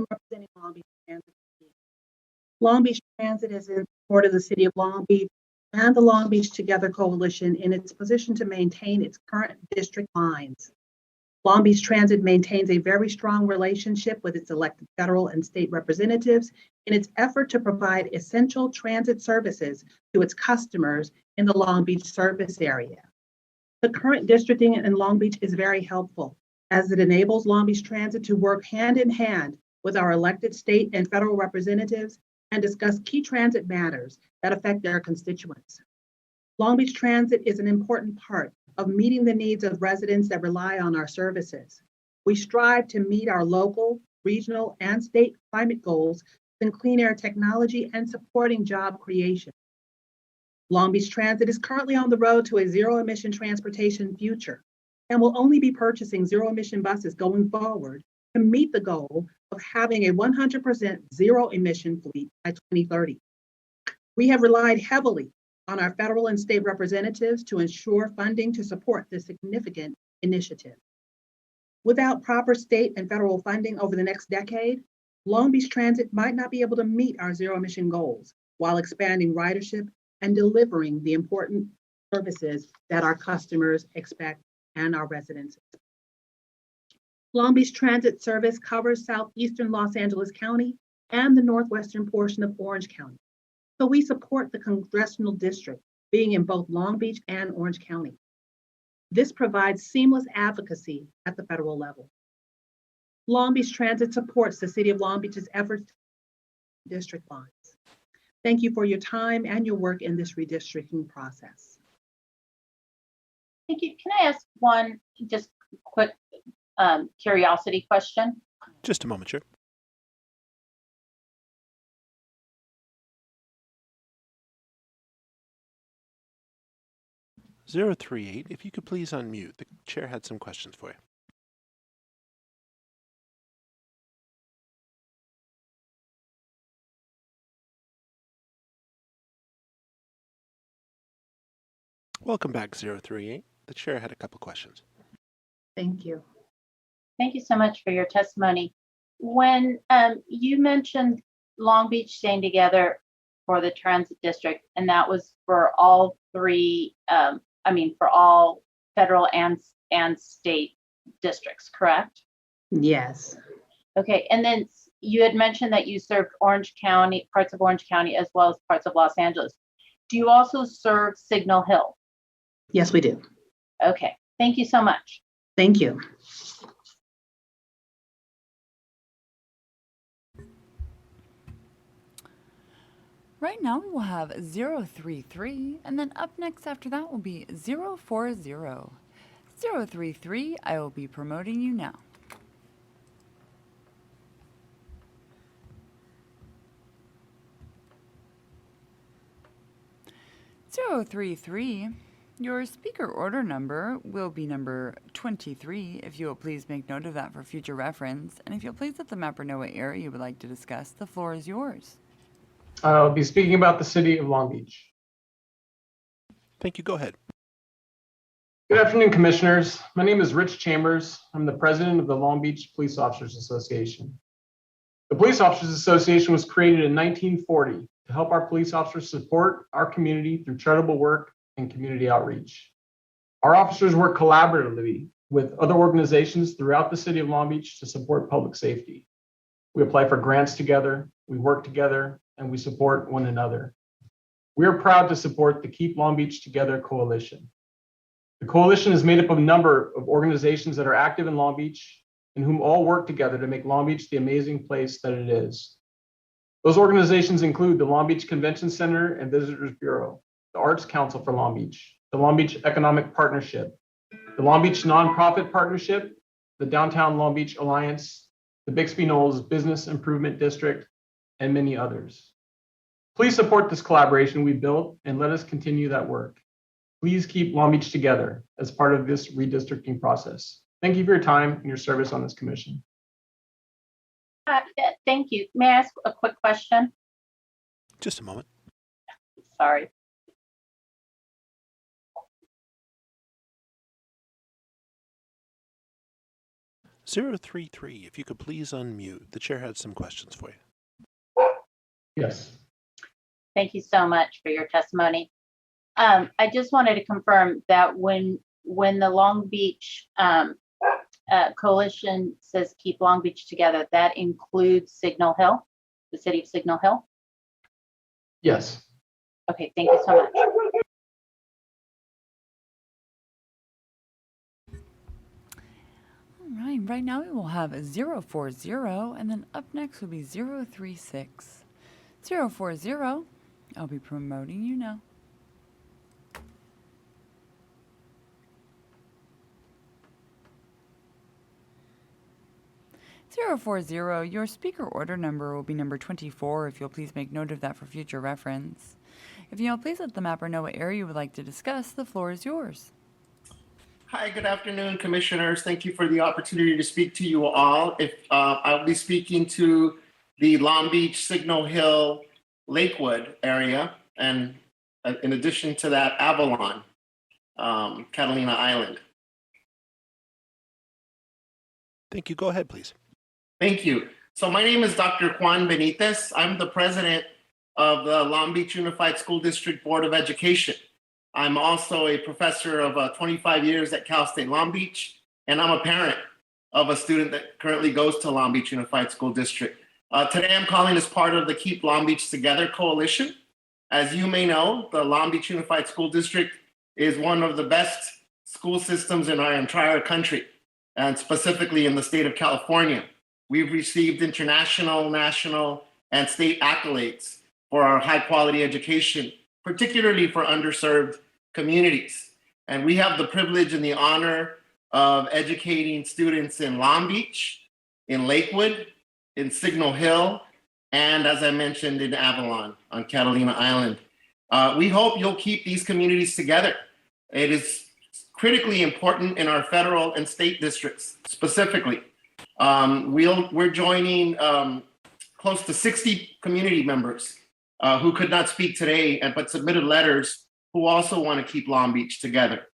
representing Long Beach and Long Beach Transit is in support of the City of Long Beach and the Long Beach Together Coalition in its position to maintain its current district lines. Long Beach Transit maintains a very strong relationship with its elected federal and state representatives in its effort to provide essential transit services to its customers in the Long Beach service area. The current districting in Long Beach is very helpful as it enables Long Beach Transit to work hand in hand with our elected state and federal representatives and discuss key transit matters that affect their constituents. Long Beach Transit is an important part of meeting the needs of residents that rely on our services. We strive to meet our local, regional, and state climate goals in clean air technology and supporting job creation. Long Beach Transit is currently on the road to a zero-emission transportation future and will only be purchasing zero-emission buses going forward to meet the goal of having a 100% zero-emission fleet by 2030. We have relied heavily on our federal and state representatives to ensure funding to support this significant initiative. Without proper state and federal funding over the next decade, Long Beach Transit might not be able to meet our zero-emission goals while expanding ridership and delivering the important services that our customers expect and our residents expect. Long Beach Transit service covers southeastern Los Angeles County and the northwestern portion of Orange County. So we support the Congressional District being in both Long Beach and Orange County. This provides seamless advocacy at the federal level. Long Beach Transit supports the City of Long Beach's efforts to district lines. Thank you for your time and your work in this redistricting process. Thank you. Can I ask one just quick curiosity question? Just a moment, sure. (038), if you could please unmute. The chair had some questions for you. Welcome back, 038. The chair had a couple questions. Thank you. Thank you so much for your testimony. When you mentioned Long Beach staying together for the transit district, and that was for all three, for all federal and state districts, correct? Yes. Okay, and then you had mentioned that you served Orange County, parts of Orange County, as well as parts of Los Angeles. Do you also serve Signal Hill? Yes, we do. Okay, thank you so much. Thank you. Right now we will have 033, and then up next after that will be 040. 033, I will be promoting you now. (033), your speaker order number will be number 23. If you will please make note of that for future reference, and if you'll please let the mapper know what area you would like to discuss, the floor is yours. I'll be speaking about the City of Long Beach. Thank you. Go ahead. Good afternoon, Commissioners. My name is Rich Chambers. I'm the president of the Long Beach Police Officers Association. The Police Officers Association was created in 1940 to help our police officers support our community through charitable work and community outreach. Our officers work collaboratively with other organizations throughout the City of Long Beach to support public safety. We apply for grants together, we work together, and we support one another. We are proud to support the Keep Long Beach Together Coalition. The coalition is made up of a number of organizations that are active in Long Beach and whom all work together to make Long Beach the amazing place that it is. Those organizations include the Long Beach Convention Center and Visitors Bureau, the Arts Council for Long Beach, the Long Beach Economic Partnership, the Long Beach Nonprofit Partnership, the Downtown Long Beach Alliance, the Bixby Knolls Business Improvement District, and many others. Please support this collaboration we built and let us continue that work. Please keep Long Beach together as part of this redistricting process. Thank you for your time and your service on this commission. Thank you. May I ask a quick question? Just a moment. Sorry. (033), if you could please unmute. The chair had some questions for you. Yes. Thank you so much for your testimony. I just wanted to confirm that when the Long Beach Coalition says keep Long Beach together, that includes Signal Hill, the city of Signal Hill? Yes. Okay, thank you so much. All right, right now we will have 040, and then up next will be 036. 040, I'll be promoting you now. Your speaker order number will be number 24, if you'll please make note of that for future reference. If you'll please let the mapper know what area you would like to discuss, the floor is yours. Hi, good afternoon, commissioners. Thank you for the opportunity to speak to you all. I'll be speaking to the Long Beach, Signal Hill, Lakewood area, and in addition to that, Avalon, Catalina Island. Thank you. Go ahead, please. Thank you. So my name is Dr. Juan Benitez. I'm the president of the Long Beach Unified School District Board of Education. I'm also a professor of 25 years at Cal State Long Beach, and I'm a parent of a student that currently goes to Long Beach Unified School District. Today I'm calling as part of the Keep Long Beach Together coalition. As you may know, the Long Beach Unified School District is one of the best school systems in our entire country, and specifically in the state of California. We've received international, national, and state accolades for our high quality education, particularly for underserved communities. And we have the privilege and the honor of educating students in Long Beach, in Lakewood, in Signal Hill, and as I mentioned, in Avalon on Catalina Island. We hope you'll keep these communities together. It is critically important in our federal and state districts specifically. We're joining close to 60 community members who could not speak today, but submitted letters who also want to keep Long Beach together.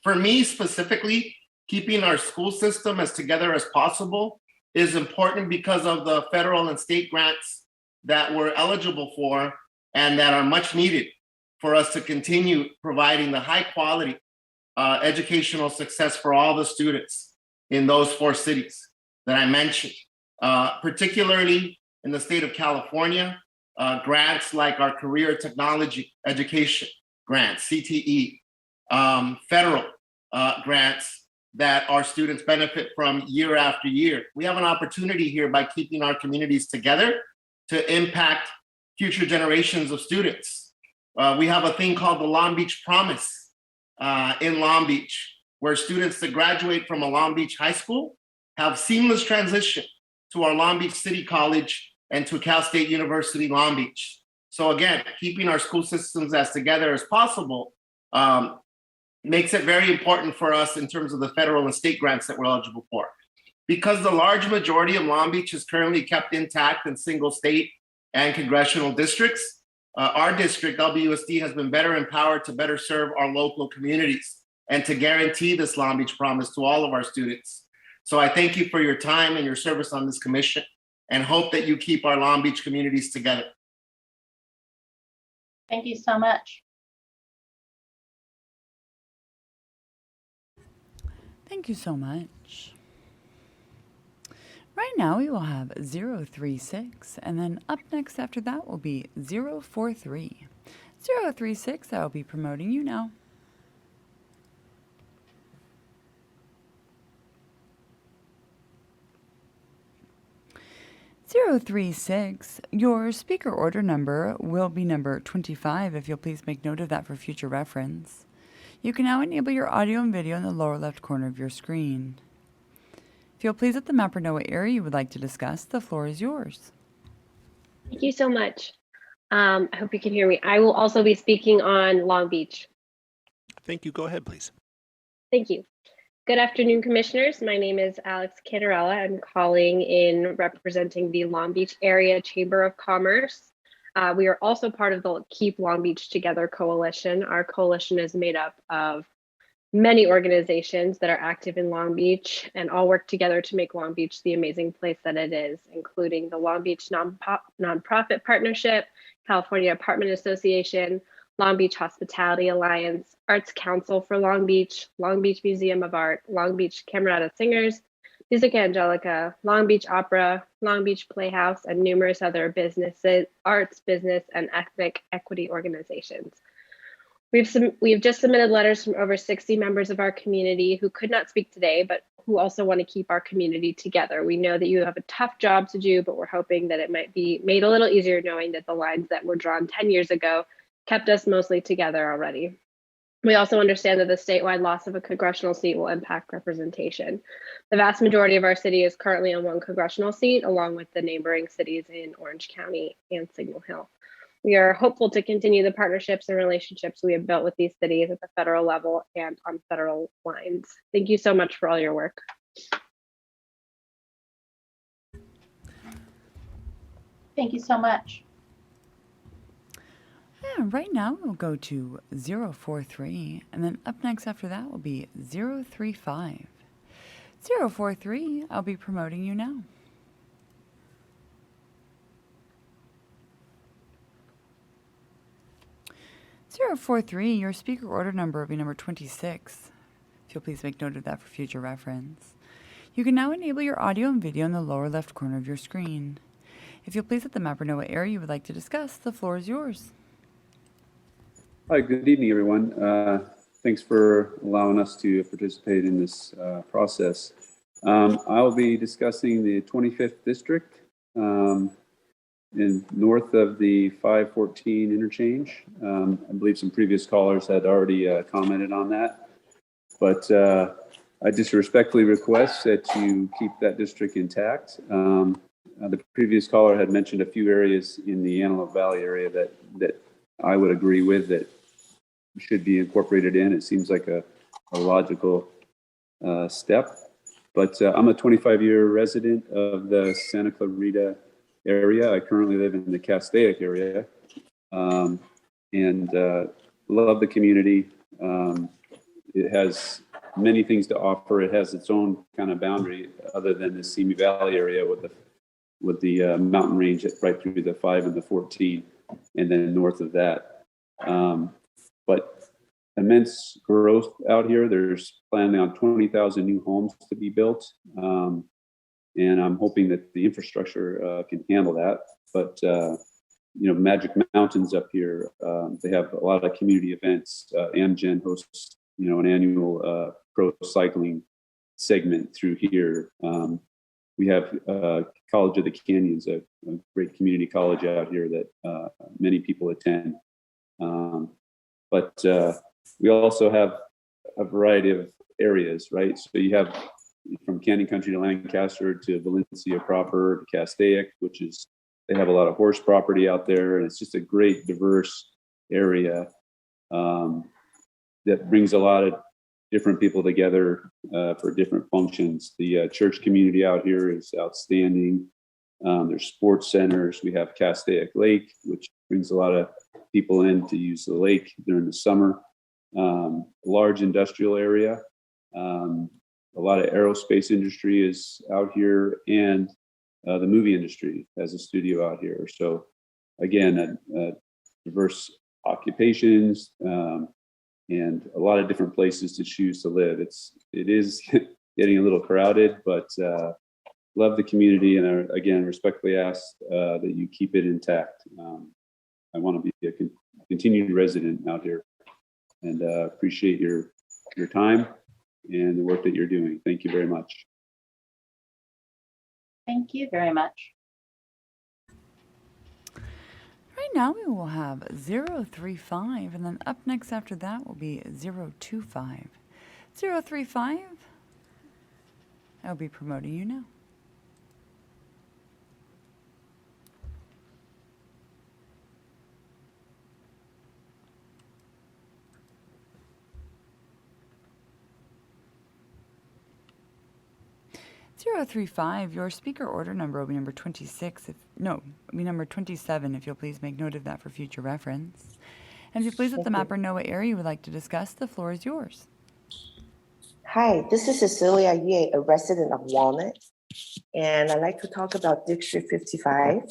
For me specifically, keeping our school system as together as possible is important because of the federal and state grants that we're eligible for and that are much needed for us to continue providing the high quality educational success for all the students in those 4 cities that I mentioned, particularly in the state of California. Grants like our Career Technology Education grants, CTE, federal grants that our students benefit from year after year. We have an opportunity here by keeping our communities together to impact future generations of students. We have a thing called the Long Beach Promise in Long Beach, where students that graduate from a Long Beach high school have seamless transition to our Long Beach City College and to Cal State University, Long Beach. So again, keeping our school systems as together as possible makes it very important for us in terms of the federal and state grants that we're eligible for. Because the large majority of Long Beach is currently kept intact in single state and congressional districts, our district, LBUSD, has been better empowered to better serve our local communities and to guarantee this Long Beach Promise to all of our students. So I thank you for your time and your service on this commission, and hope that you keep our Long Beach communities together. Thank you so much. Thank you so much. Right now we will have 036, and then up next after that will be 043. 036, I will be promoting you now. (036), your speaker order number will be number 25, if you'll please make note of that for future reference. You can now enable your audio and video in the lower left corner of your screen. If you'll please let the mapper know what area you would like to discuss, the floor is yours. Thank you so much. I hope you can hear me. I will also be speaking on Long Beach. Thank you. Go ahead, please. Thank you. Good afternoon, commissioners. My name is Alex Canarella. I'm calling in representing the Long Beach Area Chamber of Commerce. We are also part of the Keep Long Beach Together coalition. Our coalition is made up of many organizations that are active in Long Beach and all work together to make Long Beach the amazing place that it is, including the Long Beach Nonprofit Partnership, California Apartment Association, Long Beach Hospitality Alliance, Arts Council for Long Beach Museum of Art, Long Beach Camerata Singers, Music Angelica, Long Beach Opera, Long Beach Playhouse, and numerous other businesses, arts, business, and ethnic equity organizations. We've just submitted letters from over 60 members of our community who could not speak today, but who also want to keep our community together. We know that you have a tough job to do, but we're hoping that it might be made a little easier knowing that the lines that were drawn 10 years ago kept us mostly together already. We also understand that the statewide loss of a congressional seat will impact representation. The vast majority of our city is currently on one congressional seat, along with the neighboring cities in Orange County and Signal Hill. We are hopeful to continue the partnerships and relationships we have built with these cities at the federal level and on federal lines. Thank you so much for all your work. Thank you so much. Yeah, right now we'll go to 043, and then up next after that will be 035. 043, I'll be promoting you now. Zero 43, your speaker order number will be number 26. If you'll please make note of that for future reference. You can now enable your audio and video in the lower left corner of your screen. If you'll please let the mapper know what area you would like to discuss, the floor is yours. Hi, good evening, everyone. Thanks for allowing us to participate in this process. I'll be discussing the 25th District in north of the 514 interchange. I believe some previous callers had already commented on that, but I just respectfully request that you keep that district intact. The previous caller had mentioned a few areas in the Antelope Valley area that I would agree with that should be incorporated in. It seems like a logical step, but I'm a 25-year resident of the Santa Clarita area. I currently live in the Castaic area and love the community. It has many things to offer. It has its own kind of boundary other than the Simi Valley area with the mountain range right through the 5 and the 14 and then north of that. But immense growth out here. There's planning on 20,000 new homes to be built. And I'm hoping that the infrastructure can handle that. But, Magic Mountains up here, they have a lot of community events. Amgen hosts, an annual pro cycling segment through here. We have College of the Canyons, a great community college out here that many people attend. But we also have a variety of areas, right? So you have from Canyon Country to Lancaster to Valencia proper to Castaic, they have a lot of horse property out there, and it's just a great diverse area that brings a lot of different people together for different functions. The church community out here is outstanding. There's sports centers. We have Castaic Lake, which brings a lot of people in to use the lake during the summer. Large industrial area. A lot of aerospace industry is out here, and the movie industry has a studio out here. So again, diverse occupations and a lot of different places to choose to live. It is getting a little crowded, but love the community, and again, respectfully ask that you keep it intact. I want to be a continued resident out here, and appreciate your time and the work that you're doing. Thank you very much. Thank you very much. Right now we will have 035, and then up next after that will be 025. 035, I'll be promoting you now. .035, your speaker order number will be number 26. Number 27, if you'll please make note of that for future reference. And if you please let the mapper know what area you would like to discuss, the floor is yours. Hi, this is Cecilia Ye, a resident of Walnut, and I'd like to talk about District 55.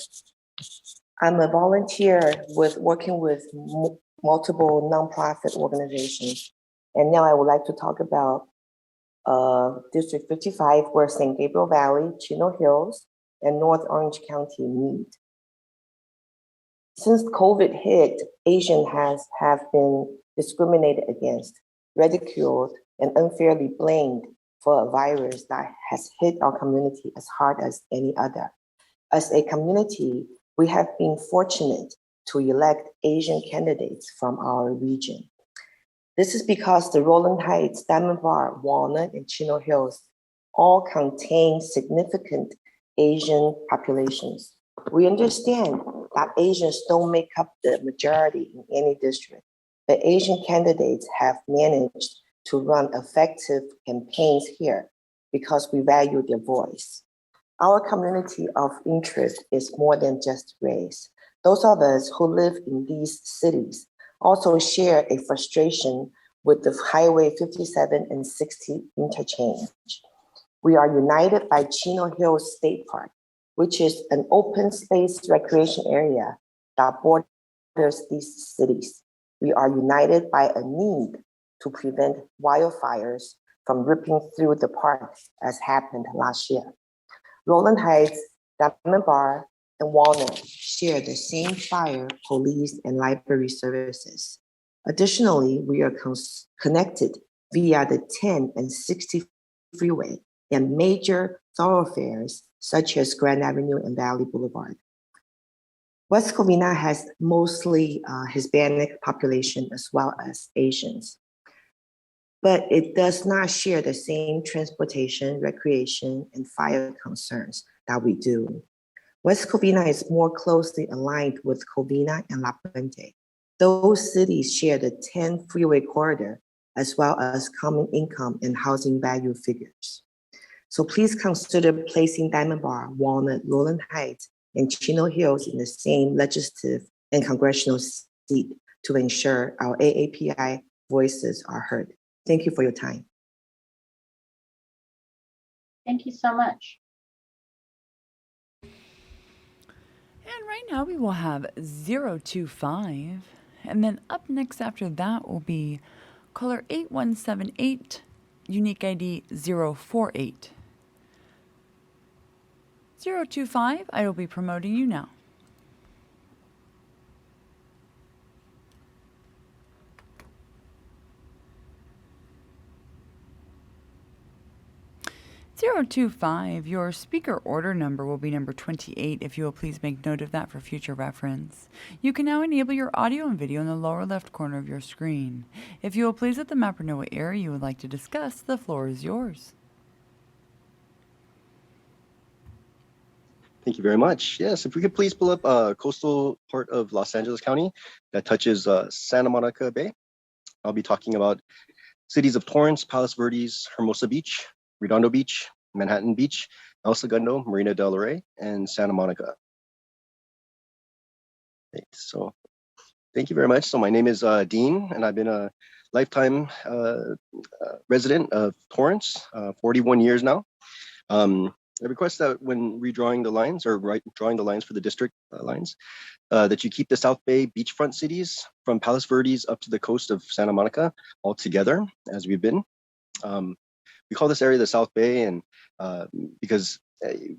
I'm a volunteer working with multiple nonprofit organizations, and now I would like to talk about District 55, where San Gabriel Valley, Chino Hills, and North Orange County meet. Since COVID hit, Asians have been discriminated against, ridiculed, and unfairly blamed for a virus that has hit our community as hard as any other. As a community, we have been fortunate to elect Asian candidates from our region. This is because the Rowland Heights, Diamond Bar, Walnut, and Chino Hills all contain significant Asian populations. We understand that Asians don't make up the majority in any district, but Asian candidates have managed to run effective campaigns here because we value their voice. Our community of interest is more than just race. Those of us who live in these cities also share a frustration with the Highway 57 and 60 interchange. We are united by Chino Hills State Park, which is an open space recreation area that borders these cities. We are united by a need to prevent wildfires from ripping through the park as happened last year. Rowland Heights, Diamond Bar, and Walnut share the same fire, police, and library services. Additionally, we are connected via the 10 and 60 freeway and major thoroughfares such as Grand Avenue and Valley Boulevard. West Covina has mostly Hispanic population as well as Asians, but it does not share the same transportation, recreation, and fire concerns that we do. West Covina is more closely aligned with Covina and La Puente. Those cities share the 10 freeway corridor as well as common income and housing value figures. So please consider placing Diamond Bar, Walnut, Rowland Heights, and Chino Hills in the same legislative and congressional seat to ensure our AAPI voices are heard. Thank you for your time. Thank you so much. And right now we will have 025. And then up next after that will be caller 8178, unique ID 048. 025, I will be promoting you now. (025), your speaker order number will be number 28, if you will please make note of that for future reference. You can now enable your audio and video in the lower left corner of your screen. If you will please let the mapper know what area you would like to discuss, the floor is yours. Thank you very much. Yes, if we could please pull up a coastal part of Los Angeles County that touches Santa Monica Bay. I'll be talking about cities of Torrance, Palos Verdes, Hermosa Beach, Redondo Beach, Manhattan Beach, El Segundo, Marina del Rey, and Santa Monica. Okay, so thank you very much. So my name is Dean, and I've been a lifetime resident of Torrance, 41 years now. I request that when redrawing the lines or drawing the lines for the district lines, that you keep the South Bay beachfront cities from Palos Verdes up to the coast of Santa Monica all together as we've been. We call this area the South Bay, and because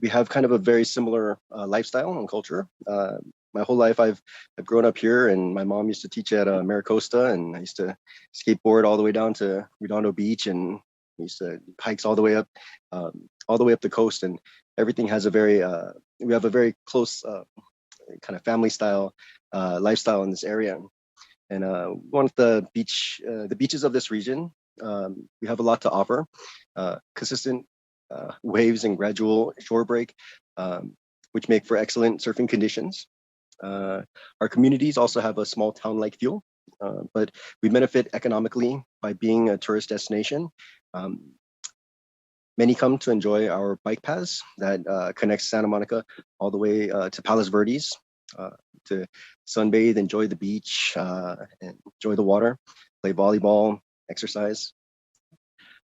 we have kind of a very similar lifestyle and culture. My whole life I've grown up here, and my mom used to teach at Maricosta, and I used to skateboard all the way down to Redondo Beach, and we used to hikes all the way up the coast, and everything has a very we have a very close kind of family style lifestyle in this area. And one of the beaches of this region, we have a lot to offer. Consistent waves and gradual shore break, which make for excellent surfing conditions. Our communities also have a small town-like feel, but we benefit economically by being a tourist destination. Many come to enjoy our bike paths that connect Santa Monica all the way to Palos Verdes, to sunbathe, enjoy the beach, and enjoy the water, play volleyball, exercise.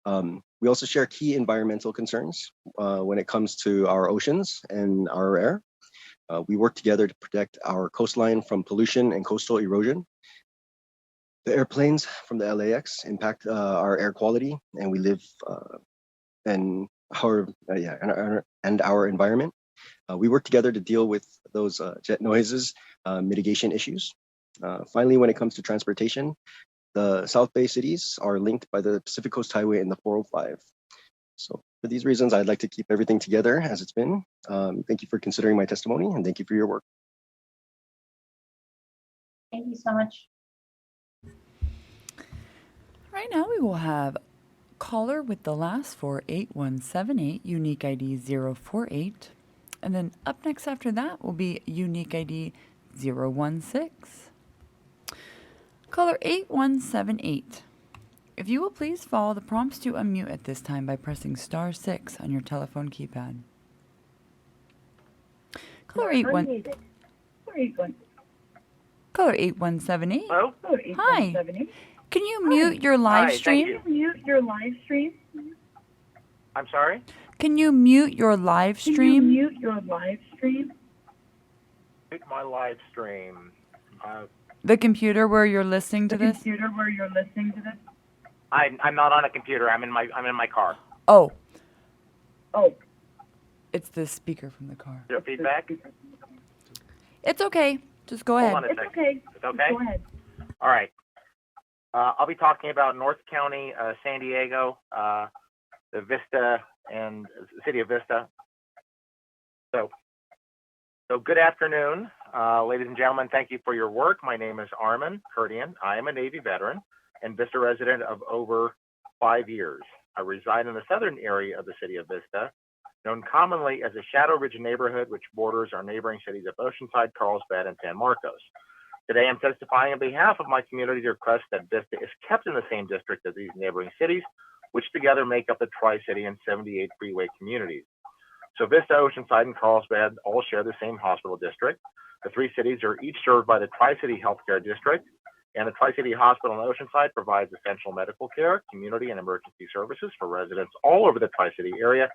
We also share key environmental concerns when it comes to our oceans and our air. We work together to protect our coastline from pollution and coastal erosion. The airplanes from the LAX impact our air quality, and we live and our environment. We work together to deal with those jet noises, mitigation issues. Finally, when it comes to transportation, the South Bay cities are linked by the Pacific Coast Highway and the 405. So for these reasons, I'd like to keep everything together as it's been. Thank you for considering my testimony, and thank you for your work. Thank you so much. Right now we will have caller with the last four, 8178, unique ID 048. And then up next after that will be unique ID 016. Caller 8178. If you will please follow the prompts to unmute at this time by pressing *6 on your telephone keypad. Caller 8178. Hello? Hi. Can you mute your live stream? Can you mute your live stream? I'm sorry? Can you mute your live stream? Mute your live stream? Mute my live stream. The computer where you're listening to this? Computer where you're listening to this? I'm not on a computer. I'm in my car. Oh. Oh. It's the speaker from the car. Is there feedback? It's okay. Just go ahead. Hold on a second. Okay. It's okay? Go ahead. All right. I'll be talking about North County, San Diego, the Vista, and the city of Vista. So good afternoon, ladies and gentlemen. Thank you for your work. My name is Armin Kurdian. I am a Navy veteran and Vista resident of over 5 years. I reside in the southern area of the city of Vista, known commonly as the Shadow Ridge neighborhood, which borders our neighboring cities of Oceanside, Carlsbad, and San Marcos. Today, I'm testifying on behalf of my community to request that Vista is kept in the same district as these neighboring cities, which together make up the Tri-City and 78 freeway communities. So Vista, Oceanside, and Carlsbad all share the same hospital district. The three cities are each served by the Tri-City Healthcare District, and the Tri-City Hospital in Oceanside provides essential medical care, community, and emergency services for residents all over the Tri-City area,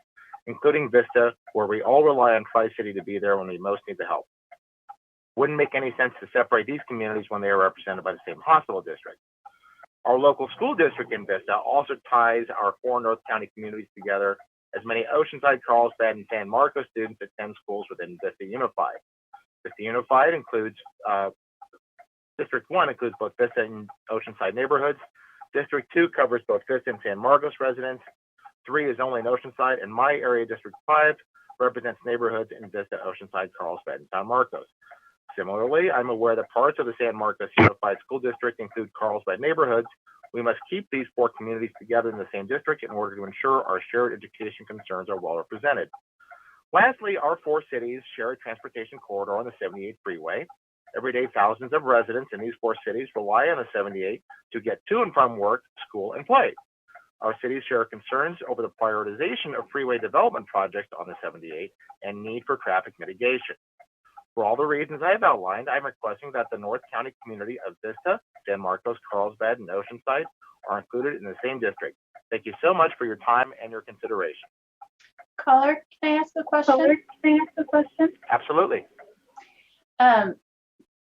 including Vista, where we all rely on Tri-City to be there when we most need the help. Wouldn't make any sense to separate these communities when they are represented by the same hospital district. Our local school district in Vista also ties our four North County communities together, as many Oceanside, Carlsbad, and San Marcos students attend schools within Vista Unified. Vista Unified includes, District 1 includes both Vista and Oceanside neighborhoods. District 2 covers both Vista and San Marcos residents. 3 is only in Oceanside, and my area, District 5, represents neighborhoods in Vista, Oceanside, Carlsbad, and San Marcos. Similarly, I'm aware that parts of the San Marcos Unified School District include Carlsbad neighborhoods. We must keep these four communities together in the same district in order to ensure our shared education concerns are well represented. Lastly, our four cities share a transportation corridor on the 78 freeway. Every day, thousands of residents in these four cities rely on the 78 to get to and from work, school, and play. Our cities share concerns over the prioritization of freeway development projects on the 78 and need for traffic mitigation. For all the reasons I have outlined, I'm requesting that the North County community of Vista, San Marcos, Carlsbad, and Oceanside are included in the same district. Thank you so much for your time and your consideration. Caller, can I ask a question? Absolutely. Thank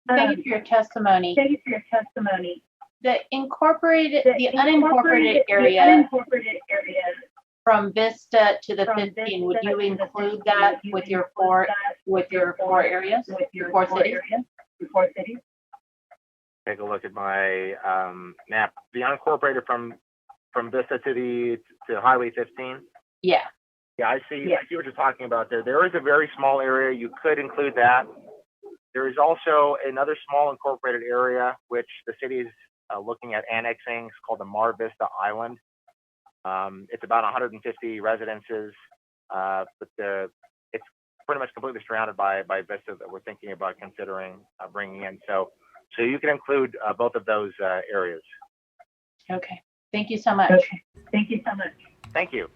you for your testimony. The unincorporated area from Vista to the 15, would you include that with your four areas, your four cities? Take a look at my map. The unincorporated from Vista to Highway 15. Yeah. Yeah, I see what you're talking about there. There is a very small area. You could include that. There is also another small incorporated area which the city is looking at annexing. It's called the Mar Vista Island. It's about 150 residences, but it's pretty much completely surrounded by Vista that we're thinking about considering bringing in. So you can include both of those areas. Okay. Thank you so much. Thank you.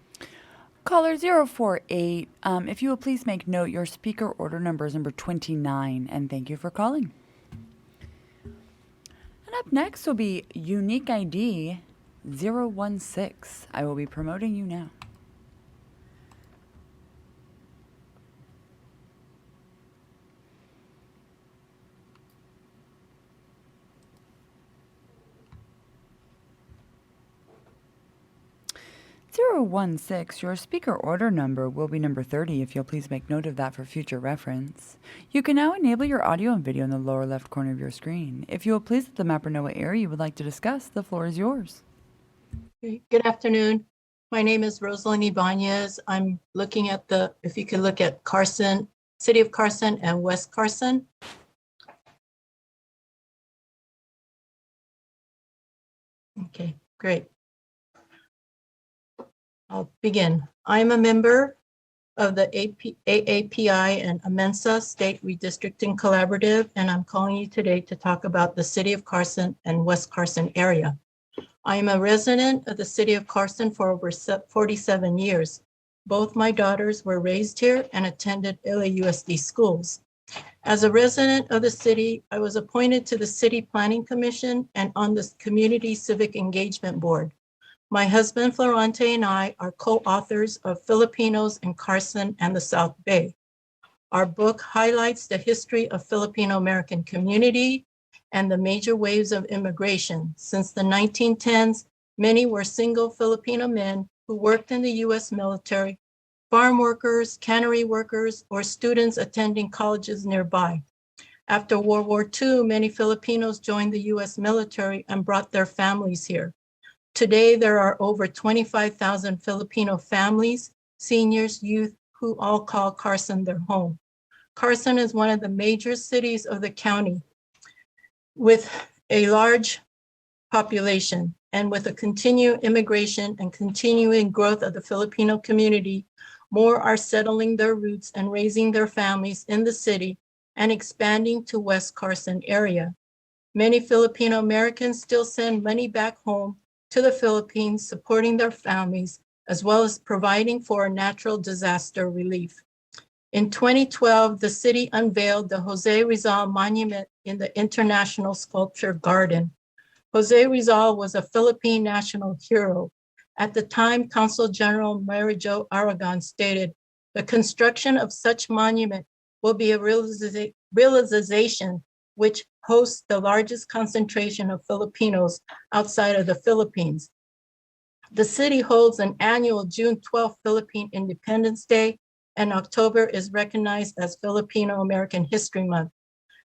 Caller 048, if you will please make note, your speaker order number is number 29, and thank you for calling. And up next will be unique ID 016. I will be promoting you now. Your speaker order number will be number 30 if you'll please make note of that for future reference. You can now enable your audio and video in the lower left corner of your screen. If you will please let the mapper know what area you would like to discuss, the floor is yours. Good afternoon. My name is Rosalind Ibanez. I'm looking at if you could look at Carson, City of Carson and West Carson. Okay, great. I'll begin. I'm a member of the AAPI and Amensa State Redistricting Collaborative, and I'm calling you today to talk about the City of Carson and West Carson area. I am a resident of the City of Carson for over 47 years. Both my daughters were raised here and attended LAUSD schools. As a resident of the city, I was appointed to the City Planning Commission and on the Community Civic Engagement Board. My husband Florante and I are co-authors of Filipinos in Carson and the South Bay. Our book highlights the history of Filipino American community and the major waves of immigration. Since the 1910s, many were single Filipino men who worked in the US military, farm workers, cannery workers, or students attending colleges nearby. After World War II, many Filipinos joined the US military and brought their families here. Today, there are over 25,000 Filipino families, seniors, youth, who all call Carson their home. Carson is one of the major cities of the county with a large population, and with a continued immigration and continuing growth of the Filipino community, more are settling their roots and raising their families in the city and expanding to West Carson area. Many Filipino Americans still send money back home to the Philippines, supporting their families, as well as providing for natural disaster relief. In 2012, the city unveiled the Jose Rizal Monument in the International Sculpture Garden. Jose Rizal was a Philippine national hero. At the time, Consul General Mary Jo Aragon stated, "The construction of such monument will be a realization which hosts the largest concentration of Filipinos outside of the Philippines." The city holds an annual June 12th Philippine Independence Day, and October is recognized as Filipino American History Month.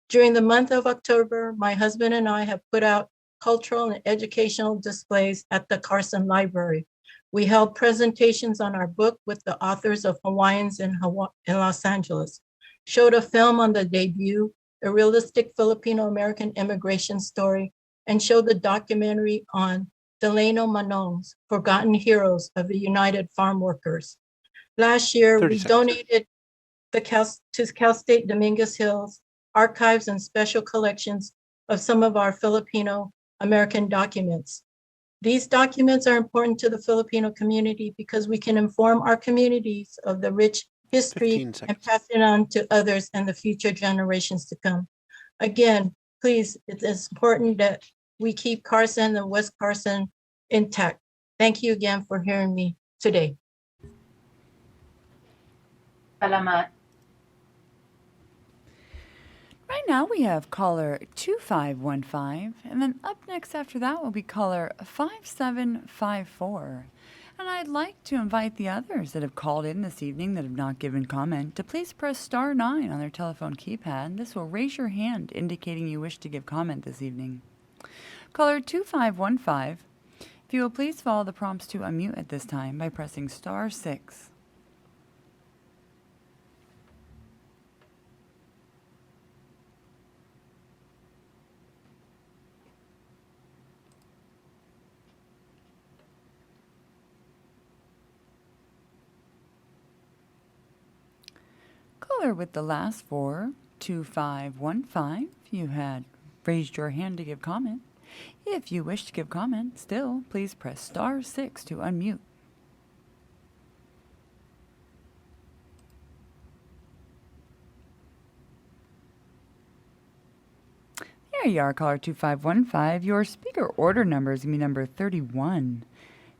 During the month of October, my husband and I have put out cultural and educational displays at the Carson Library. We held presentations on our book with the authors of Hawaiians in Los Angeles, showed a film on the debut, a realistic Filipino-American immigration story, and showed the documentary on Delano Manong's Forgotten Heroes of the United Farm Workers. Last year, we donated to Cal State Dominguez Hills archives and special collections of some of our Filipino-American documents. These documents are important to the Filipino community because we can inform our communities of the rich history and pass it on to others and the future generations to come. Again, please, it is important that we keep Carson and West Carson intact. Thank you again for hearing me today. Salamat. Right now we have caller 2515, and then up next after that will be caller 5754. And I'd like to invite the others that have called in this evening that have not given comment to please press star 9 on their telephone keypad. This will raise your hand indicating you wish to give comment this evening. Caller 2515, if you will please follow the prompts to unmute at this time by pressing star 6. Caller with the last 4, 2515, you had raised your hand to give comment. If you wish to give comment, still, please press star 6 to unmute. There you are, caller 2515. Your speaker order number is going to be number 31.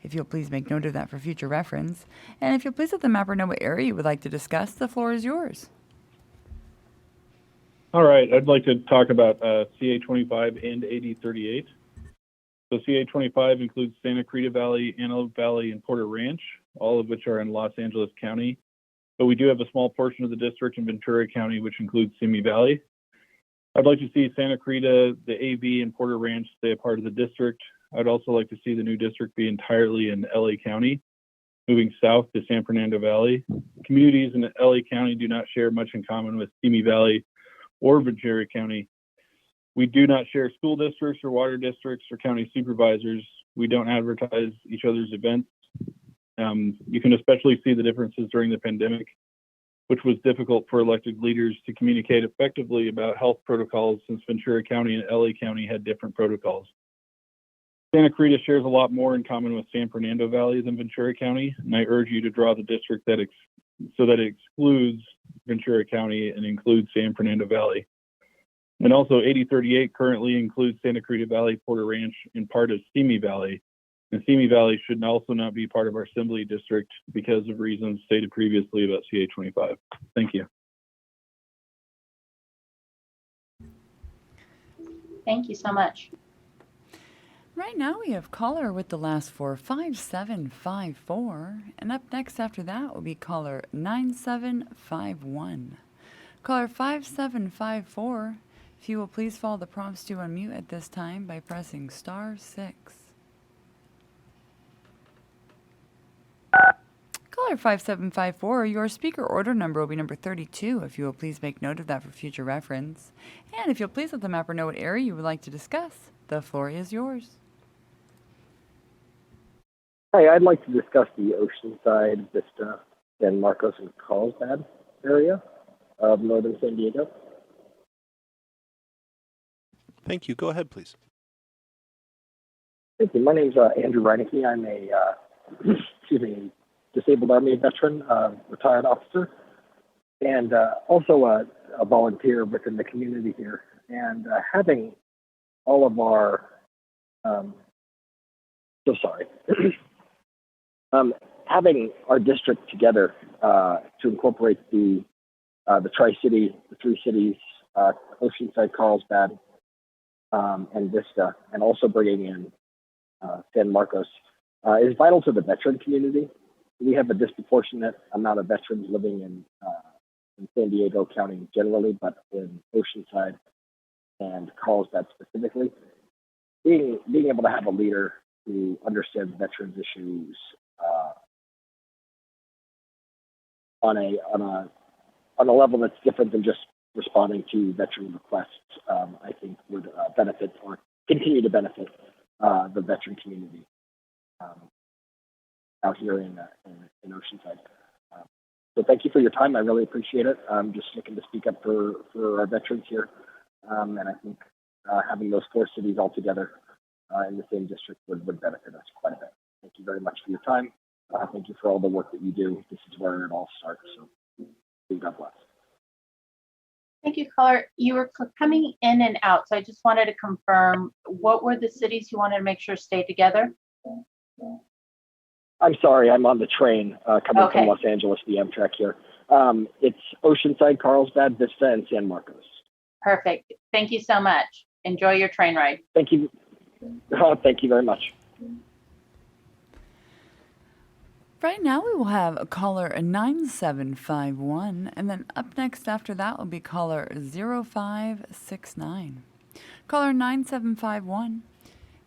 If you'll please make note of that for future reference. And if you'll please let the mapper know what area you would like to discuss, the floor is yours. All right, I'd like to talk about CA 25 and AD 38. So CA 25 includes Santa Cruz Valley, Antelope Valley, and Porter Ranch, all of which are in Los Angeles County. But we do have a small portion of the district in Ventura County, which includes Simi Valley. I'd like to see Santa Cruz, the AV, and Porter Ranch stay a part of the district. I'd also like to see the new district be entirely in LA County, moving south to San Fernando Valley. Communities in LA County do not share much in common with Simi Valley or Ventura County. We do not share school districts or water districts or county supervisors. We don't advertise each other's events. You can especially see the differences during the pandemic, which was difficult for elected leaders to communicate effectively about health protocols since Ventura County and LA County had different protocols. Santa Cruz shares a lot more in common with San Fernando Valley than Ventura County, and I urge you to draw the district so that it excludes Ventura County and includes San Fernando Valley. And also 8038 currently includes Santa Cruz Valley, Porter Ranch, and part of Simi Valley. And Simi Valley should also not be part of our assembly district because of reasons stated previously about CA 25. Thank you. Thank you so much. Right now we have caller with the last four, 5754. And up next after that will be caller 9751. Caller 5754, if you will please follow the prompts to unmute at this time by pressing *6. Caller 5754, your speaker order number will be number 32, if you will please make note of that for future reference. And if you'll please let the mapper know what area you would like to discuss, the floor is yours. Hi, I'd like to discuss the Oceanside, Vista, San Marcos, and Carlsbad area of northern San Diego. Thank you. Go ahead, please. Thank you. My name's Andrew Reinecke. I'm a disabled Army veteran, retired officer, and also a volunteer within the community here. And having all of our, having our district together to incorporate the Tri-City, the three cities, Oceanside, Carlsbad, and Vista, and also bringing in San Marcos, is vital to the veteran community. We have a disproportionate amount of veterans living in San Diego County generally, but in Oceanside and Carlsbad specifically. Being able to have a leader who understands veterans issues on a level that's different than just responding to veteran requests, I think would benefit or continue to benefit the veteran community out here in Oceanside. So thank you for your time. I really appreciate it. I'm just looking to speak up for our veterans here. And I think having those four cities all together in the same district would benefit us quite a bit. Thank you very much for your time. Thank you for all the work that you do. This is where it all starts. So God bless. Thank you, caller. You were coming in and out, so I just wanted to confirm, what were the cities you wanted to make sure stay together? I'm sorry, I'm on the train coming from Los Angeles, the Amtrak here. It's Oceanside, Carlsbad, Vista, and San Marcos. Perfect. Thank you so much. Enjoy your train ride. Thank you. Thank you very much. Right now we will have a caller 9751, and then up next after that will be caller 0569. Caller 9751,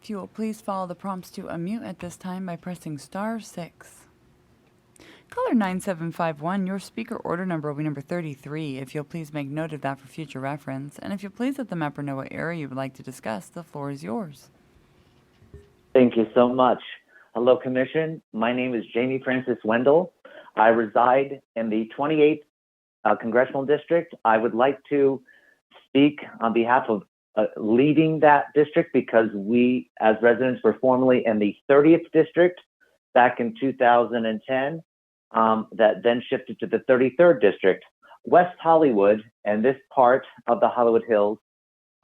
if you will please follow the prompts to unmute at this time by pressing *6. Caller 9751, your speaker order number will be number 33, if you'll please make note of that for future reference. And if you'll please let the mapper know what area you would like to discuss, the floor is yours. Thank you so much. Hello, Commission. My name is Jamie Francis Wendell. I reside in the 28th Congressional District. I would like to speak on behalf of leading that district because we, as residents, were formerly in the 30th District back in 2010, that then shifted to the 33rd District. West Hollywood and this part of the Hollywood Hills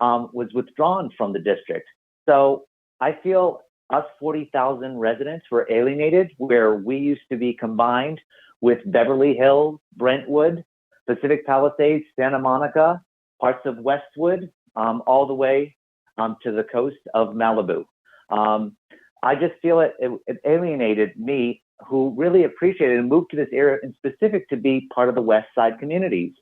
was withdrawn from the district. So I feel us 40,000 residents were alienated, where we used to be combined with Beverly Hills, Brentwood, Pacific Palisades, Santa Monica, parts of Westwood, all the way to the coast of Malibu. I just feel it alienated me, who really appreciated and moved to this area in specific to be part of the West Side communities.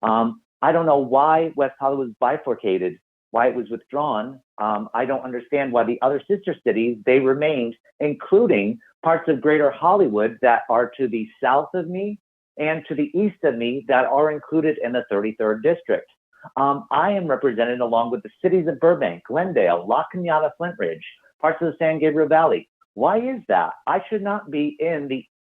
I don't know why West Hollywood was bifurcated, why it was withdrawn. I don't understand why the other sister cities, they remained, including parts of Greater Hollywood that are to the south of me and to the east of me that are included in the 33rd District. I am represented along with the cities of Burbank, Glendale, La Cañada, Flint Ridge, parts of the San Gabriel Valley. Why is that? I should not be in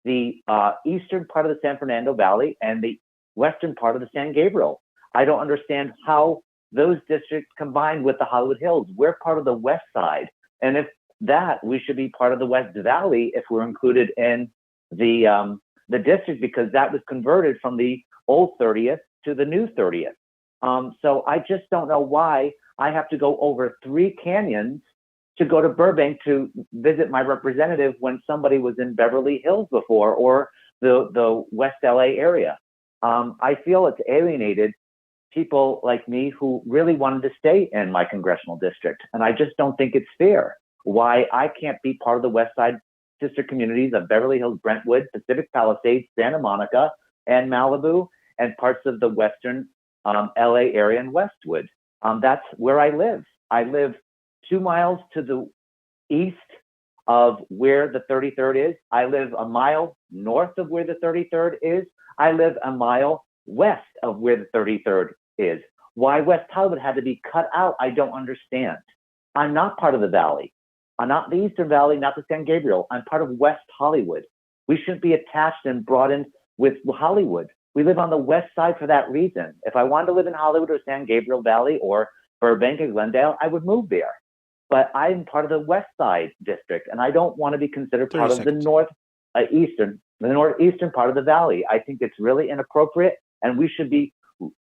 the eastern part of the San Fernando Valley and the western part of the San Gabriel. I don't understand how those districts combine with the Hollywood Hills. We're part of the West Side. And if that, we should be part of the West Valley if we're included in the district, because that was converted from the old 30th to the new 30th. So I just don't know why I have to go over 3 canyons to go to Burbank to visit my representative when somebody was in Beverly Hills before, or the West LA area. I feel it's alienated people like me who really wanted to stay in my congressional district. And I just don't think it's fair why I can't be part of the West Side sister communities of Beverly Hills, Brentwood, Pacific Palisades, Santa Monica, and Malibu, and parts of the Western LA area and Westwood. That's where I live. I live 2 miles to the east of where the 33rd is. I live a mile north of where the 33rd is. I live a mile west of where the 33rd is. Why West Hollywood had to be cut out, I don't understand. I'm not part of the valley. I'm not the Eastern Valley, not the San Gabriel. I'm part of West Hollywood. We shouldn't be attached and brought in with Hollywood. We live on the west side for that reason. If I wanted to live in Hollywood or San Gabriel Valley or Burbank or Glendale, I would move there. But I'm part of the West Side district, and I don't want to be considered part of the northeastern part of the valley. I think it's really inappropriate, and we should be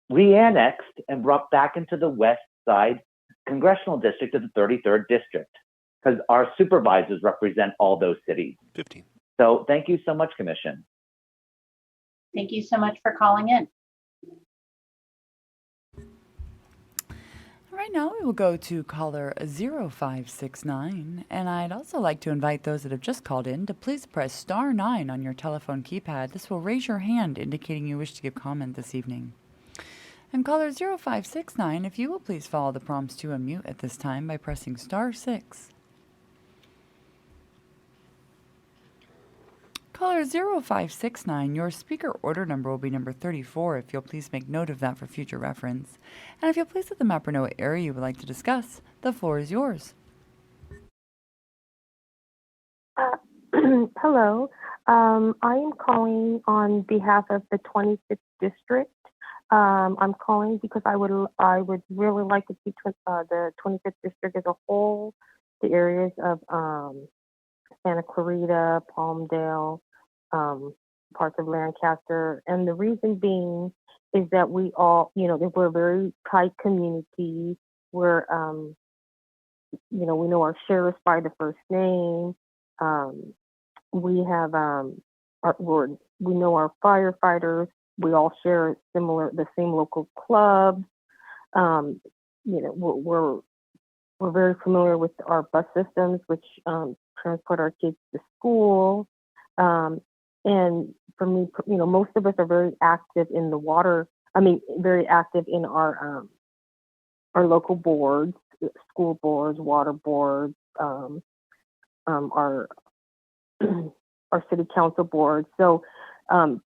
re-annexed and brought back into the West Side congressional district of the 33rd District, because our supervisors represent all those cities. 15. So thank you so much, Commission. Thank you so much for calling in. Right now we will go to caller 0569, and I'd also like to invite those that have just called in to please press star 9 on your telephone keypad. This will raise your hand indicating you wish to give comment this evening. And caller 0569, if you will please follow the prompts to unmute at this time by pressing star 6. Caller 0569, your speaker order number will be number 34, if you'll please make note of that for future reference. And if you'll please let the mapper know what area you would like to discuss, the floor is yours. Hello. I am calling on behalf of the 25th District. I'm calling because I would really like to see the 25th District as a whole, the areas of Santa Clarita, Palmdale, parts of Lancaster. And the reason being is that we all, that we're a very tight community. We're, we know our sheriffs by the first name. We have, we know our firefighters. We all share the same local clubs. We're very familiar with our bus systems, which transport our kids to school. And for me, most of us are very active in the water. Very active in our local boards, school boards, water boards, our city council boards. So to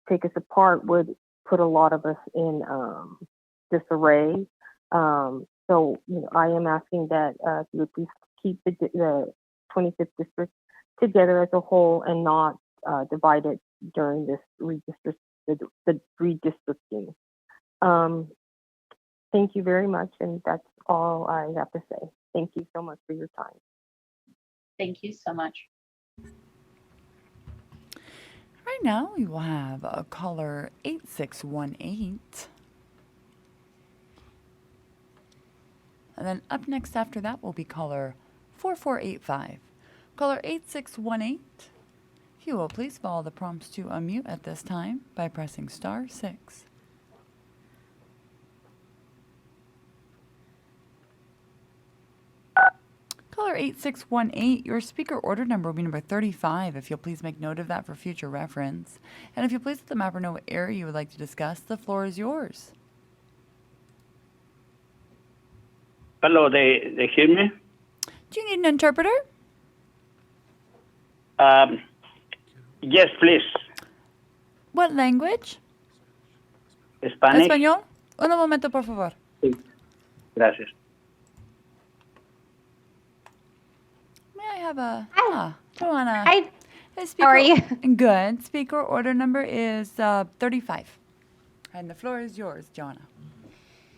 take us apart would put a lot of us in disarray. So I am asking that you would please keep the 25th District together as a whole and not divide it during this redistricting. Thank you very much, and that's all I have to say. Thank you so much for your time. Thank you so much. Right now we will have a caller 8618. And then up next after that will be caller 4485. Caller 8618. If you will please follow the prompts to unmute at this time by pressing *6. Caller 8618, your speaker order number will be number 35, if you'll please make note of that for future reference. And if you'll please let the mapper know what area you would like to discuss, the floor is yours. Hello, they hear me? Do you need an interpreter? Yes, please. What language? Spanish. Español. Un momento, por favor. Sí. Gracias. May I have a... Joanna. Hi. Speaker, How are you? Good. Speaker order number is 35. And the floor is yours, Joanna.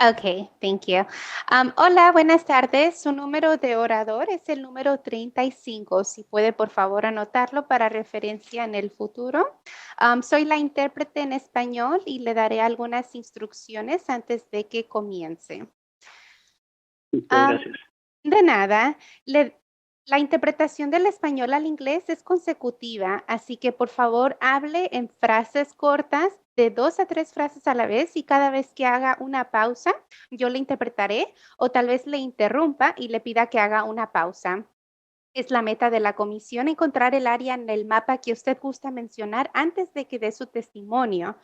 Ok, thank you. Hola, buenas tardes. Su número de orador es el número 35. Si puede, por favor, anotarlo para referencia en el futuro. Soy la intérprete en español y le daré algunas instrucciones antes de que comience. Gracias. De nada. La interpretación del español al inglés es consecutiva, así que por favor hable en frases cortas de 2 a 3 frases a la vez y cada vez que haga una pausa, yo le interpretaré o tal vez le interrumpa y le pida que haga una pausa. Es la meta de la comisión encontrar el área en el mapa que usted gusta mencionar antes de que dé su testimonio.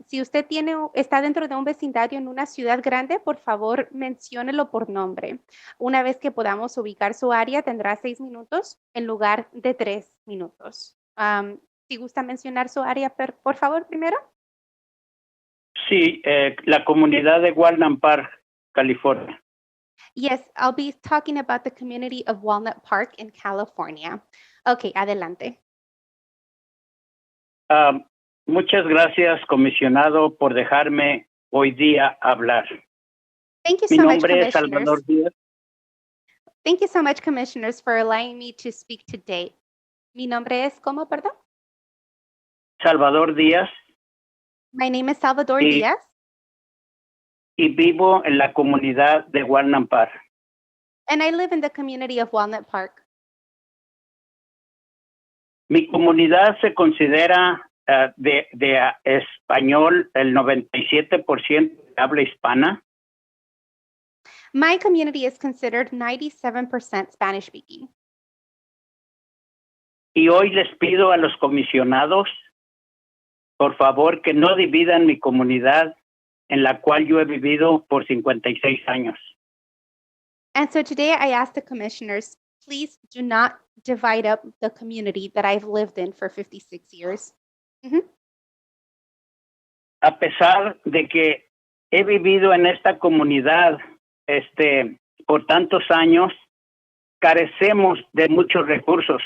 Si usted está dentro de un vecindario en una ciudad grande, por favor, menciónelo por nombre. Una vez que podamos ubicar su área, tendrá 6 minutos en lugar de 3 minutos. Si gusta mencionar su área, por favor, primero. Sí, la comunidad de Walnut Park, California. Yes, I'll be talking about the community of Walnut Park in California. Okay, adelante. Muchas gracias, comisionado, por dejarme hoy día hablar. Thank you Mi so much, nombre es Salvador commissioners. Díaz. Thank you so much, commissioners, for allowing me to speak today. Mi nombre es, ¿cómo, perdón? Salvador Díaz My name is Salvador Sí. Diaz, y vivo en la comunidad de Walnut Park. and I live in the community of Walnut Park. Mi comunidad se considera de español el 97% de habla hispana. My community is considered 97% Spanish speaking. Y hoy les pido a los comisionados, por favor, que no dividan mi comunidad en la cual yo he vivido por 56 años. And so today I ask the commissioners, please do not divide up the community that I've lived in for 56 years. A pesar de que he vivido en esta comunidad por tantos años, carecemos de muchos recursos.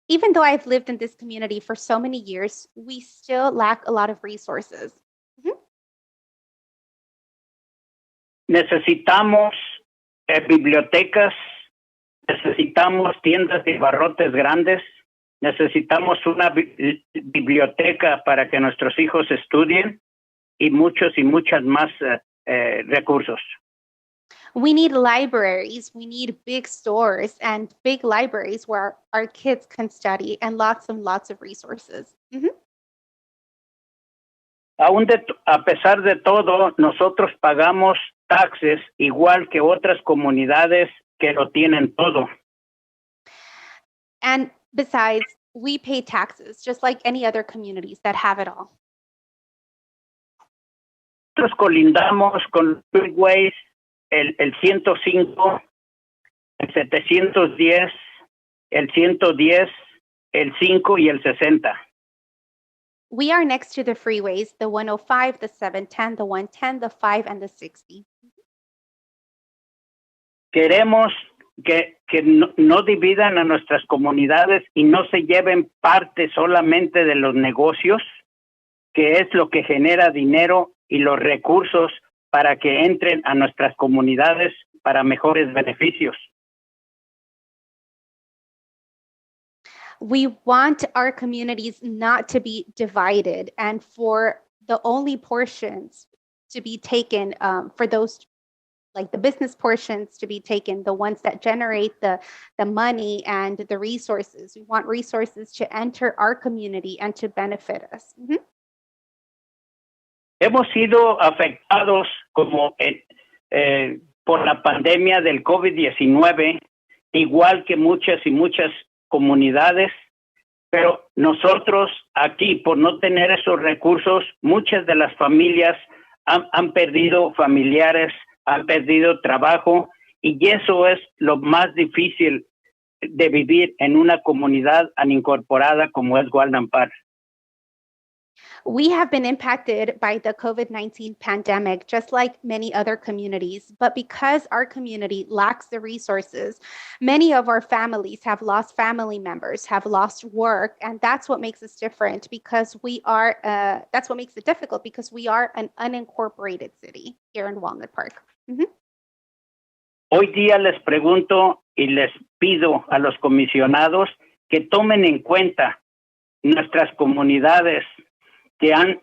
Even though I've lived in this community for so many years, we still lack a lot of resources. Necesitamos bibliotecas, necesitamos tiendas de abarrotes grandes, necesitamos una biblioteca para que nuestros hijos estudien y muchos y muchas más recursos. We need libraries, we need big stores and big libraries where our kids can study and lots of resources. A pesar de todo, nosotros pagamos taxes igual que otras comunidades que lo tienen todo. And besides, we pay taxes just like any other communities that have it all. Nosotros colindamos con freeways, el 105, el 710, el 110, el 5 y el 60. We are next to the freeways, the 105, the 710, the 110, the 5, and the 60. Queremos que no dividan a nuestras comunidades y no se lleven parte solamente de los negocios, que es lo que genera dinero y los recursos para que entren a nuestras comunidades para mejores beneficios. We want our communities not to be divided and for the only portions to be taken for those like the business portions to be taken, the ones that generate the money and the resources. We want resources to enter our community and to benefit us. Hemos sido afectados por la pandemia del COVID-19, igual que muchas y muchas comunidades, pero nosotros aquí, por no tener esos recursos, muchas de las familias han perdido familiares, han perdido trabajo, y eso es lo más difícil de vivir en una comunidad unincorporada como es Walnut Park. We have been impacted by the COVID-19 pandemic, just like many other communities. But because our community lacks the resources, many of our families have lost family members, have lost work. And that's what makes us different, because we are, that's what makes it difficult, because we are an unincorporated city here in Walnut Park. Hoy día les pregunto y les pido a los comisionados que tomen en cuenta nuestras comunidades que han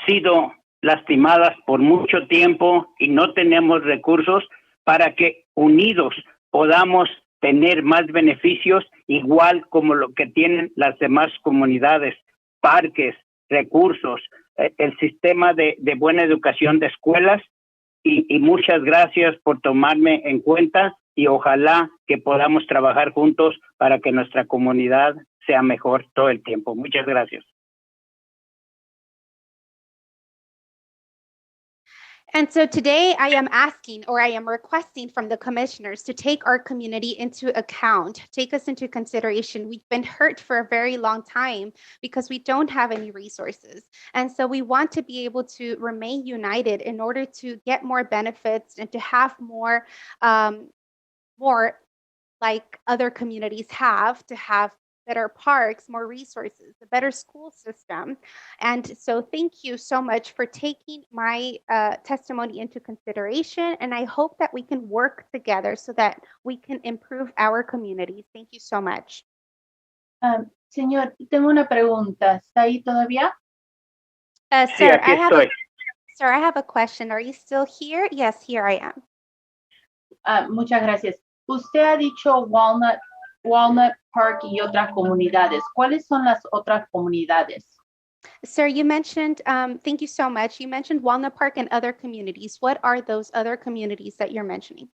sido lastimadas por mucho tiempo y no tenemos recursos, para que unidos podamos tener más beneficios, igual como lo que tienen las demás comunidades, parques, recursos, el sistema de buena educación de escuelas, y muchas gracias por tomarme en cuenta, y ojalá que podamos trabajar juntos para que nuestra comunidad sea mejor todo el tiempo. Muchas gracias. And so today I am asking, or I am requesting from the commissioners to take our community into account, take us into consideration. We've been hurt for a very long time because we don't have any resources. And so we want to be able to remain united in order to get more benefits and to have more like other communities have, to have better parks, more resources, a better school system. And so thank you so much for taking my testimony into consideration. And I hope that we can work together so that we can improve our communities. Thank you so much. Señor, tengo una pregunta. ¿Está ahí todavía? Sí, aquí estoy. Sir, I have a question. Are you still here? Yes, here I am. Muchas gracias. Usted ha dicho Walnut Park y otras comunidades. ¿Cuáles son las otras comunidades? Sir, you mentioned, thank you so much. You mentioned Walnut Park and other communities. What are those other communities that you're mentioning?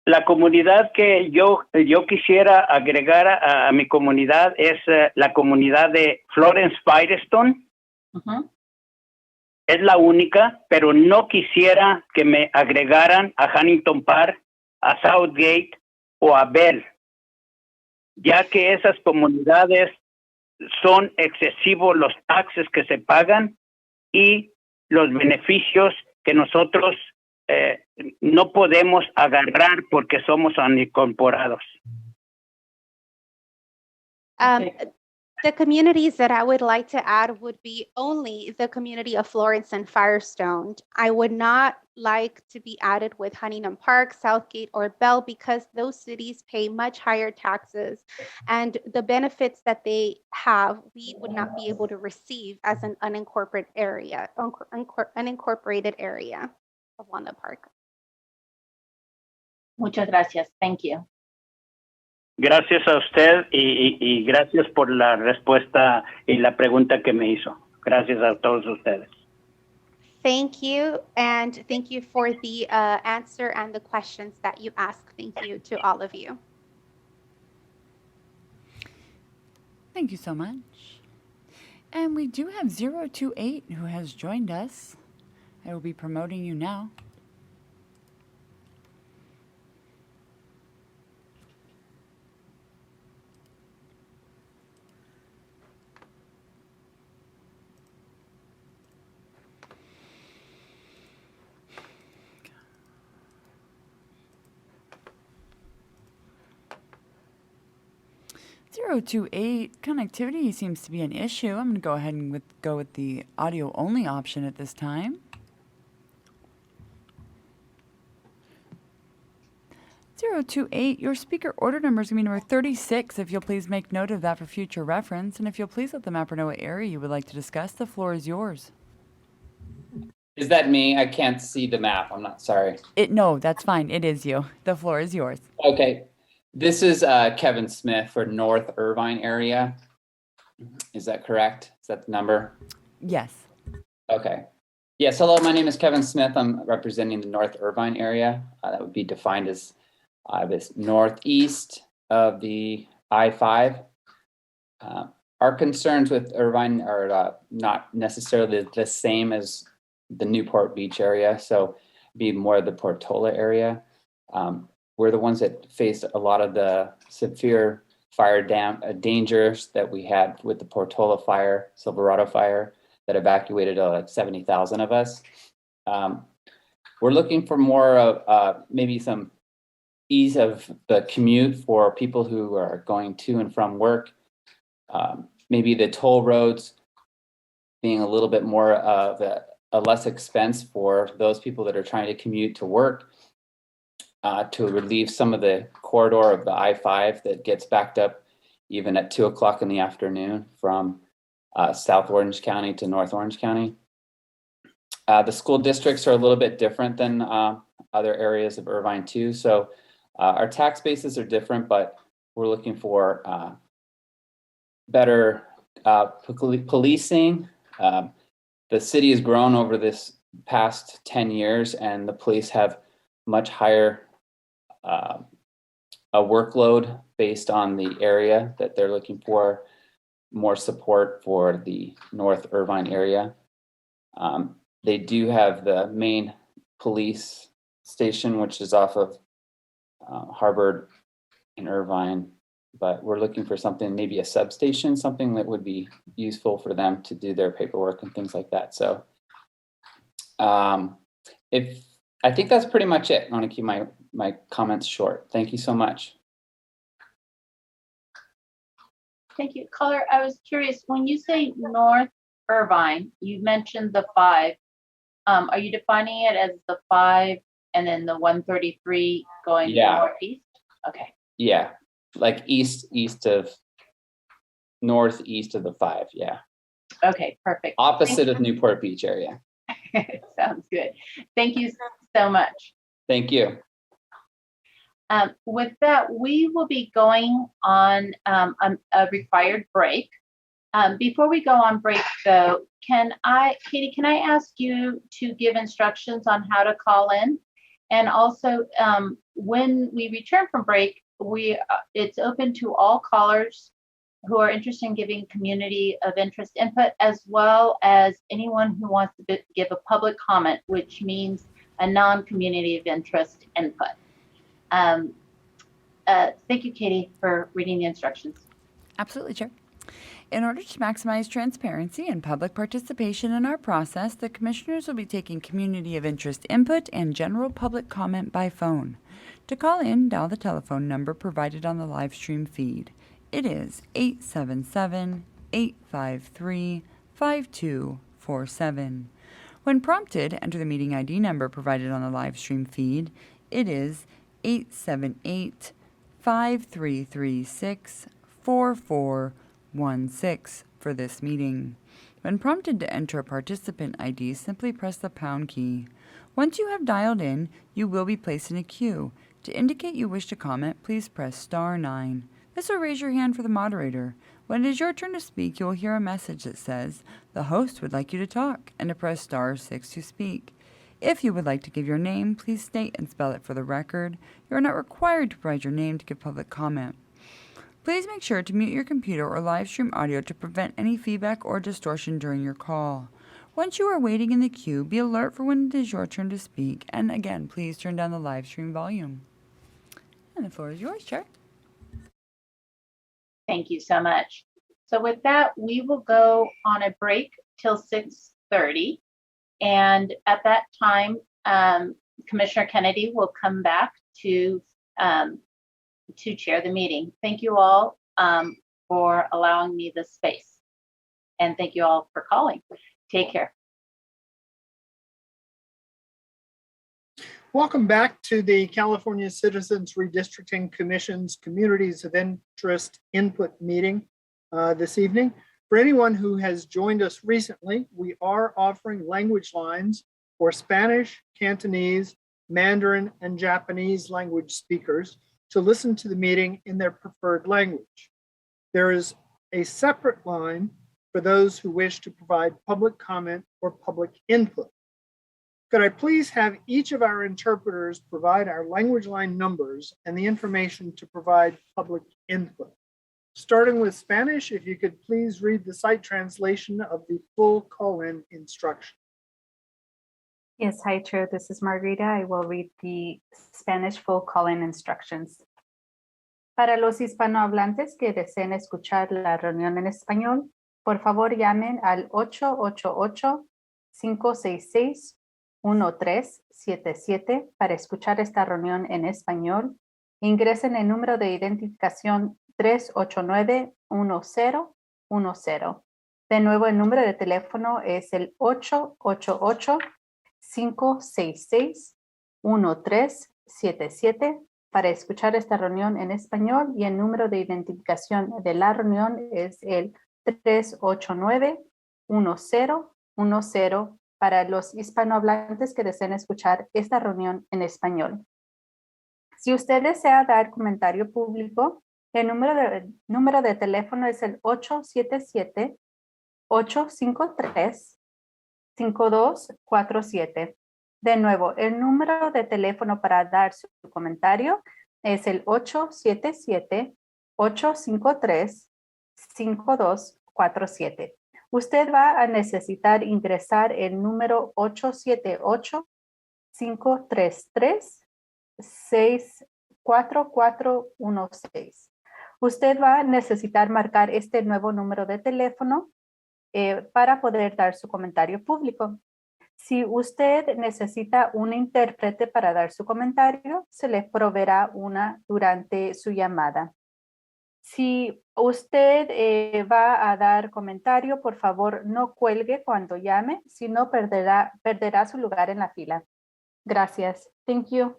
La comunidad que yo quisiera agregar a mi comunidad es la comunidad de Florence Firestone. Es la única, pero no quisiera que me agregaran a Huntington Park, a Southgate o a Bell, ya que esas comunidades son excesivos los taxes que se pagan y los beneficios que nosotros no podemos agarrar porque somos unincorporados. The communities that I would like to add would be only the community of Florence and Firestone. I would not like to be added with Huntington Park, Southgate, or Bell, because those cities pay much higher taxes, and the benefits that they have, we would not be able to receive as an unincorporated area of Walnut Park. Muchas gracias. Thank you. Gracias a usted y gracias por la respuesta y la pregunta que me hizo. Gracias a todos ustedes. Thank you, and thank you for the answer and the questions that you asked. Thank you to all of you. Thank you so much. And we do have 028 who has joined us. I will be promoting you now. Connectivity seems to be an issue. I'm going to go ahead and go with the audio only option at this time. 028, your speaker order number is going to be number 36. If you'll please make note of that for future reference, and if you'll please let the mapper know what area you would like to discuss, the floor is yours. Is that me? I can't see the map. I'm not sorry. No, that's fine. It is you. The floor is yours. Okay. This is Kevin Smith for North Irvine area. Is that correct? Is that the number? Yes. Okay. Yes. Hello, my name is Kevin Smith. I'm representing the North Irvine area. That would be defined as this northeast of the I-5. Our concerns with Irvine are not necessarily the same as the Newport Beach area, so be more the Portola area. We're the ones that faced a lot of the severe fire dangers that we had with the Portola fire, Silverado fire, that evacuated like 70,000 of us. We're looking for more of maybe some ease of the commute for people who are going to and from work. Maybe the toll roads being a little bit more of a less expense for those people that are trying to commute to work, to relieve some of the corridor of the I-5 that gets backed up even at 2 o'clock in the afternoon from South Orange County to North Orange County. The school districts are a little bit different than other areas of Irvine too. So our tax bases are different, but we're looking for better policing. The city has grown over this past 10 years, and the police have much higher a workload based on the area that they're looking for, more support for the North Irvine area. They do have the main police station, which is off of Harvard in Irvine, but we're looking for something, maybe a substation, something that would be useful for them to do their paperwork and things like that. So I think that's pretty much it. I want to keep my comments short. Thank you so much. Thank you. Caller, I was curious, when you say North Irvine, you mentioned the 5. Are you defining it as the 5 and then the 133 going northeast? Okay. Yeah, like northeast of the 5, yeah. Okay, perfect. Opposite of Newport Beach area. Sounds good. Thank you so much. Thank you. With that, we will be going on a required break. Before we go on break, though, Katie, can I ask you to give instructions on how to call in? And also, when we return from break, it's open to all callers who are interested in giving community of interest input, as well as anyone who wants to give a public comment, which means a non-community of interest input. Thank you, Katie, for reading the instructions. Absolutely, Chair. In order to maximize transparency and public participation in our process, the Commissioners will be taking community of interest input and general public comment by phone. To call in, dial the telephone number provided on the live stream feed. It is 877-853-5247. When prompted, enter the meeting ID number provided on the live stream feed. It is 878-5336-4416 for this meeting. When prompted to enter a participant ID, simply press the pound key. Once you have dialed in, you will be placed in a queue. To indicate you wish to comment, please press star 9. This will raise your hand for the moderator. When it is your turn to speak, you will hear a message that says, "The host would like you to talk," and to press star 6 to speak. If you would like to give your name, please state and spell it for the record. You are not required to provide your name to give public comment. Please make sure to mute your computer or live stream audio to prevent any feedback or distortion during your call. Once you are waiting in the queue, be alert for when it is your turn to speak, and again, please turn down the live stream volume. And the floor is yours, Chair. Thank you so much. So with that, we will go on a break till 6:30. And at that time, Commissioner Kennedy will come back to chair the meeting. Thank you all for allowing me this space. And thank you all for calling. Take care. Welcome back to the California Citizens Redistricting Commission's Communities of Interest Input meeting this evening. For anyone who has joined us recently, we are offering language lines for Spanish, Cantonese, Mandarin, and Japanese language speakers to listen to the meeting in their preferred language. There is a separate line for those who wish to provide public comment or public input. Could I please have each of our interpreters provide our language line numbers and the information to provide public input? Starting with Spanish, if you could please read the site translation of the full call-in instruction. Yes, hi, Chair. This is Margarita. I will read the Spanish full call-in instructions. Para los hispanohablantes que deseen escuchar la reunión en español, por favor llamen al 888-566-1377 para escuchar esta reunión en español. Ingresen el número de identificación 389-1010. De nuevo, el número de teléfono es el 888-566-1377 para escuchar esta reunión en español, y el número de identificación de la reunión es el 389-1010 para los hispanohablantes que deseen escuchar esta reunión en español. Si usted desea dar comentario público, el número de teléfono es el 877-853-5247. De nuevo, el número de teléfono para dar su comentario es el 877-853-5247. Usted va a necesitar ingresar el número 878-533-64416. Usted va a necesitar marcar este nuevo número de teléfono para poder dar su comentario público. Si usted necesita un intérprete para dar su comentario, se le proveerá una durante su llamada. Si usted va a dar comentario, por favor, no cuelgue cuando llame, si no perderá su lugar en la fila. Gracias. Thank you.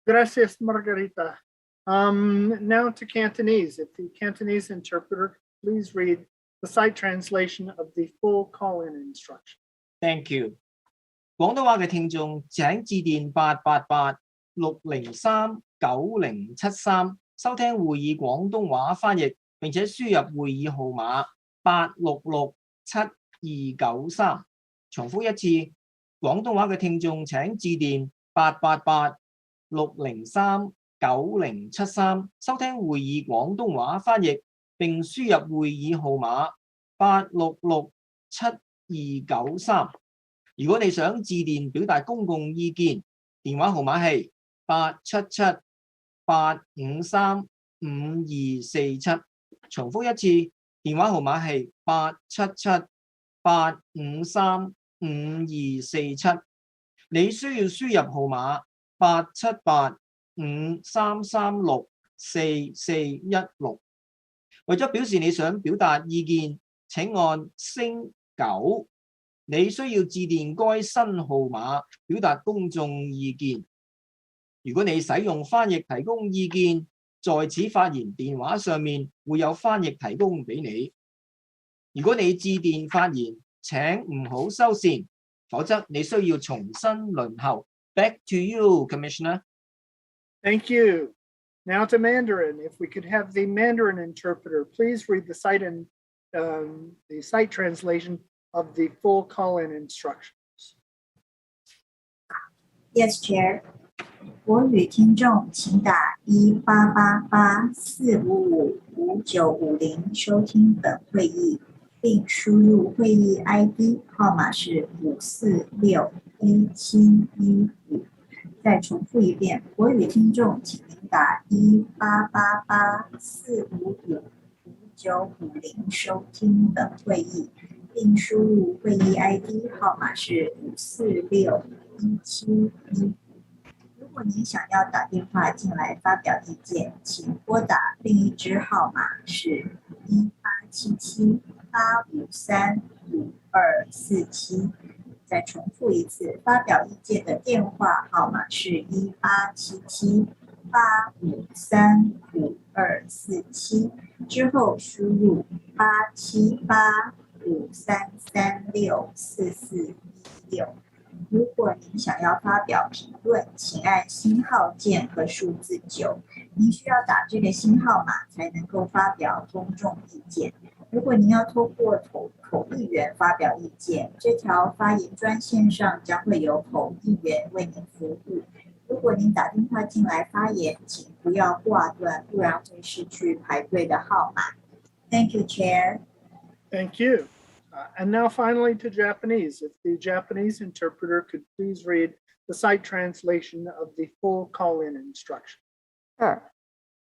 Gracias, Margarita. Now to Cantonese. If the Cantonese interpreter, please read the site translation of the full call-in instruction. Thank you. 廣東話嘅聽眾請致電888-603-9073收聽會議廣東話翻譯，並且輸入會議號碼866-7293。重複一次，廣東話嘅聽眾請致電888-603-9073收聽會議廣東話翻譯，並輸入會議號碼866-7293。如果你想致電表達公共意見，電話號碼係877-853-5247。重複一次，電話號碼係877-853-5247。你需要輸入號碼878-5336-4416。為咗表示你想表達意見，請按星9。你需要致電該新號碼表達公眾意見。如果你使用翻譯提供意見，在此發言電話上面會有翻譯提供俾你。如果你致電發言，請唔好收線，否則你需要重新輪候。Back to you, Commissioner. Thank you. Now to Mandarin. If we could have the Mandarin interpreter, please read the site translation of the full call-in instructions. Yes, Chair. 国语听众请打1888-455-5950收听本会议，并输入会议 ID 号码是5461715。再重复一遍，国语听众请您打1888-455-5950收听本会议。并输入会议 ID 号码是5461715。如果您想要打电话进来发表意见，请拨打另一支号码是1877-853-5247。再重复一次，发表意见的电话号码是1877-853-5247，之后输入878-5336-4416。如果您想要发表评论，请按星号键和数字9。您需要打这个星号码才能够发表公众意见。如果您要通过口译员发表意见，这条发言专线上将会有口译员为您服务。如果您打电话进来发言，请不要挂断，不然会失去排队的号码。Thank you, Chair. Thank you. And now finally to Japanese. If the Japanese interpreter could please read the site translation of the full call-in instruction. Sure.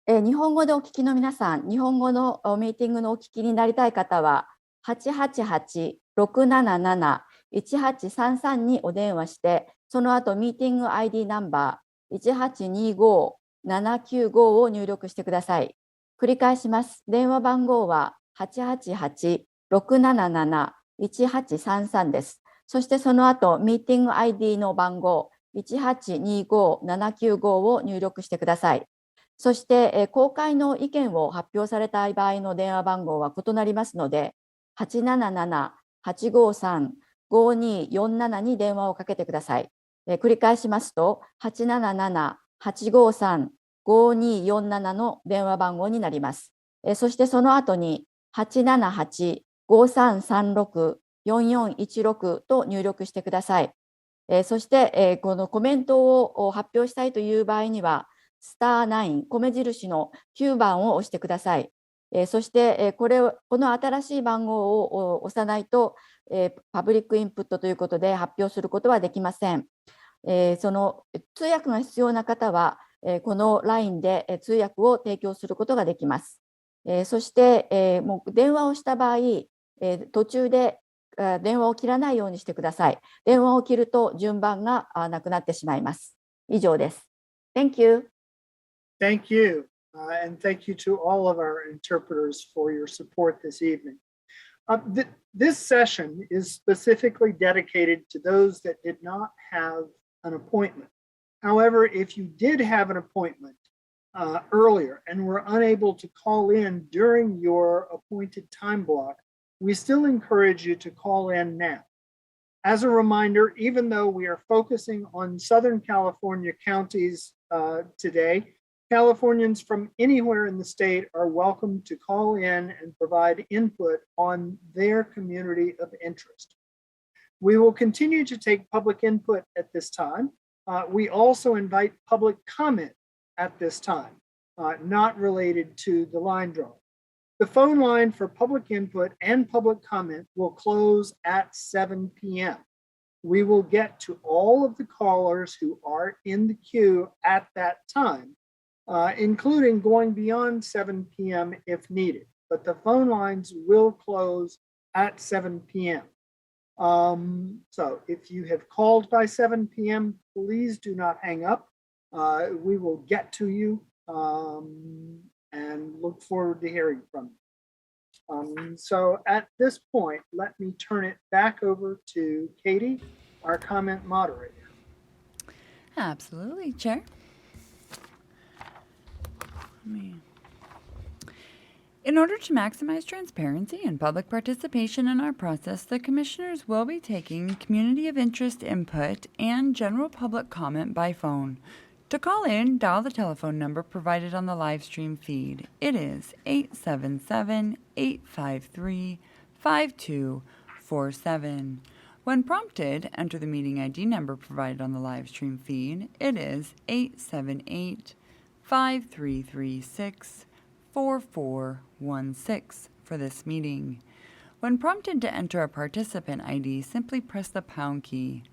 日本語でお聞きの皆さん、日本語のミーティングのお聞きになりたい方は、888-677-1833にお電話して、その後ミーティング ID ナンバー1825-795を入力してください。繰り返します。電話番号は888-677-1833です。そしてその後ミーティング ID の番号1825-795を入力してください。そして、公開の意見を発表された場合の電話番号は異なりますので、877-853-5247に電話をかけてください。繰り返しますと、877-853-5247の電話番号になります。そしてその後に878-5336-4416と入力してください。そして、このコメントを発表したいという場合には、スター9、米印の9番を押してください。そして、この新しい番号を押さないと、パブリックインプットということで発表することはできません。その通訳が必要な方は、この LINE で通訳を提供することができます。そして、もう電話をした場合、途中で電話を切らないようにしてください。電話を切ると順番がなくなってしまいます。以上です。Thank you. Thank you. And thank you to all of our interpreters for your support this evening. This session is specifically dedicated to those that did not have an appointment. However, if you did have an appointment earlier and were unable to call in during your appointed time block, we still encourage you to call in now. As a reminder, even though we are focusing on Southern California counties today, Californians from anywhere in the state are welcome to call in and provide input on their community of interest. We will continue to take public input at this time. We also invite public comment at this time, not related to the line drawing. The phone line for public input and public comment will close at 7 p.m. We will get to all of the callers who are in the queue at that time, including going beyond 7 p.m. if needed, but the phone lines will close at 7 p.m. So if you have called by 7 p.m., please do not hang up. We will get to you and look forward to hearing from you. So at this point, let me turn it back over to Katie, our comment moderator. Absolutely, Chair. In order to maximize transparency and public participation in our process, the commissioners will be taking community of interest input and general public comment by phone. To call in, dial the telephone number provided on the live stream feed. It is 877-853-5247. When prompted, enter the meeting ID number provided on the live stream feed. It is 878-5336-4416 for this meeting. When prompted to enter a participant ID, simply press the pound key.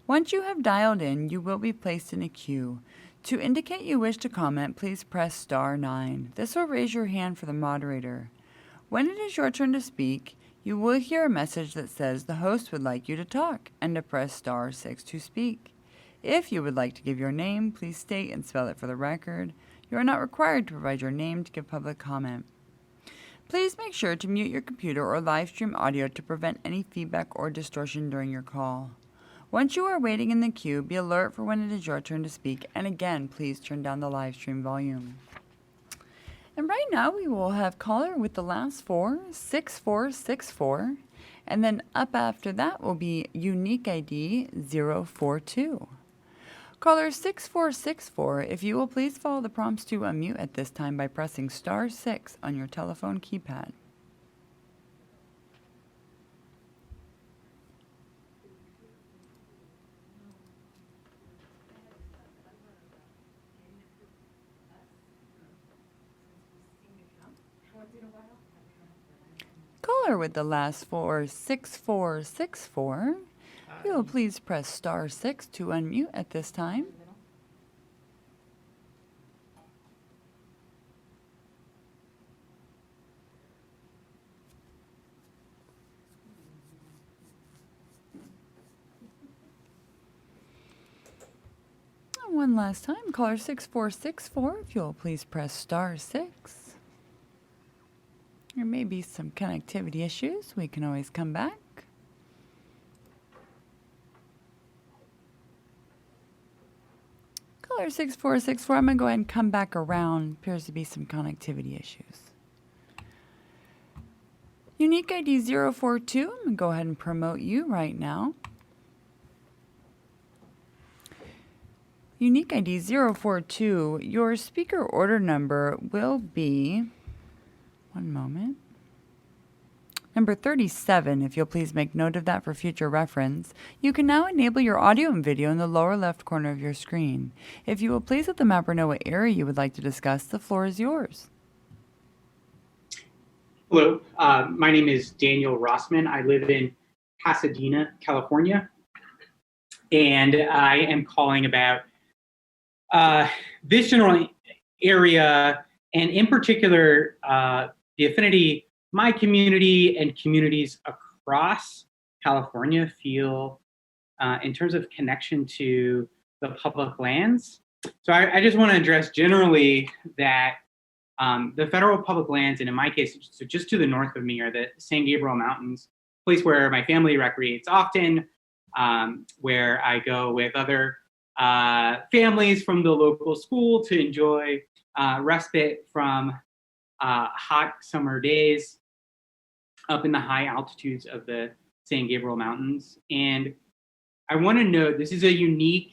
Once you have dialed in, you will be placed in a queue. To indicate you wish to comment, please press star 9. This will raise your hand for the moderator. When it is your turn to speak, you will hear a message that says the host would like you to talk and to press star 6 to speak. If you would like to give your name, please state and spell it for the record. You are not required to provide your name to give public comment. Please make sure to mute your computer or live stream audio to prevent any feedback or distortion during your call. Once you are waiting in the queue, be alert for when it is your turn to speak, and again, please turn down the live stream volume. And right now, we will have caller with the last 4, 6464, And then up after that will be unique ID 042. Caller 6464, if you will please follow the prompts to unmute at this time by pressing *6 on your telephone keypad. Caller with the last four, 6464. If you will please press *6 to unmute at this time. And one last time, caller 6464, if you will please press *6. There may be some connectivity issues. We can always come back. Caller 6464, I'm going to go ahead and come back around. Appears to be some connectivity issues. Unique ID 042, I'm going to go ahead and promote you right now. Unique ID 042, your speaker order number will be, one moment, number 37, if you'll please make note of that for future reference. You can now enable your audio and video in the lower left corner of your screen. If you will please let the mapper know what area you would like to discuss, the floor is yours. Hello, my name is Daniel Rossman. I live in Pasadena, California, and I am calling about this general area, and in particular, the affinity my community and communities across California feel in terms of connection to the public lands. So I just want to address generally that the federal public lands, and in my case, so just to the north of me, are the San Gabriel Mountains, a place where my family recreates often, where I go with other families from the local school to enjoy respite from hot summer days up in the high altitudes of the San Gabriel Mountains. And I want to note this is a unique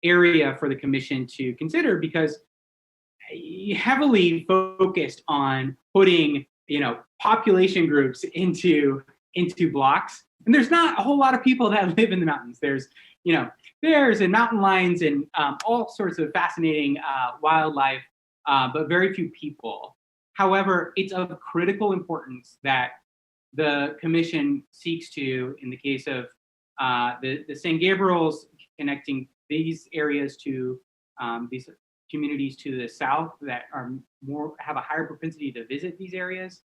area for the commission to consider because heavily focused on putting, population groups into blocks. And there's not a whole lot of people that live in the mountains. There's, bears and mountain lions and all sorts of fascinating wildlife, but very few people. However, it's of critical importance that the commission seeks to, in the case of the San Gabriels, connecting these areas to these communities to the south that have a higher propensity to visit these areas.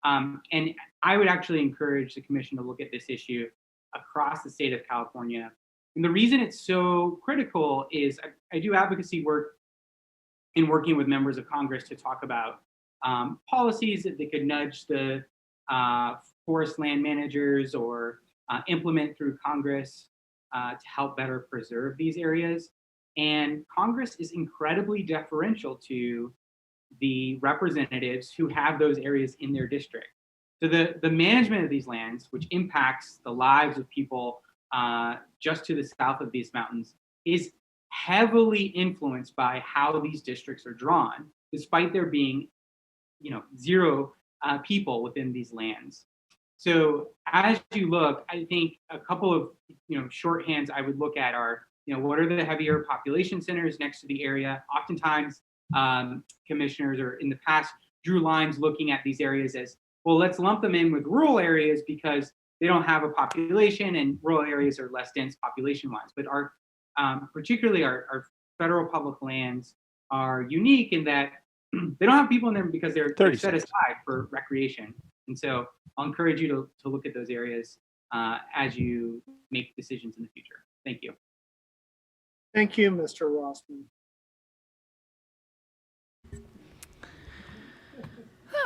And I would actually encourage the commission to look at this issue across the state of California. And the reason it's so critical is I do advocacy work in working with members of Congress to talk about policies that they could nudge the forest land managers or implement through Congress to help better preserve these areas. And Congress is incredibly deferential to the representatives who have those areas in their district. So the management of these lands, which impacts the lives of people just to the south of these mountains, is heavily influenced by how these districts are drawn, despite there being, zero people within these lands. So as you look, I think a couple of, shorthands I would look at are, what are the heavier population centers next to the area? Oftentimes, commissioners or in the past drew lines looking at these areas as, well, let's lump them in with rural areas because they don't have a population and rural areas are less dense population-wise. But particularly our federal public lands are unique in that they don't have people in them because they're set aside for recreation. And so I'll encourage you to look at those areas as you make decisions in the future. Thank you. Thank you, Mr. Rossman.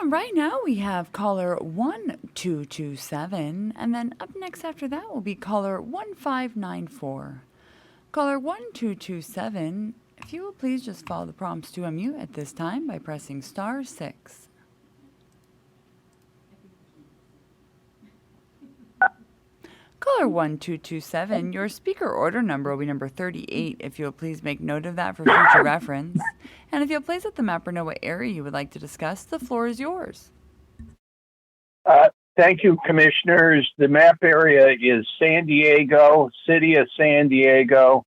Right now we have caller 1227, and then up next after that will be caller 1594. Caller 1227, if you will please just follow the prompts to unmute at this time by pressing *6. Caller 1227, your speaker order number will be number 38. If you'll please make note of that for future reference. And if you'll please let the mapper know what area you would like to discuss, the floor is yours. Thank you, Commissioners. The map area is San Diego, City of San Diego,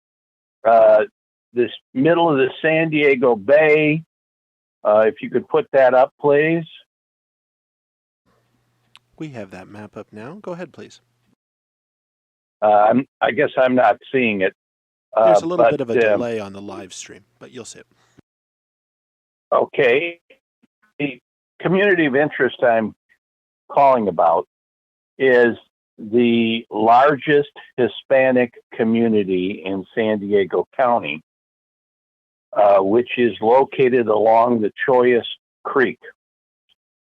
this middle of the San Diego Bay. If you could put that up, please. We have that map up now. Go ahead, please. I guess I'm not seeing it. There's a little bit of a delay on the live stream, but you'll see it. Okay. The community of interest I'm calling about is the largest Hispanic community in San Diego County, which is located along the Chollas Creek.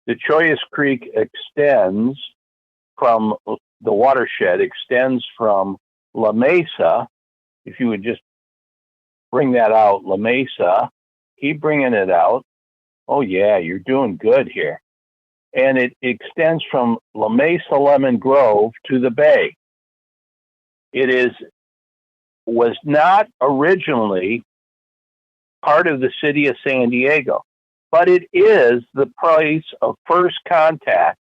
The Chollas Creek extends from the watershed, extends from La Mesa. If you would just bring that out, La Mesa, keep bringing it out. Oh yeah, you're doing good here. And it extends from La Mesa Lemon Grove to the bay. It was not originally part of the city of San Diego, but it is the place of first contact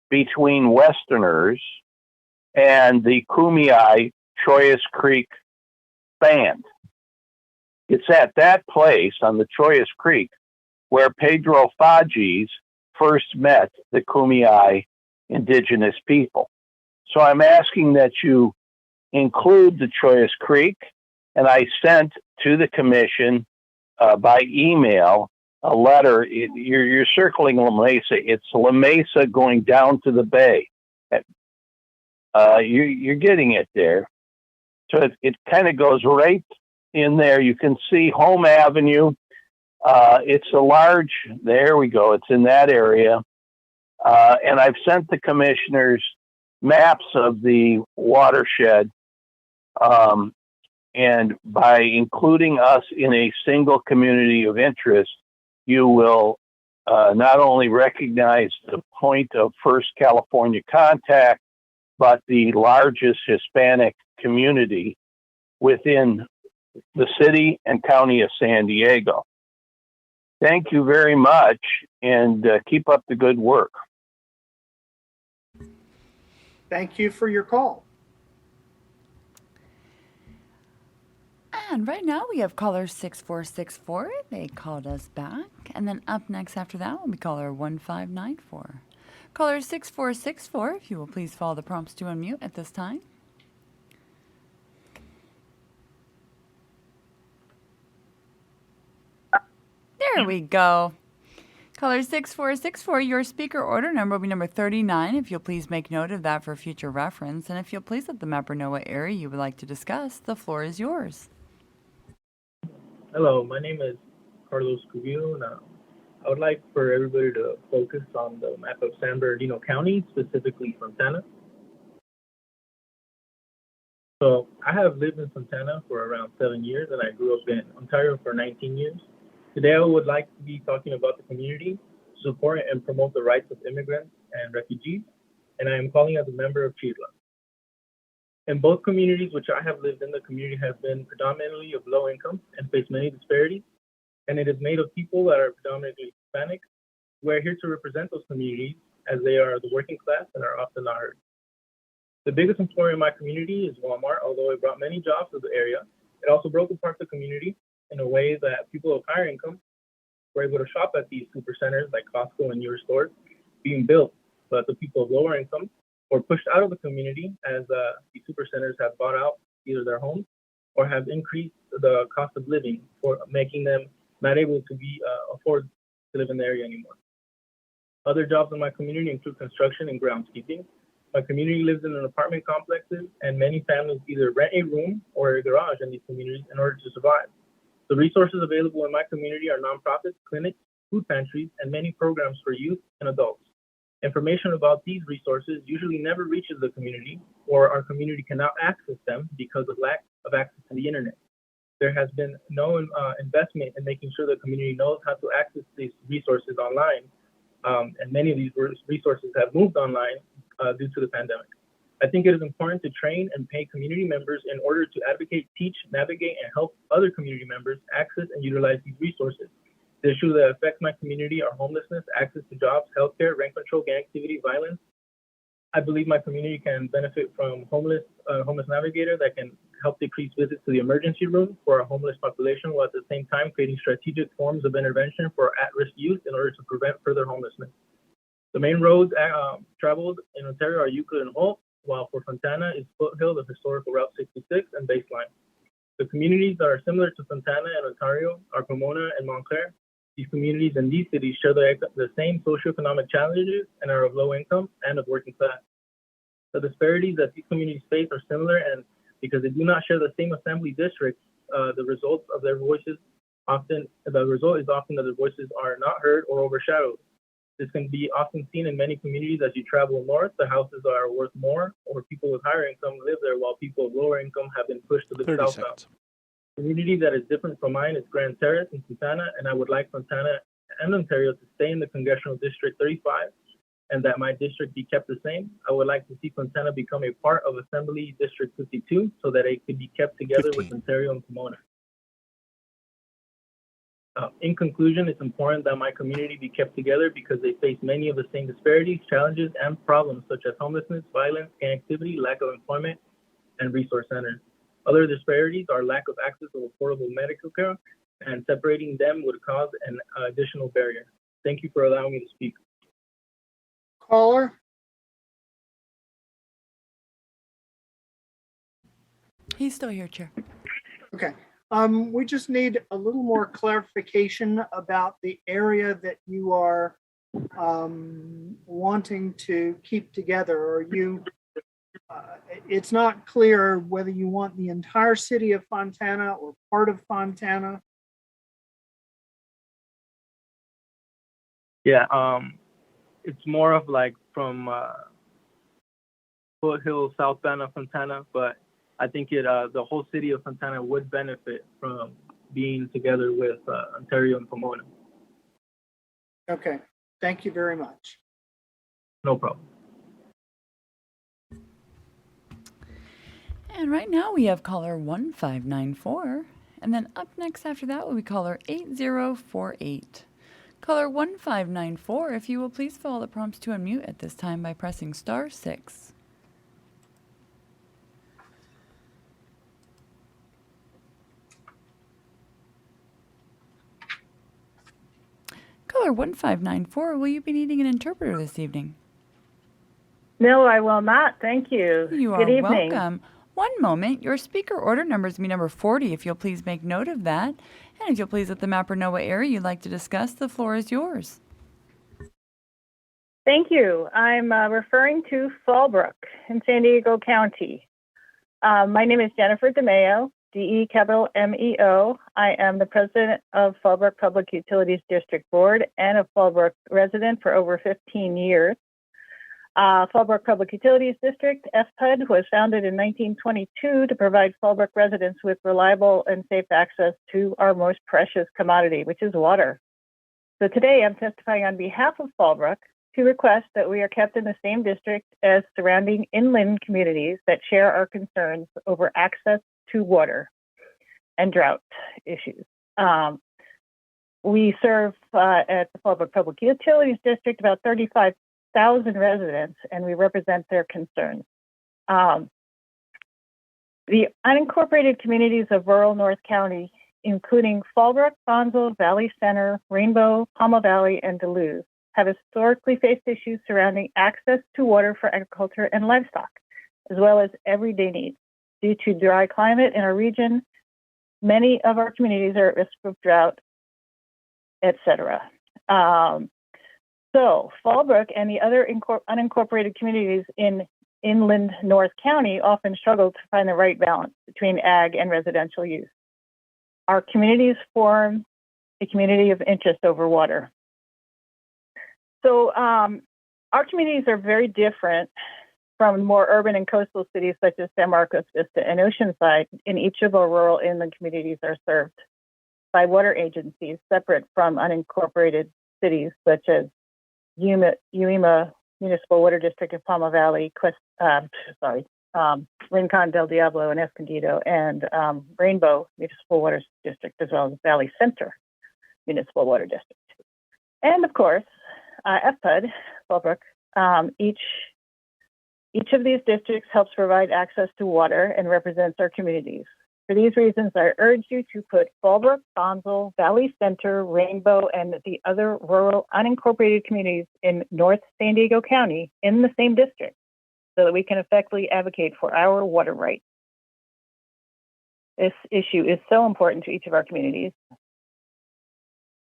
between Westerners and the Kumeyaay Chollas Creek band. It's at that place on the Chollas Creek where Pedro Fagis first met the Kumeyaay indigenous people. So I'm asking that you include the Chollas Creek, and I sent to the commission by email a letter. You're circling La Mesa. It's La Mesa going down to the bay. You're getting it there. So it kind of goes right in there. You can see Home Avenue. It's a large, there we go. It's in that area. And I've sent the commissioners maps of the watershed. And by including us in a single community of interest, you will not only recognize the point of first California contact, but the largest Hispanic community within the city and county of San Diego. Thank you very much, and keep up the good work. Thank you for your call. And right now we have caller 6464. They called us back. And then up next after that will be caller 1594. Caller 6464, if you will please follow the prompts to unmute at this time. There we go. Caller 6464, your speaker order number will be number 39. If you'll please make note of that for future reference. And if you'll please let the mapper know what area you would like to discuss, the floor is yours. Hello, my name is Carlos Cubillo. Now, I would like for everybody to focus on the map of San Bernardino County, specifically Fontana. So I have lived in Fontana for around 7 years, and I grew up in Ontario for 19 years. Today, I would like to be talking about the community, support and promote the rights of immigrants and refugees, and I am calling as a member of Chidla. In both communities which I have lived in, the community has been predominantly of low income and face many disparities, and it is made of people that are predominantly Hispanic. We're here to represent those communities as they are the working class and are often not heard. The biggest employer in my community is Walmart. Although it brought many jobs to the area, it also broke apart the community in a way that people of higher income were able to shop at these super centers like Costco and newer stores being built, but the people of lower income were pushed out of the community as these super centers have bought out either their homes or have increased the cost of living, for making them not able to afford to live in the area anymore. Other jobs in my community include construction and groundskeeping. My community lives in an apartment complexes, and many families either rent a room or a garage in these communities in order to survive. The resources available in my community are nonprofits, clinics, food pantries, and many programs for youth and adults. Information about these resources usually never reaches the community, or our community cannot access them because of lack of access to the internet. There has been no investment in making sure the community knows how to access these resources online, and many of these resources have moved online due to the pandemic. I think it is important to train and pay community members in order to advocate, teach, navigate, and help other community members access and utilize these resources. The issues that affect my community are homelessness, access to jobs, healthcare, rent control, gang activity, violence. I believe my community can benefit from homeless navigator that can help decrease visits to the emergency room for our homeless population, while at the same time creating strategic forms of intervention for at-risk youth in order to prevent further homelessness. The main roads traveled in Ontario are Euclid and Holt, while for Fontana is Foothill, the historical Route 66, and Baseline. The communities that are similar to Fontana and Ontario are Pomona and Montclair. These communities and these cities share the same socioeconomic challenges and are of low income and of working class. The disparities that these communities face are similar, and because they do not share the same assembly districts, the result is often that their voices are not heard or overshadowed. This can be often seen in many communities as you travel north. The houses are worth more, or people with higher income live there, while people with lower income have been pushed to the south. A community that is different from mine is Grand Terrace in Fontana, and I would like Fontana and Ontario to stay in the Congressional District 35, and that my district be kept the same. I would like to see Fontana become a part of Assembly District 52 so that it could be kept together with Ontario and Pomona. In conclusion, it's important that my community be kept together because they face many of the same disparities, challenges, and problems such as homelessness, violence, gang activity, lack of employment, and resource centers. Other disparities are lack of access to affordable medical care, and separating them would cause an additional barrier. Thank you for allowing me to speak. Caller? He's still here, Chair. Okay. We just need a little more clarification about the area that you are wanting to keep together. Or you, it's not clear whether you want the entire city of Fontana or part of Fontana. Yeah, it's more of like from Foothill, South Bend of Fontana, but I think the whole city of Fontana would benefit from being together with Ontario and Pomona. Okay, thank you very much. No problem. And right now we have caller 1594, and then up next after that will be caller 8048. Caller 1594, if you will please follow the prompts to unmute at this time by pressing *6. Caller 1594, will you be needing an interpreter this evening? No, I will not. Thank you. You Good are evening. welcome. One moment. Your speaker order number is number 40, if you'll please make note of that. And if you'll please let the mapper know what area you'd like to discuss, the floor is yours. Thank you. I'm referring to Fallbrook in San Diego County. My name is Jennifer DeMeo, DE-MEO. I am the president of Fallbrook Public Utilities District Board and a Fallbrook resident for over 15 years. Fallbrook Public Utilities District, FPUD, was founded in 1922 to provide Fallbrook residents with reliable and safe access to our most precious commodity, which is water. So today I'm testifying on behalf of Fallbrook to request that we are kept in the same district as surrounding inland communities that share our concerns over access to water and drought issues. We serve at the Fallbrook Public Utilities District about 35,000 residents, and we represent their concerns. The unincorporated communities of rural North County, including Fallbrook, Bonsall, Valley Center, Rainbow, Palma Valley, and Duluth, have historically faced issues surrounding access to water for agriculture and livestock, as well as everyday needs. Due to dry climate in our region, many of our communities are at risk of drought, etc. So Fallbrook and the other unincorporated communities in inland North County often struggle to find the right balance between ag and residential use. Our communities form a community of interest over water. So our communities are very different from more urban and coastal cities such as San Marcos Vista and Oceanside. In each of our rural inland communities are served by water agencies separate from unincorporated cities such as Uima Municipal Water District of Palma Valley, Rincon del Diablo and Escondido, and Rainbow Municipal Water District, as well as Valley Center Municipal Water District. And of course, FPUD, Fallbrook. Each of these districts helps provide access to water and represents our communities. For these reasons, I urge you to put Fallbrook, Bonsall, Valley Center, Rainbow, and the other rural unincorporated communities in North San Diego County in the same district so that we can effectively advocate for our water rights. This issue is so important to each of our communities.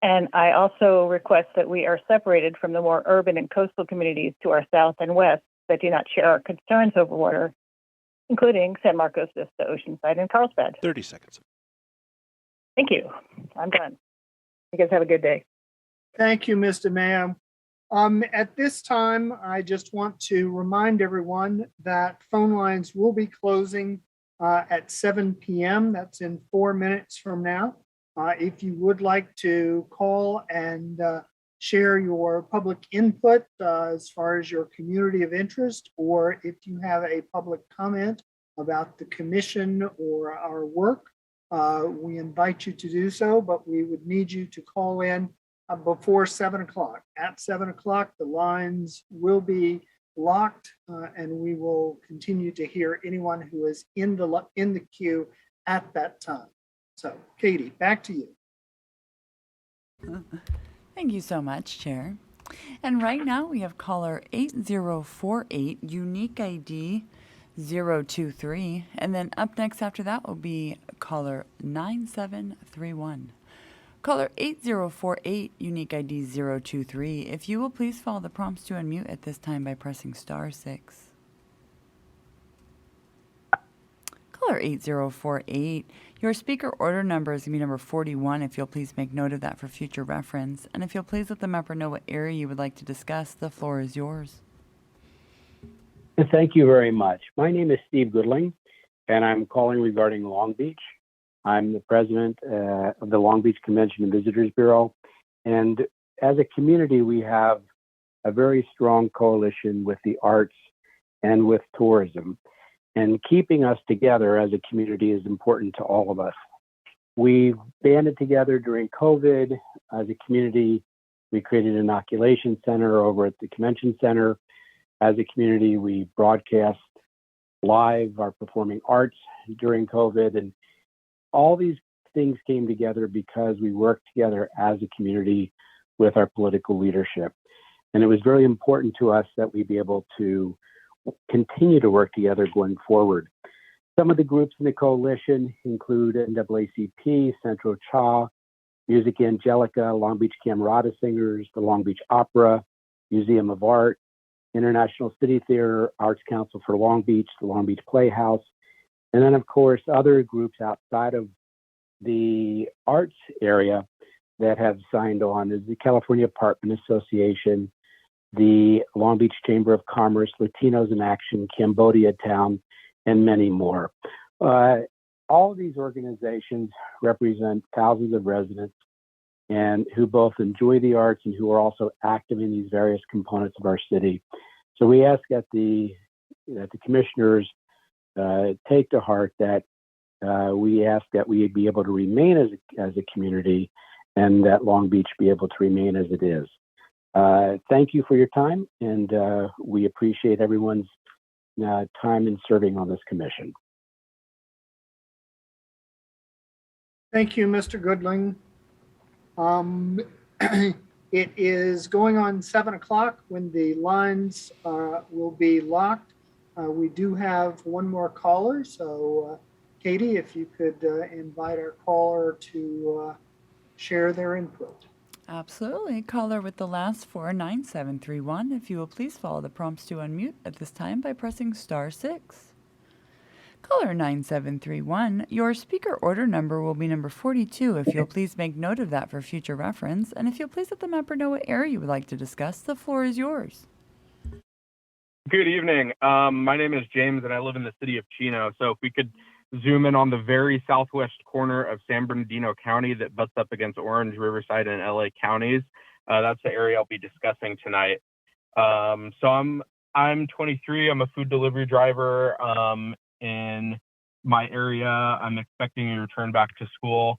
And I also request that we are separated from the more urban and coastal communities to our south and west that do not share our concerns over water, including San Marcos Vista, Oceanside, and Carlsbad. 30 seconds. Thank you. I'm done. You guys have a good day. Thank you, Ms. DeMeo. At this time, I just want to remind everyone that phone lines will be closing at 7 p.m. That's in 4 minutes from now. If you would like to call and share your public input as far as your community of interest, or if you have a public comment about the commission or our work, we invite you to do so, but we would need you to call in before 7 o'clock. At 7 o'clock, the lines will be locked and we will continue to hear anyone who is in the queue at that time. So, Katie, back to you. Thank you so much, Chair. And right now we have caller 8048, unique ID 023. And then up next after that will be caller 9731. Caller 8048, unique ID 023. If you will please follow the prompts to unmute at this time by pressing *6. Caller 8048. Your speaker order number is going to be number 41, if you'll please make note of that for future reference. And if you'll please let the member know what area you would like to discuss, the floor is yours. Thank you very much. My name is Steve Goodling, and I'm calling regarding Long Beach. I'm the president of the Long Beach Convention and Visitors Bureau. And as a community, we have a very strong coalition with the arts and with tourism. And keeping us together as a community is important to all of us. We've banded together during COVID as a community. We created an inoculation center over at the convention center. As a community, we broadcast live our performing arts during COVID. And all these things came together because we worked together as a community with our political leadership. And it was very important to us that we be able to continue to work together going forward. Some of the groups in the coalition include NAACP, Centro Cha, Music Angelica, Long Beach Camerata Singers, the Long Beach Opera, Museum of Art, International City Theater, Arts Council for Long Beach, the Long Beach Playhouse, and then of course other groups outside of the arts area that have signed on is the California Apartment Association, the Long Beach Chamber of Commerce, Latinos in Action, Cambodia Town, and many more. All of these organizations represent thousands of residents and who both enjoy the arts and who are also active in these various components of our city. So we ask that the commissioners take to heart that we ask that we be able to remain as a community and that Long Beach be able to remain as it is. Thank you for your time, and we appreciate everyone's time in serving on this commission. Thank you, Mr. Goodling. It is going on 7 o'clock when the lines will be locked. We do have one more caller, so Katie, if you could invite our caller to share their input. Absolutely. Caller with the last four, 9731. If you will please follow the prompts to unmute at this time by pressing *6. Caller 9731, your speaker order number will be number 42. If you'll please make note of that for future reference. And if you'll please let the member know what area you would like to discuss, the floor is yours. Good evening. My name is James and I live in the city of Chino. So if we could zoom in on the very southwest corner of San Bernardino County that butts up against Orange, Riverside, and LA counties. That's the area I'll be discussing tonight. So I'm I'm 23. I'm a food delivery driver in my area. I'm expecting a return back to school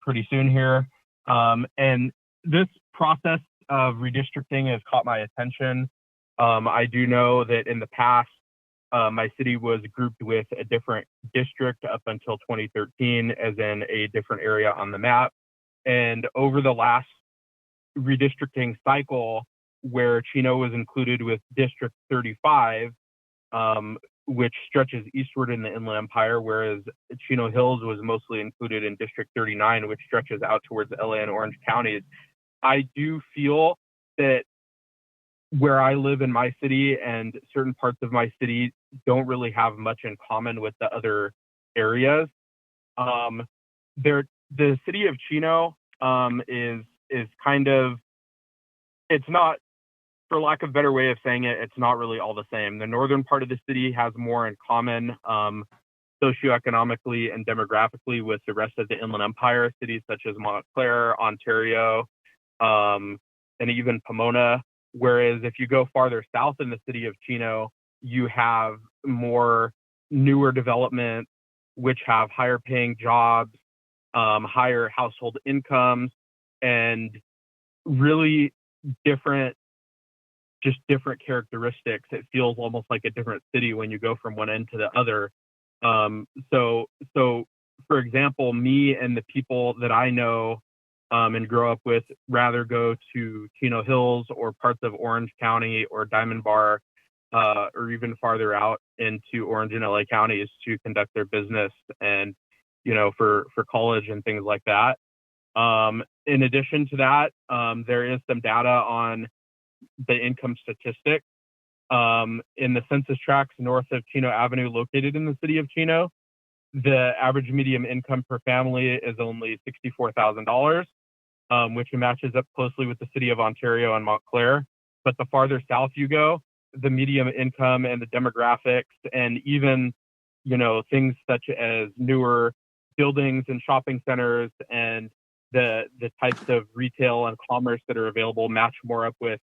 pretty soon here. And this process of redistricting has caught my attention. I do know that in the past, my city was grouped with a different district up until 2013, as in a different area on the map. And over the last redistricting cycle, where Chino was included with District 35, which stretches eastward in the Inland Empire, whereas Chino Hills was mostly included in District 39, which stretches out towards LA and Orange counties. I do feel that where I live in my city and certain parts of my city don't really have much in common with the other areas. The city of Chino is kind of, it's not, for lack of a better way of saying it, it's not really all the same. The northern part of the city has more in common socioeconomically and demographically with the rest of the Inland Empire, cities such as Montclair, Ontario, and even Pomona. Whereas if you go farther south in the city of Chino, you have more newer developments, which have higher paying jobs, higher household incomes, and really different characteristics. It feels almost like a different city when you go from one end to the other. So for example, me and the people that I know and grow up with rather go to Chino Hills or parts of Orange County or Diamond Bar, or even farther out into Orange and LA counties to conduct their business and, for college and things like that. In addition to that, there is some data on the income statistics. In the census tracts north of Chino Avenue, located in the city of Chino, the average median income per family is only $64,000, which matches up closely with the city of Ontario and Montclair. But the farther south you go, the median income and the demographics and even, things such as newer buildings and shopping centers and the types of retail and commerce that are available match more up with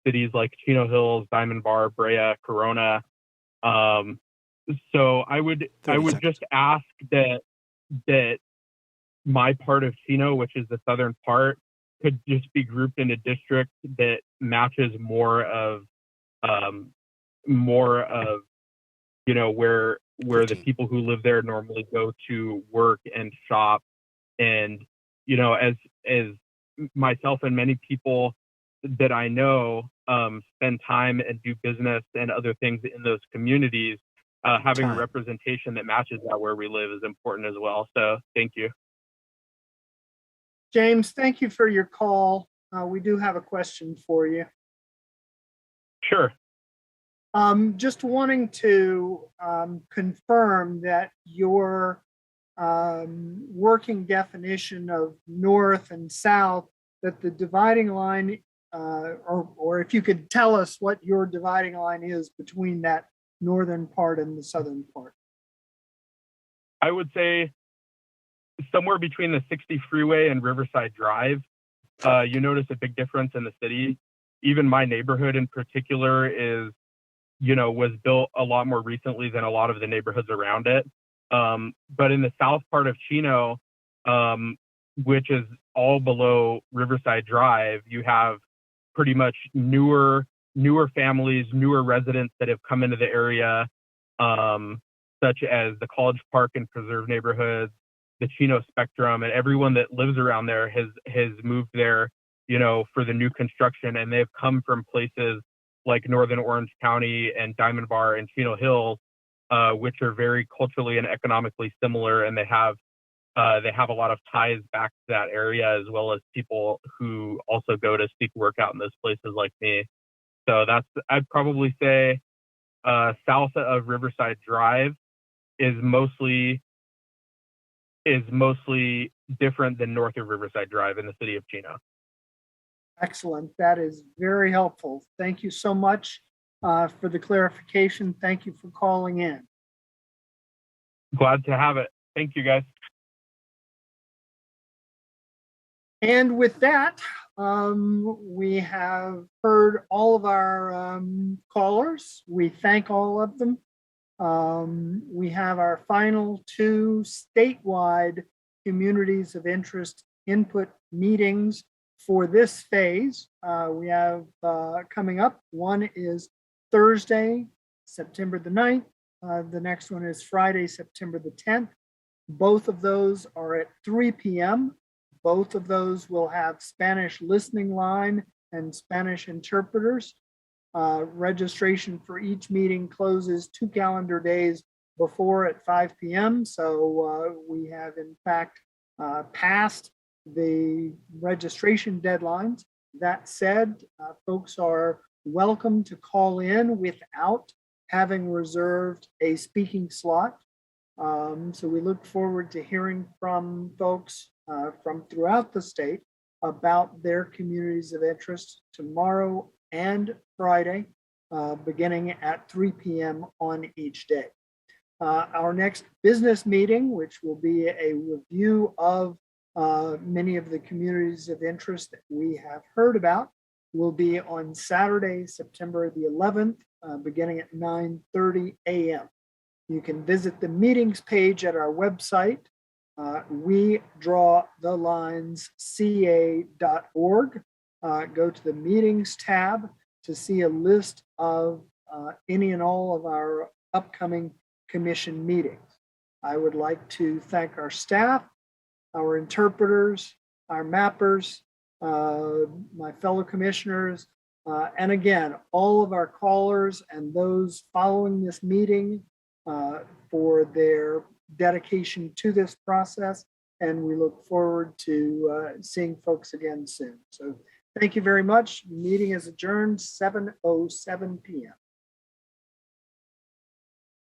cities like Chino Hills, Diamond Bar, Brea, Corona. So I would just ask that my part of Chino, which is the southern part, could just be grouped in a district that matches more of where the people who live there normally go to work and shop. And as myself and many people that I know spend time and do business and other things in those communities, having a representation that matches that where we live is important as well. So thank you. James, thank you for your call. We do have a question for you. Sure. Just wanting to confirm that your working definition of north and south, that the dividing line, or if you could tell us what your dividing line is between that northern part and the southern part. I would say somewhere between the 60 freeway and Riverside Drive. You notice a big difference in the city. Even my neighborhood in particular was built a lot more recently than a lot of the neighborhoods around it. But in the south part of Chino, which is all below Riverside Drive, you have pretty much newer families, newer residents that have come into the area, such as the College Park and Preserve neighborhoods, the Chino Spectrum, and everyone that lives around there has moved there, for the new construction, and they've come from places like Northern Orange County and Diamond Bar and Chino Hills, which are very culturally and economically similar, and they have a lot of ties back to that area, as well as people who also go to seek work out in those places like me. So I'd probably say south of Riverside Drive is mostly different than north of Riverside Drive in the city of Chino. Excellent. That is very helpful. Thank you so much for the clarification. Thank you for calling in. Glad to have it. Thank you, guys. And with that, We have heard all of our callers. We thank all of them. We have our final two statewide communities of interest input meetings for this phase. We have coming up, one is Thursday, September the 9th. The next one is Friday, September the 10th. Both of those are at 3 p.m. Both of those will have Spanish listening line and Spanish interpreters. Registration for each meeting closes 2 calendar days before at 5 p.m. So we have in fact passed the registration deadlines. That said, folks are welcome to call in without having reserved a speaking slot. So we look forward to hearing from folks from throughout the state about their communities of interest tomorrow and Friday, beginning at 3 p.m. on each day. Our next business meeting, which will be a review of many of the communities of interest that we have heard about, will be on Saturday, September the 11th, beginning at 9:30 a.m. You can visit the meetings page at our website, wedrawthelinesca.org. Go to the meetings tab to see a list of any and all of our upcoming commission meetings. I would like to thank our staff, our interpreters, our mappers, my fellow commissioners, and again, all of our callers and those following this meeting for their dedication to this process. And we look forward to seeing folks again soon. So thank you very much. Meeting is adjourned 7:07 p.m.